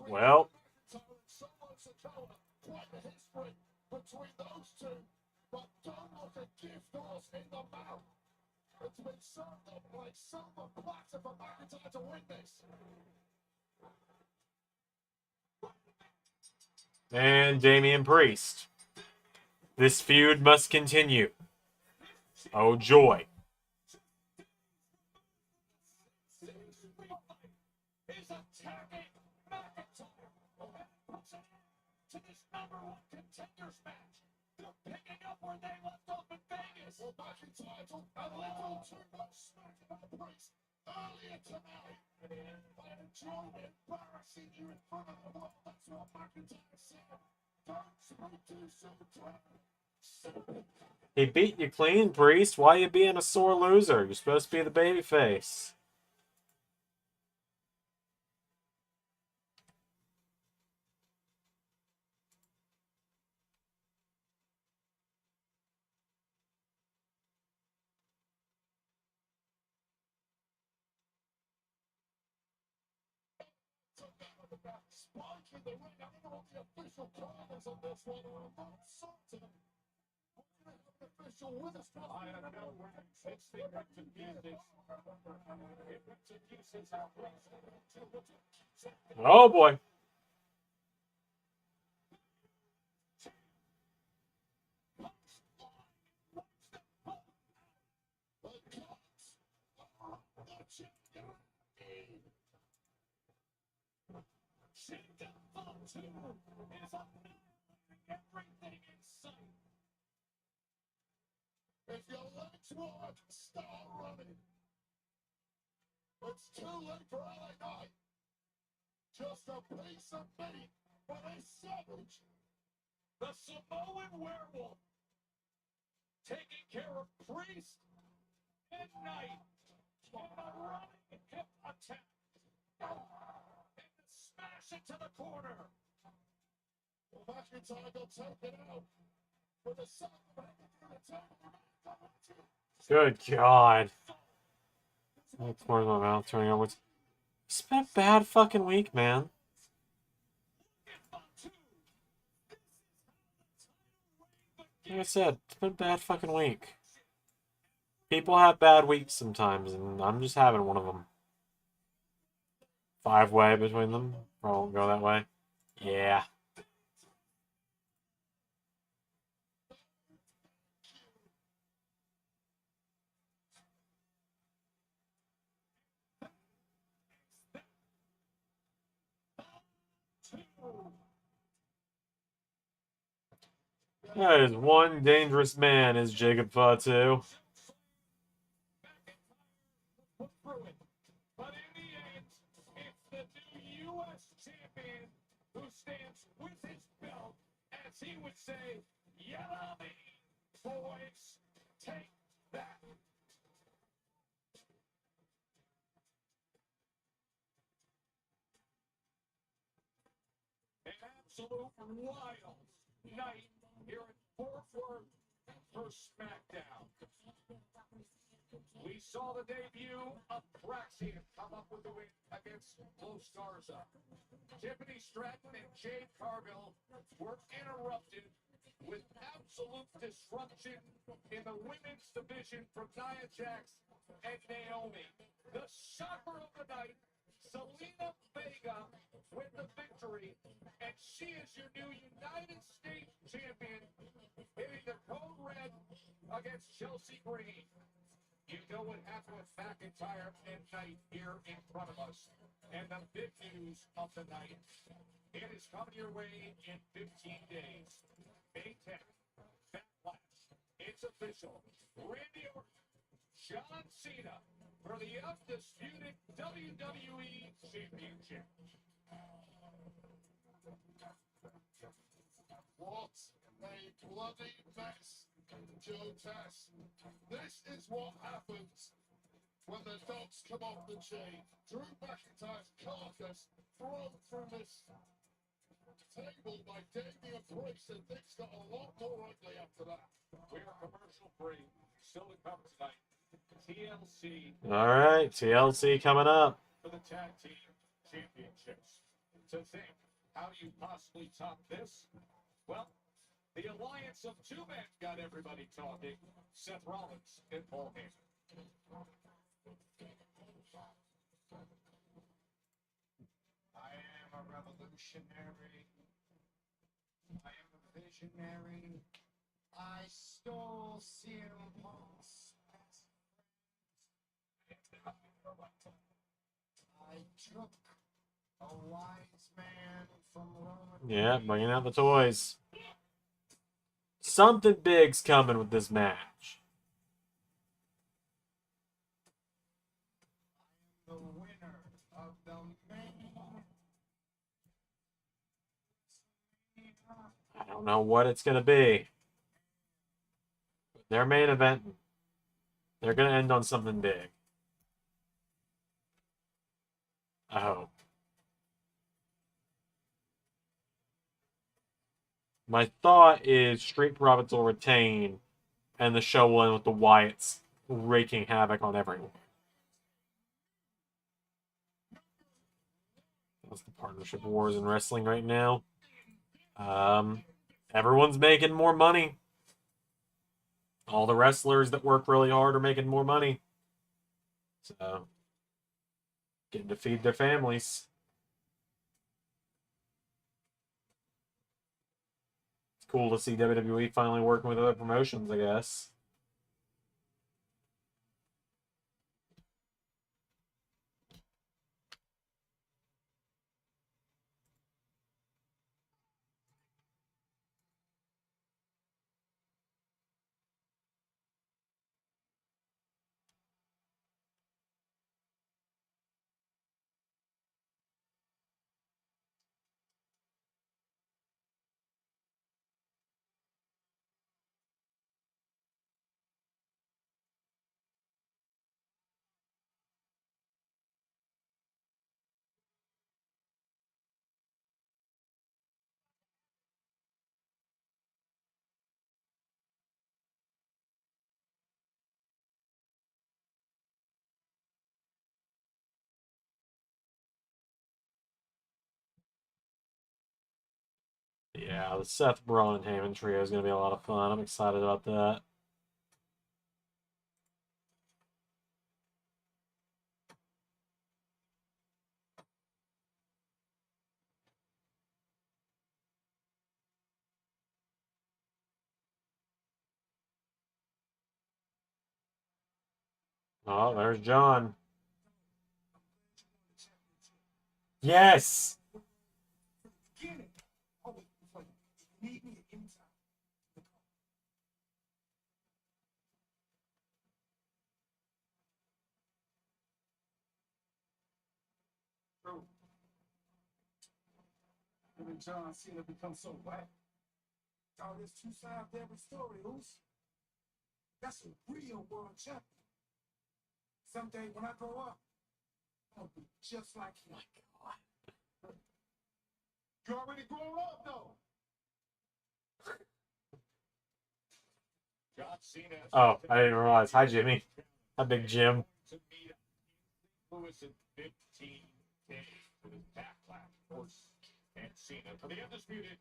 Well, Quite a history between those two, but don't look a gift horse in the mouth. It's been served up like silver platter for McIntyre to win this. and Damian Priest. This feud must continue. Oh, joy. Is attacking McIntyre to this #1 contenders match. They're picking up where they left off in Vegas. Well, McIntyre took a little too much SmackDown Priest earlier tonight. I enjoyed embarrassing you in front of the world. That's what McIntyre said. Don't speak too soon. He beat you clean, Priest. Why you being a sore loser? You're supposed to be the babyface. Spike in the ring. I don't know what the official call is on this one, or I'm not certain. We're going to have an official with us. I have no ranks. It's the business. Oh, boy. If your legs work, start running. It's too late for LA Knight. Just a piece of meat for this savage. The Samoan werewolf taking care of Priest and Knight on a running hip attack. And the smash into the corner. Well, McIntyre got taken out. With the sound of it, Good God. That's more than my mouth turning over. It's been a bad fucking week, man. Like I said, it's been a bad fucking week. People have bad weeks sometimes, and I'm just having one of them. 5-way between them. I won't go that way. Yeah. That is one dangerous man, is Jacob Fatu. But in the end, it's the new U.S. champion who stands with his belt as as he would say, yellow me, boys, take that. An absolute wild night here at Fort Worth for SmackDown. We saw the debut of Praxian come up with the win against Los Garza. Tiffany Stratton and Jade Cargill were interrupted with absolute disruption in the women's division from Nia Jax and Naomi. The shocker of the night, Zelina Vega with the victory, and she is your new United States champion, hitting the code red against Chelsea Green. You know what happened with McIntyre and Knight here in front of us. And the big news of the night, it is coming your way in 15 days. May 10th, Backlash. It's official. Randy Orton, John Cena for the undisputed WWE Championship. What a bloody mess, Joe Tess. This is what happens when the dogs come off the chain. Drew McIntyre's carcass thrown through this table by Damian Priest, and things got a lot more ugly after that. We are commercial free. Still to come tonight. TLC. All right, TLC coming up. For the tag team championships. To think, how do you possibly top this? Well, the alliance of two men got everybody talking. Seth Rollins and Paul Heyman. I am a revolutionary. I am a visionary. I stole CM Punk's best friend. I took a wise man from Roman. Yeah, bringing out the toys. Something big's coming with this match. The winner of the main. I don't know what it's going to be. Their main event, they're going to end on something big. I hope. My thought is Street Profits will retain, and the show will end with the Wyatts wreaking havoc on everyone. That's the partnership wars in wrestling right now. Everyone's making more money. All the wrestlers that work really hard are making more money. So, getting to feed their families. It's cool to see WWE finally working with other promotions, I guess. Yeah, the Seth Braun and Heyman trio is going to be a lot of fun. I'm excited about that. Oh, there's John. Yes! Even John Cena becomes so wet. Oh, there's two sides to every story, Who's? That's a real world champion. Someday when I grow up, I'll be just like him. You already grown up, though. John Cena. Oh, I didn't realize. Hi, Jimmy. Hi, Big Jim. Lewis in 15 days for his backlash, of course, and Cena for the undisputed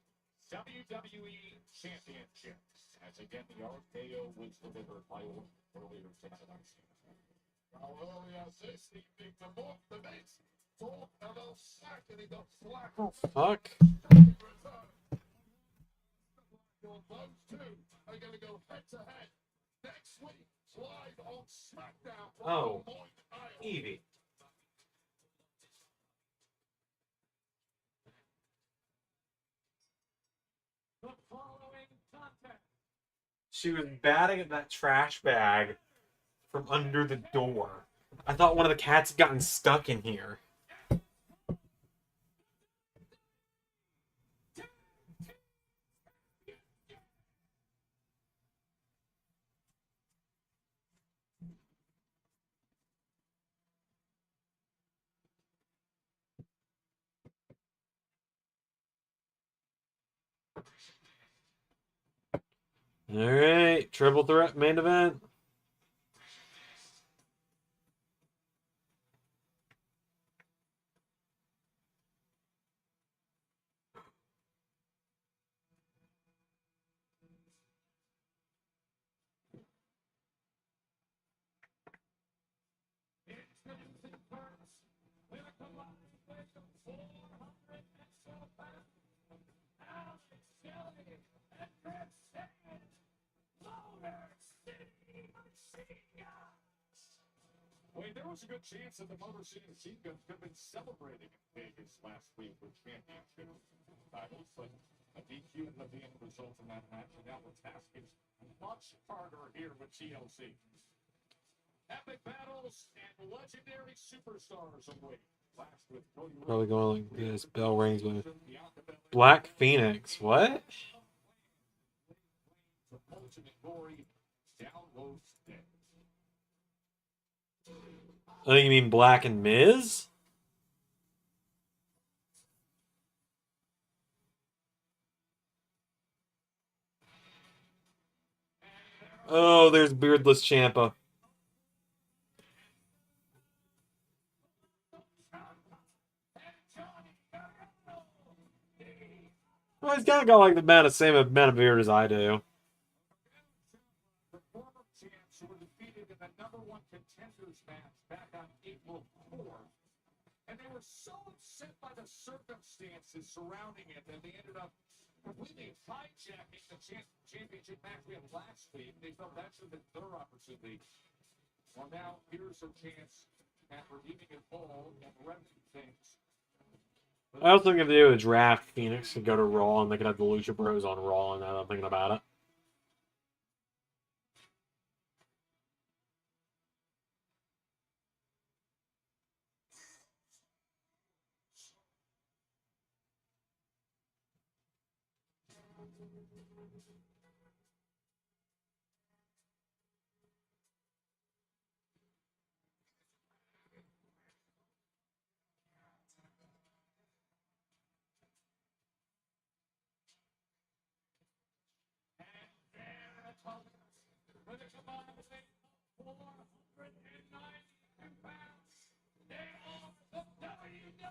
WWE Championship. As again, the RKO was delivered by Orton earlier tonight. Now, earlier this evening, the book debates talk about slacking the slack. Oh, fuck. Those two are going to go head to head next week, live on SmackDown. Oh, Evie. The following contest. She was batting at that trash bag from under the door. I thought one of the cats had gotten stuck in here. Alright, triple threat main event. Wait, there was a good chance that the Motor City Machine Guns could have been celebrating in Vegas last week with championship titles, but a DQ and Levine result in that match, and now the task is much harder here with TLC. Epic battles and legendary superstars await. Last with Cody Probably going like this. Bell rings with Black Phoenix. What? the ultimate glory, download today. I think you mean Black and Miz? Oh, there's Beardless Ciampa. Well, he's kind of got like the same amount of beard as I do. The former champs who were defeated in the #1 contenders match back on April 4th. And they were so upset by the circumstances surrounding it that they ended up completely hijacking the championship match we had last week. They felt that should have been their opportunity. Well, now here's their chance at redeeming it all and remedying things. I also think if they would draft Phoenix and go to Raw, and they could have the Lucha Bros on Raw, and now I'm thinking about it. With a combined weight of 490 pounds, they are the WWE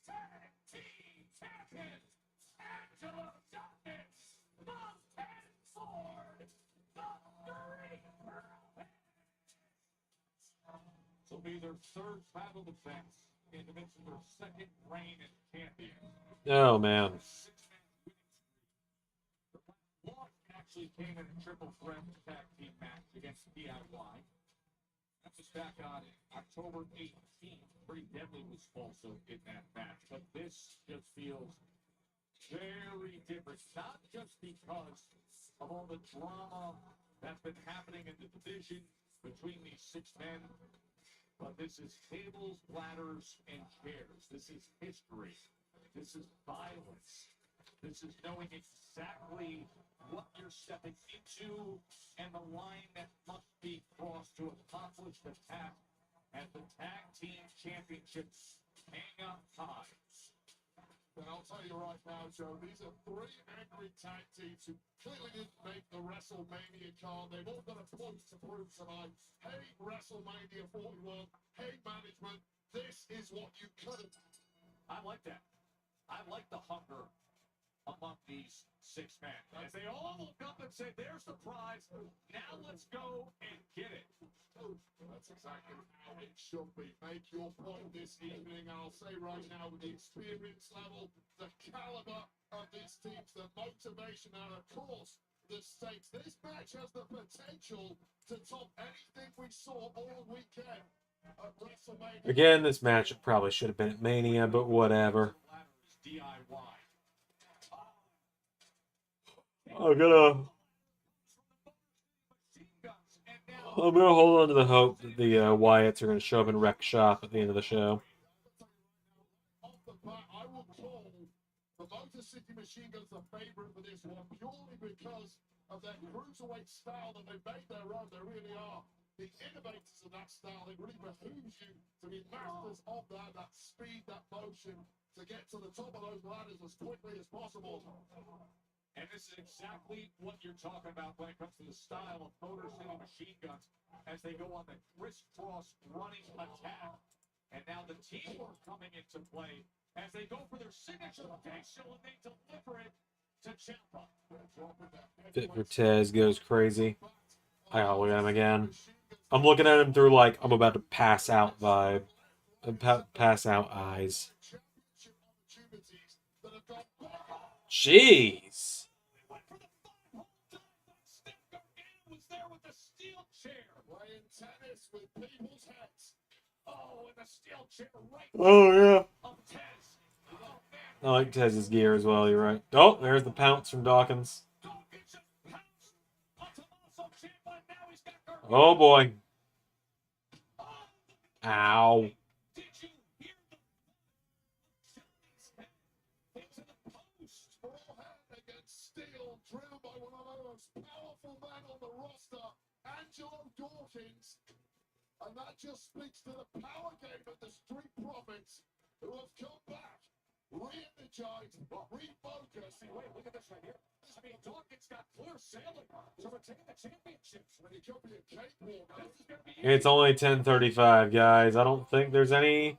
Tag Team Champions, Angela Dawkins, Montez Ford, the Three Pearl. This will be their third title defense in the midst of their second reign as champion. Oh, man. Actually came in a triple threat tag team match against DIY. That was back on October 18th. Pretty Deadly was also in that match. But this just feels very different. Not just because of all the drama that's been happening in the division between these six men, but this is tables, ladders, and chairs. This is history. This is violence. This is knowing exactly what you're stepping into and the line that must be crossed to accomplish the task as the tag team championships hang up high. And I'll tell you right now, Joe, these are three angry tag teams who clearly didn't make the WrestleMania card. They've all got a point to prove tonight. Hey, WrestleMania 41. Hey, management, this is what you couldn't. I like that. I like the hunger among these six men. As they all look up and say, there's the prize. Now let's go and get it. That's exactly how it should be. Make your point this evening. I'll say right now, with the experience level, the caliber of these teams, the motivation, and of course, the stakes. This match has the potential to top anything we saw all weekend at WrestleMania. Again, this match probably should have been at Mania, but whatever. I'm gonna hold on to the hope that the Wyatts are gonna show up and wreck shop at the end of the show. I will call the Motor City Machine Guns the favorite for this one purely because of their cruiserweight style that they made their own. They really are the innovators of that style. It really behooves you to be masters of that speed, that motion, to get to the top of those ladders as quickly as possible. And this is exactly what you're talking about when it comes to the style of Motor City Machine Guns as they go on the crisscross running attack. And now the teamwork coming into play as they go for their signature facial and they deliver it to Ciampa. Fit for Tez goes crazy. I gotta look at him again. I'm looking at him through like I'm about to pass out vibe. Pass out eyes. Jeez. Oh yeah. I like Tez's gear as well, you're right. Oh, there's the pounce from Dawkins. Oh boy. Ow. Driven by one of the most powerful men on the roster, Angelo Dawkins. And that just speaks to the power game of the Street Profits, who have come back, re-energized, refocused. Wait, look at this right here. I mean, Dawkins got clear sailing to retain the championships. When he could be a cakewalk. It's only 10:35, guys. I don't think there's any...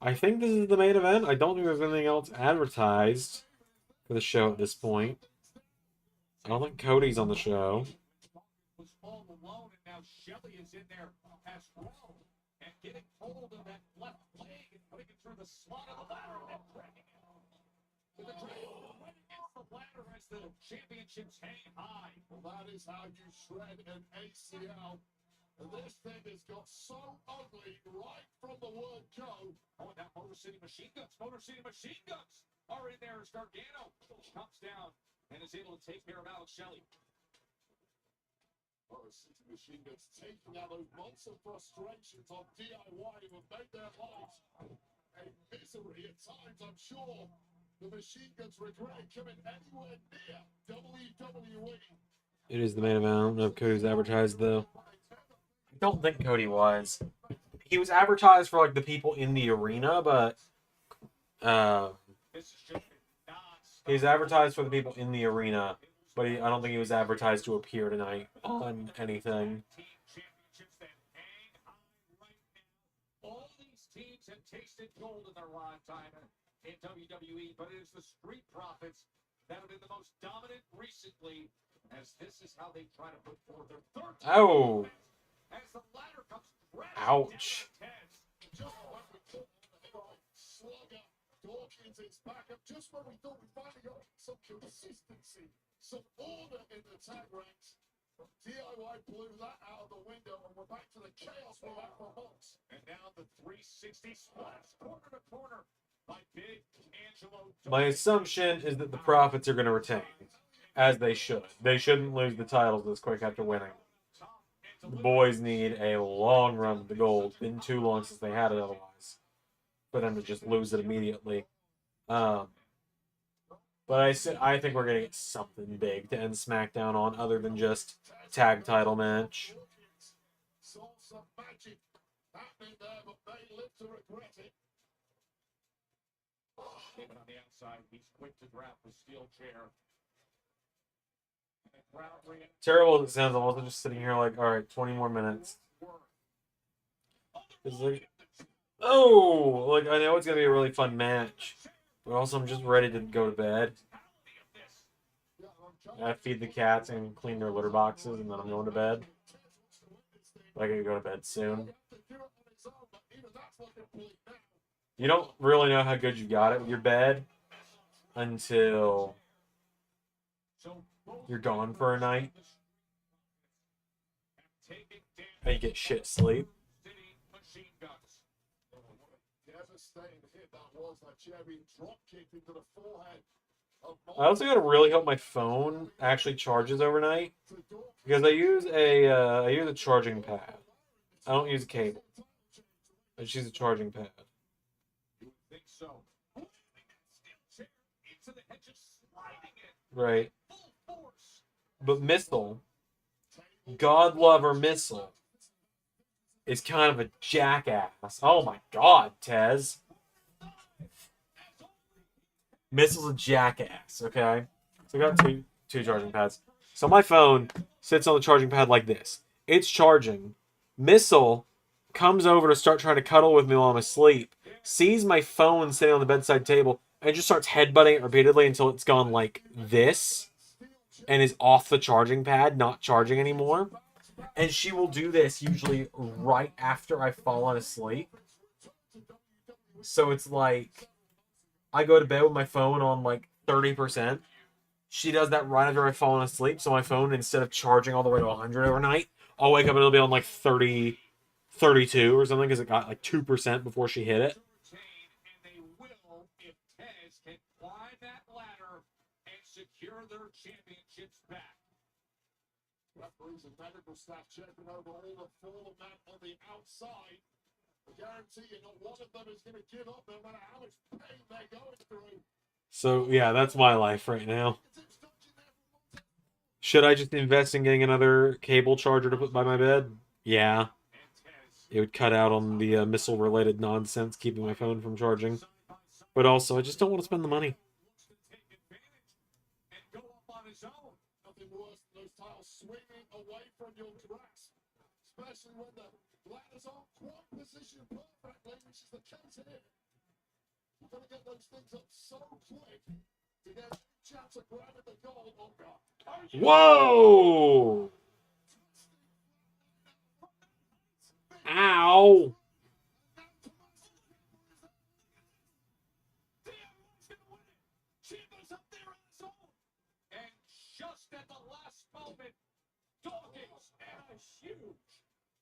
I think this is the main event. I don't think there's anything else advertised for the show at this point. I don't think Cody's on the show. Was all alone, and now Shelly is in there as well, and getting hold of that left leg and putting it through the slot of the ladder and then dragging it. With the dragon right against the ladder as the championships hang high. Well, that is how you shred an ACL. And this thing has got so ugly right from the word go. Oh, and now Motor City Machine Guns. Motor City Machine Guns are in there as Gargano comes down and is able to take care of Alex Shelley. Motor City Machine Guns taking out those months of frustrations on DIY who have made their lives a misery at times. I'm sure the Machine Guns regret coming anywhere near WWE. It is the main event. I don't know if Cody's advertised, though. I don't think Cody was. He was advertised for, like, the people in the arena, but... he's advertised for the people in the arena, but I don't think he was advertised to appear tonight on anything. All these teams have tasted gold in their lifetime in WWE, but it is the Street Profits that have been the most dominant recently, as this is how they try to put forward their third. Oh. As the ladder comes Ouch. Dawkins is back up just when we thought we finally got some consistency, some order in the tag ranks. DIY blew that out of the window, and we're back to the chaos we had for months. And now the 360 splash corner to corner by Big Angelo. My assumption is that the Profits are going to retain, as they should. They shouldn't lose the titles this quick after winning. The boys need a long run to the gold. Been too long since they had it otherwise. For them to just lose it immediately. But But I think we're gonna get something big to end SmackDown on, other than just tag title match. Saw some magic happening there, but they live to regret it. David on the outside, he's quick to grab the steel chair. And the crowd reacts. Terrible as it sounds, I'm also just sitting here like, all right, 20 more minutes. It's like, oh, like I know it's gonna be a really fun match, but also I'm just ready to go to bed. I feed the cats and clean their litter boxes, and then I'm going to bed. But I gotta go to bed soon. You don't really know how good you got it with your bed until you're gone for a night. And you get shit sleep. Devastating hit that was, that Cherry drop kick into the forehead. I also gotta really hope my phone actually charges overnight, because I use a charging pad. I don't use a cable. I just use a charging pad. Right. But Missile, God lover Missile, is kind of a jackass. Oh my god, Tez. Missile's a jackass, okay? So I got two charging pads. So my phone sits on the charging pad like this. It's charging. Missile comes over to start trying to cuddle with me while I'm asleep, sees my phone sitting on the bedside table, and just starts headbutting it repeatedly until it's gone like this and is off the charging pad, not charging anymore. And she will do this usually right after I've fallen asleep. So it's like I go to bed with my phone on like 30%. She does that right after I've fallen asleep. So my phone, instead of charging all the way to 100 overnight, I'll wake up and it'll be on like 30, 32 or something, because it got like 2% before she hit it. Secure their championships back. Referees and medical staff checking over all the fallen men on the outside. I guarantee you not one of them is going to give up no matter how much pain they're going through. So yeah, that's my life right now. Should I just invest in getting another cable charger to put by my bed? Yeah. It would cut out on the missile-related nonsense, keeping my phone from charging. But also, I just don't want to spend the money. Nothing worse than those tiles swinging away from your grasp, especially when the ladders aren't quite positioned perfectly, which is the case here. You've got to get those things up so quick to get a chance of grabbing the goal. Oh God! Whoa! Ow! Just at the last moment, Dawkins and a huge,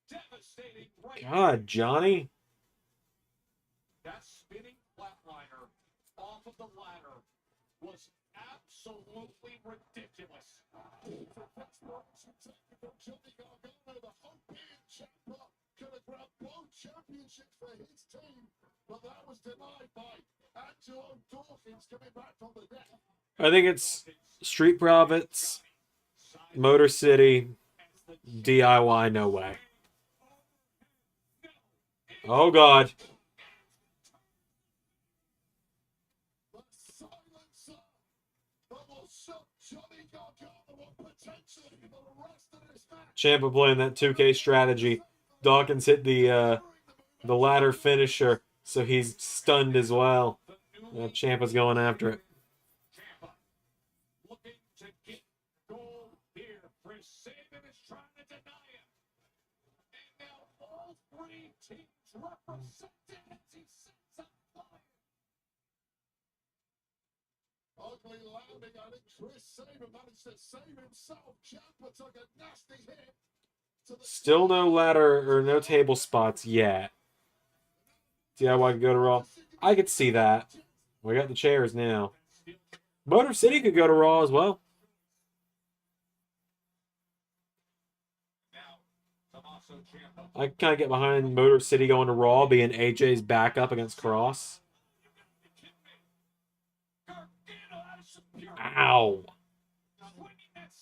devastating right. God, Johnny. That spinning flatliner off of the ladder was absolutely ridiculous. Could have grabbed both championships for his team, but that was denied by Angelo Dawkins coming back from the deck. I think it's Street Profits, Motor City, DIY, no way. Oh, God. Ciampa playing that 2K strategy. Dawkins hit the ladder finisher, so he's stunned as well. Ciampa's going after it. Looking to get gold here. Saban is trying to deny him. And now all three teams represented as he sets up fire. Ugly landing. I think Chris Saban managed to save himself. Ciampa took a nasty hit. Still no ladder or no table spots yet. DIY could go to Raw. I could see that. We got the chairs now. Motor City could go to Raw as well. I can kind of get behind Motor City going to Raw, being AJ's backup against Cross. Ow.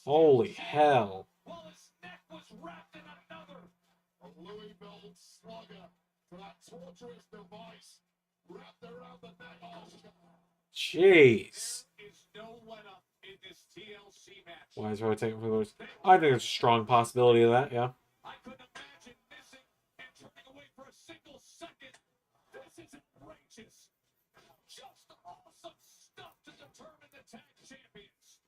Holy hell. While his neck was wrapped in another. A Louisville slugger for that torturous device wrapped around the neck. Oh, Jeez. There is no let-up in this TLC match. Why is rotating for those? I think there's a strong possibility of that, yeah. I couldn't imagine missing and turning away for a single second. This is outrageous. Just awesome stuff to determine the tag champions.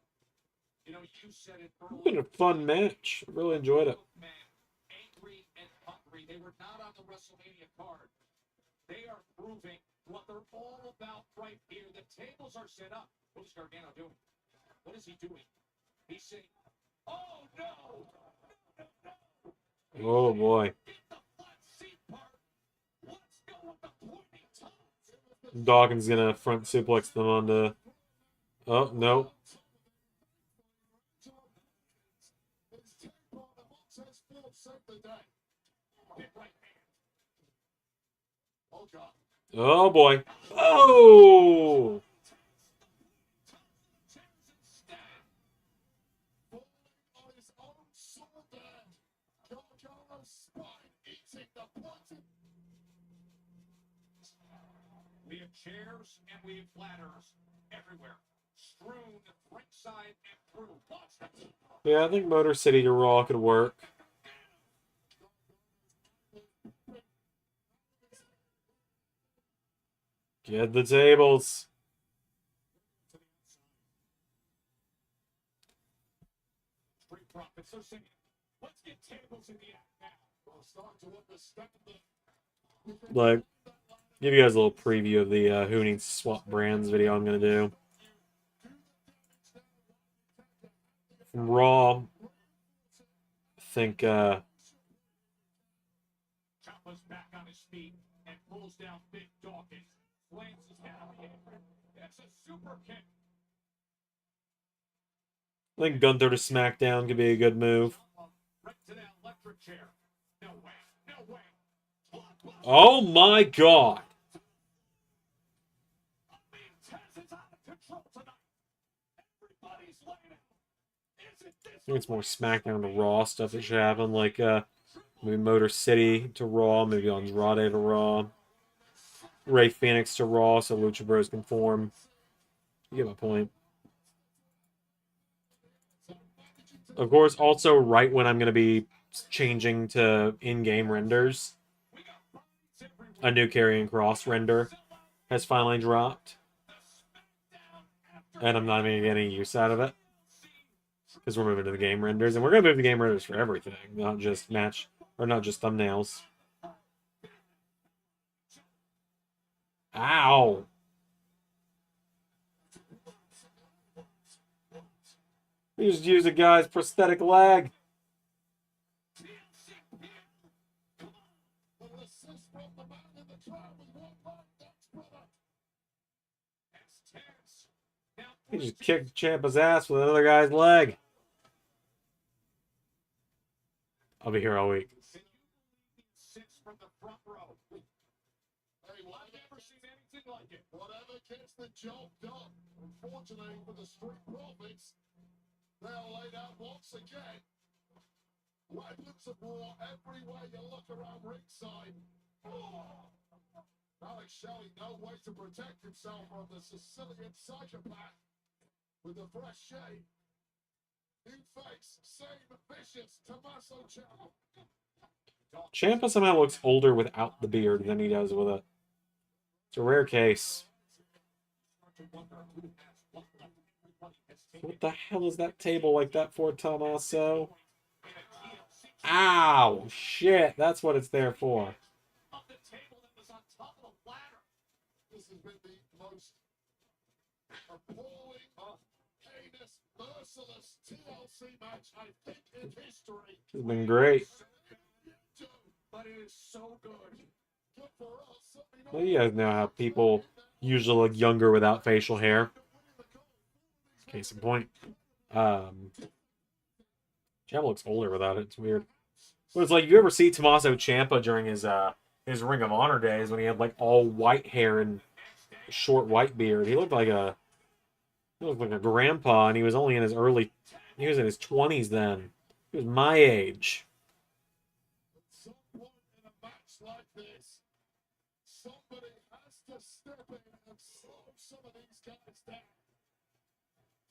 You know, you said it It's earlier. been a fun match. I really enjoyed it. Men, angry and hungry. They were not on the WrestleMania card. They are proving what they're all about right here. The tables are set up. What is Gargano doing? What is he doing? He's saying, "Oh no, no, no, no." Oh boy. Get the flat seat part. Let's go with the pointy toes. Dawkins gonna front suplex them onto. Oh, no. Oh, God. Oh boy. Oh! On his own sword there. Gargano's spine eating the pointed. We have chairs and we have ladders everywhere, strewn ringside and through. Watch that. Yeah, I think Motor City to Raw could work. Get the tables. Street profits are singing. Let's get tables in the act now. We'll start to understand the Like, give you guys a little preview of the Who Needs to Swap Brands video I'm going to do. From Raw, I think, Ciampa's back on his feet and pulls down Big Dawkins. Slams his head on the apron. That's a super kick. I think Gunther to SmackDown could be a good move. Right to that electric chair. No way. No way. Oh my god. I mean, Taz is out of control tonight. Everybody's laying out. Is it this? I think it's more SmackDown to Raw stuff that should happen, like maybe Motor City to Raw, maybe Andrade to Raw, Ray Phoenix to Raw, so Lucha Bros can form. You get my point. Of course, also right when I'm going to be changing to in-game renders, a new Karrion Kross render has finally dropped, and I'm not even getting any use out of it. Because we're moving to the game renders, and we're gonna move the game renders for everything, not just match or not just thumbnails. Ow! You just use a guy's prosthetic leg. He just kicked Ciampa's ass with another guy's leg. I'll be here all week. From the front row. Hey, I've never seen anything like it. whatever gets the job done. Unfortunately for the Street Profits, they'll lay down once again. Weapons of war everywhere you look around ringside. Oh. Alex Shelley, no way to protect himself from the Sicilian psychopath with the fresh shave. New face, same vicious Tommaso Ciampa. Ciampa somehow looks older without the beard than he does with it. It's a rare case. What the hell is that table like that for, Tommaso? Ow! Shit, that's what it's there for. This has been the most appalling, heinous, merciless TLC match, I think, in history. It's been great. But it is so good. Good for us. Well, you guys know how people usually look younger without facial hair. Case in point. Ciampa looks older without it. It's weird. But it's like, you ever see Tommaso Ciampa during his Ring of Honor days when he had like all white hair and short white beard? He looked like a He looked like a grandpa, and he was only in his early... He was in his 20s then. He was my age. At some point in a match like this, somebody has to step in and slow some of these guys down.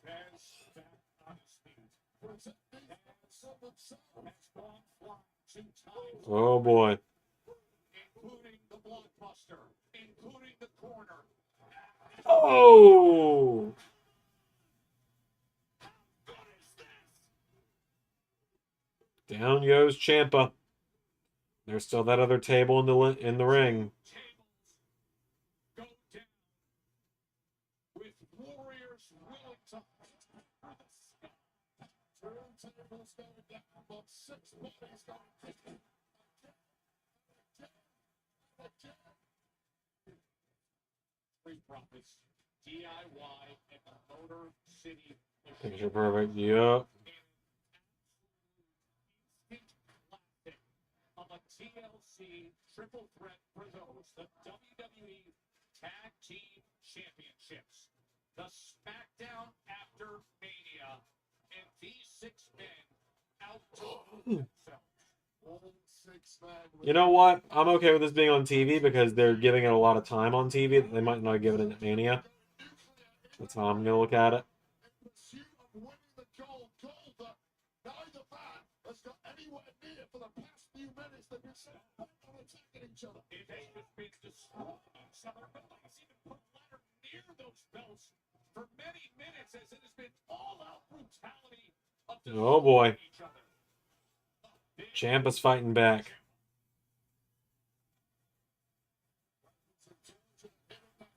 Taz back on his feet. Taz has gone flying 2 times. Oh, boy. Including the blockbuster, including the corner. Oh! Down goes Ciampa. There's still that other table in the ring. Go down with warriors willing to Turntables going down, but 6 bodies going down. Three profits, DIY and the Motor City Picture perfect. Yup. of a TLC triple threat for those, the WWE Tag Team Championships, the SmackDown After Mania, and these 6 men outdoing themselves. You know what? I'm okay with this being on TV because they're giving it a lot of time on TV that they might not give it in Mania. That's how I'm going to look at it. Pursuit of winning the gold that neither man has got anywhere near for the past few minutes. They've been so bent on attacking each other. It has just been destroying each other. Nobody's even put ladder near those belts for many minutes as it has been all-out brutality of Oh, boy. each other. Ciampa's fighting back.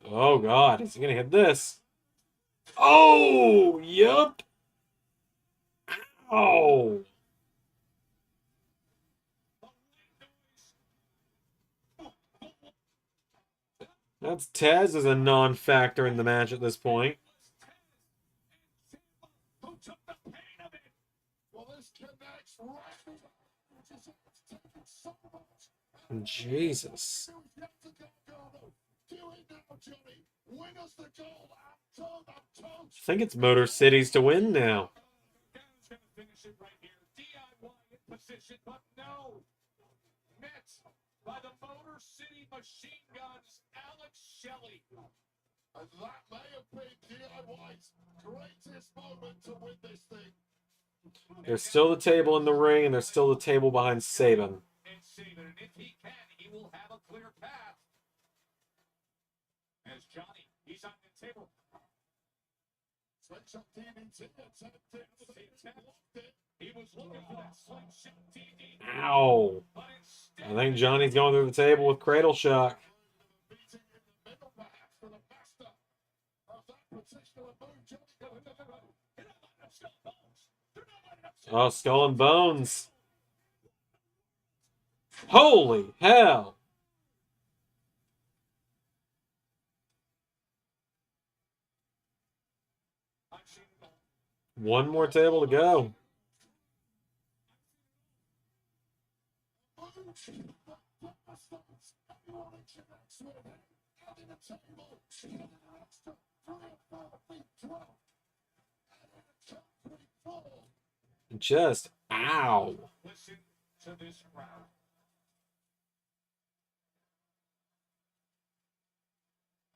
Oh, God. Is he going to hit this? Oh, yup. Oh. That's Taz as a non-factor in the match at this point. Who took the pain of it? Well, this connects right. Jesus. I think it's Motor Cities to win now. Finish it right here. DIY in position, but no. Met by the Motor City Machine Guns, Alex Shelley. And that may have been DIY's greatest moment to win this thing. There's still the table in the ring, and there's still the table behind Saban. And Saban, and if he can, he will have a clear path. As Johnny, he's on the table. Slingshot DDT attempted. He was looking for that slingshot DDT. Ow. I think Johnny's going through the table with Cradle Shock. Oh, Skull and Bones. Holy hell. One more table to go. Just ow. Listen to this crowd.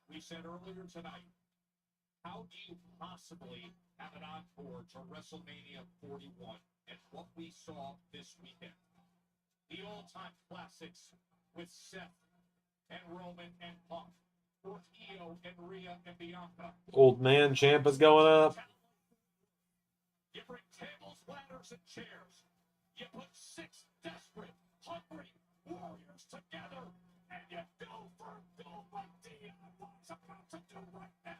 We said earlier tonight, how do you possibly have an encore to WrestleMania 41 and what we saw this weekend? The all-time classics with Seth and Roman and Punk, or Io and Rhea and Bianca. Old man Ciampa's going up. You bring tables, ladders, and chairs. You put 6 desperate, hungry warriors together, and you go for gold like DIY's about to do right now.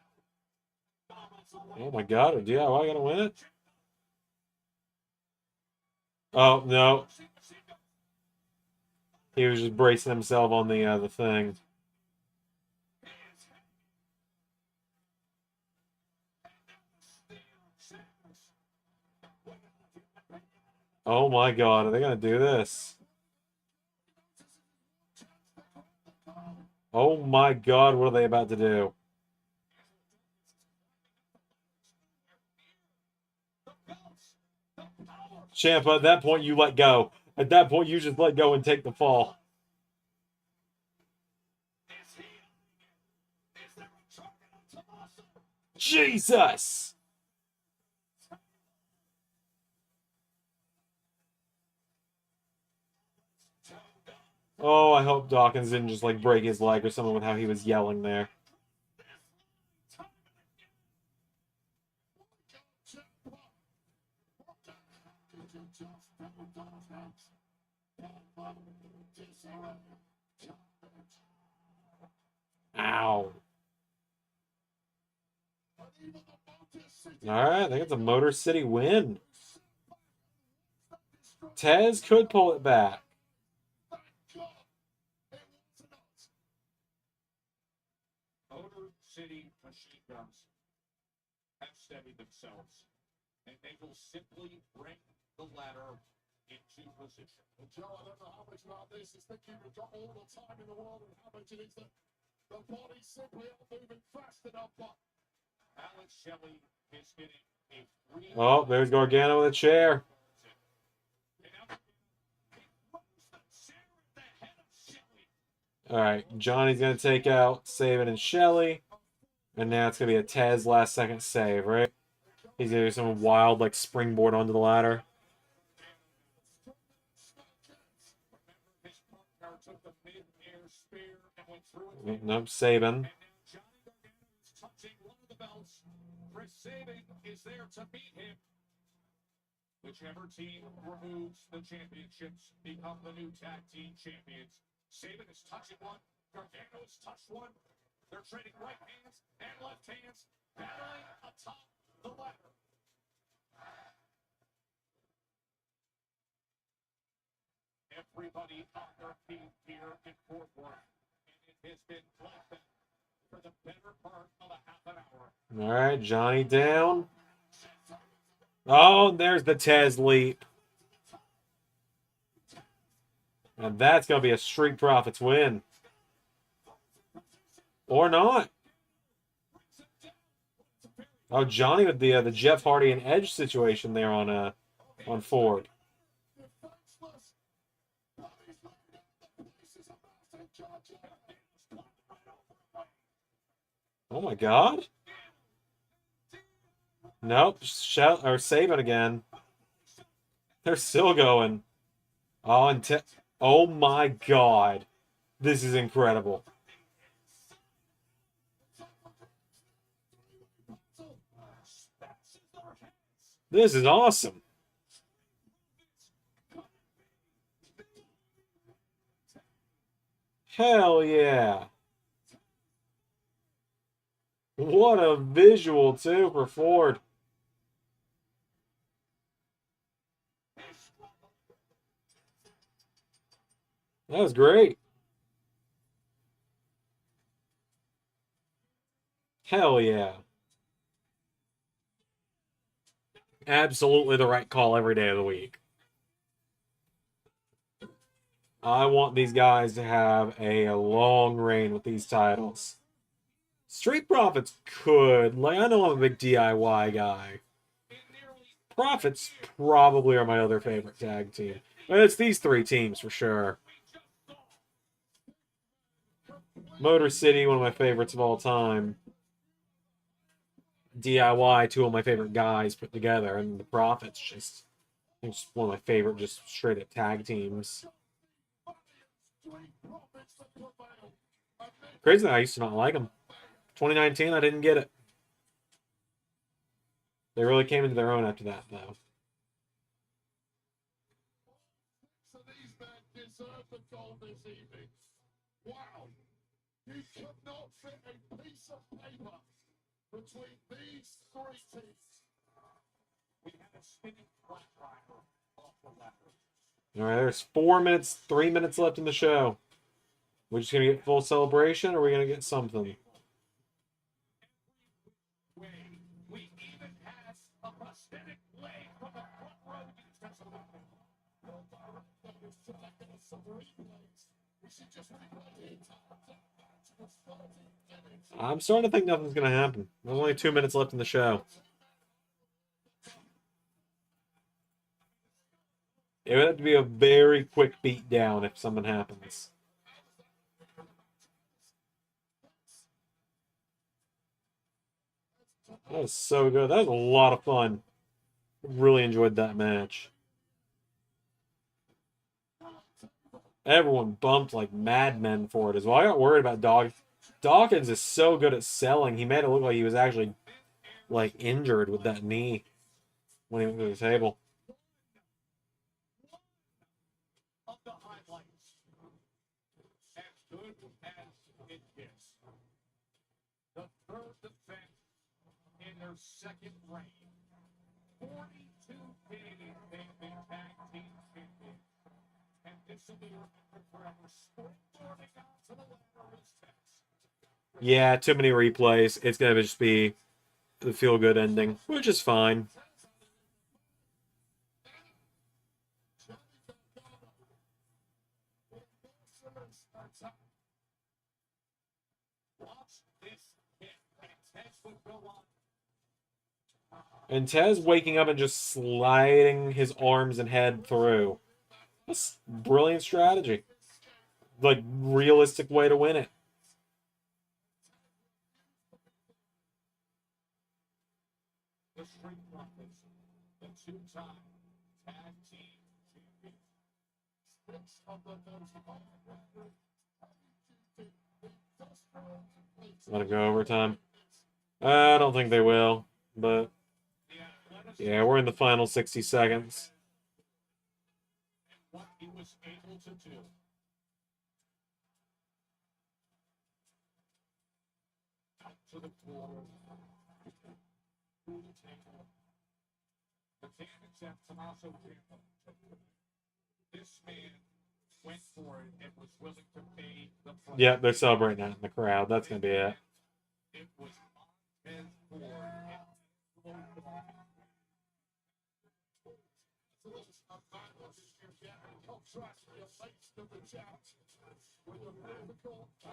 Oh my God, are DIY gonna win it? Oh no. He was just bracing himself on the thing. Oh my God, are they gonna do this? Oh my God, what are they about to do? Champ, at that point, you let go. At that point, you just let go and take the fall. Jesus! Oh, I hope Dawkins didn't just, like, break his leg or something with how he was yelling there. Ow. Alright, I think it's a Motor City win. Tez could pull it back. Motor City machine guns have steadied themselves, and they will simply bring the ladder into position. Well, Joe, I don't know how much about this is thinking we've got all the time in the world and how much it is that the body simply aren't moving fast enough, but Alex Shelley is hitting a free. Oh, there's Gargano with a chair. Alright, Johnny's going to take out Sabin and Shelley. And now it's going to be a Tez last second save, right? He's going to do some wild, like, springboard onto the ladder. Nope, Sabin. Is there to beat him. Whichever team removes the championships become the new tag team champions. Sabin is touching one. Gargano has touched one. They're trading right hands and left hands, battling atop the ladder. Everybody on their feet here in Fort Worth. And it has been like that for the better part of a half an hour. All right, Johnny down. Oh, there's the Tez leap. And that's going to be a Street Profits win. Or not. Oh, Johnny with the Jeff Hardy and Edge situation there on Ford. Oh my God. Nope, save it again. They're still going. Oh, and oh my God. This is incredible. This is awesome. Hell yeah. What a visual, too, for Ford. That was great. Hell yeah. Absolutely the right call every day of the week. I want these guys to have a long reign with these titles. Street Profits could. Like, I know I'm a big DIY guy. Profits probably are my other favorite tag team. But it's these three teams for sure. Motor City, one of my favorites of all time. DIY, two of my favorite guys put together. And the Profits, just, I think, just one of my favorite, just straight up tag teams. Crazy that I used to not like them. 2019, I didn't get it. They really came into their own after that, though. So these men deserve the goal this evening. Wow. You could not fit a piece of paper between these three teams. We had a spinning flat driver off the ladder. All right, there's 4 minutes, 3 minutes left in the show. We're just going to get full celebration, or are we going to get something? We even had a prosthetic leg from the front row used as a weapon. I'm starting to think nothing's going to happen. There's only 2 minutes left in the show. It would have to be a very quick beat down if something happens. That was so good. That was a lot of fun. Really enjoyed that match. Everyone bumped like madmen for it as well. I got worried about Dawkins is so good at selling. He made it look like he was actually like injured with that knee when he went to the table. Of the highlights, as good as it gets. The third defense in their second reign. 42 days they've been tag team champions. And this will be remembered forever. Springboarding onto the ladder is Tess. Yeah, too many replays. It's gonna just be the feel-good ending, which is fine. And Tez waking up and just sliding his arms and head through. That's brilliant strategy. Like, realistic way to win it. The Street Profits, the two-time tag team champions. 6 of the Let it go overtime. I don't think they will, but yeah, we're in the final 60 seconds. What he was able to do. Out to the floor. Through the table. The damage that Tommaso Ciampa took. This man went for it and was willing to pay the price. Yeah, they're celebrating that in the crowd. That's going to be it. It was Montez Ford and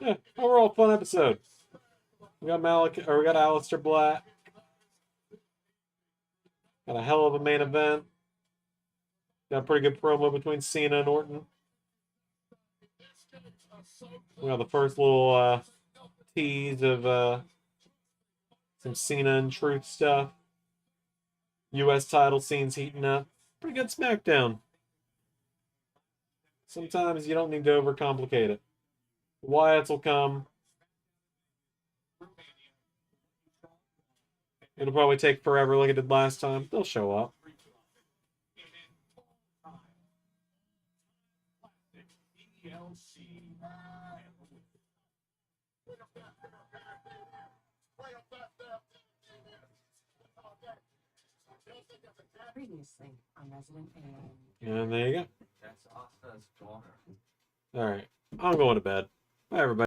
Yeah, overall fun episode. We got we got Aleister Black. Got a hell of a main event. Got a pretty good promo between Cena and Orton. We got the first little tease of some Cena and Truth stuff. U.S. title scenes heating up. Pretty good SmackDown. Sometimes you don't need to overcomplicate it. Wyatts will come. It'll probably take forever like it did last time. They'll show up. Previously on Resident A. And there you go. That's Asta's daughter. All right. I'm going to bed. Bye, everybody.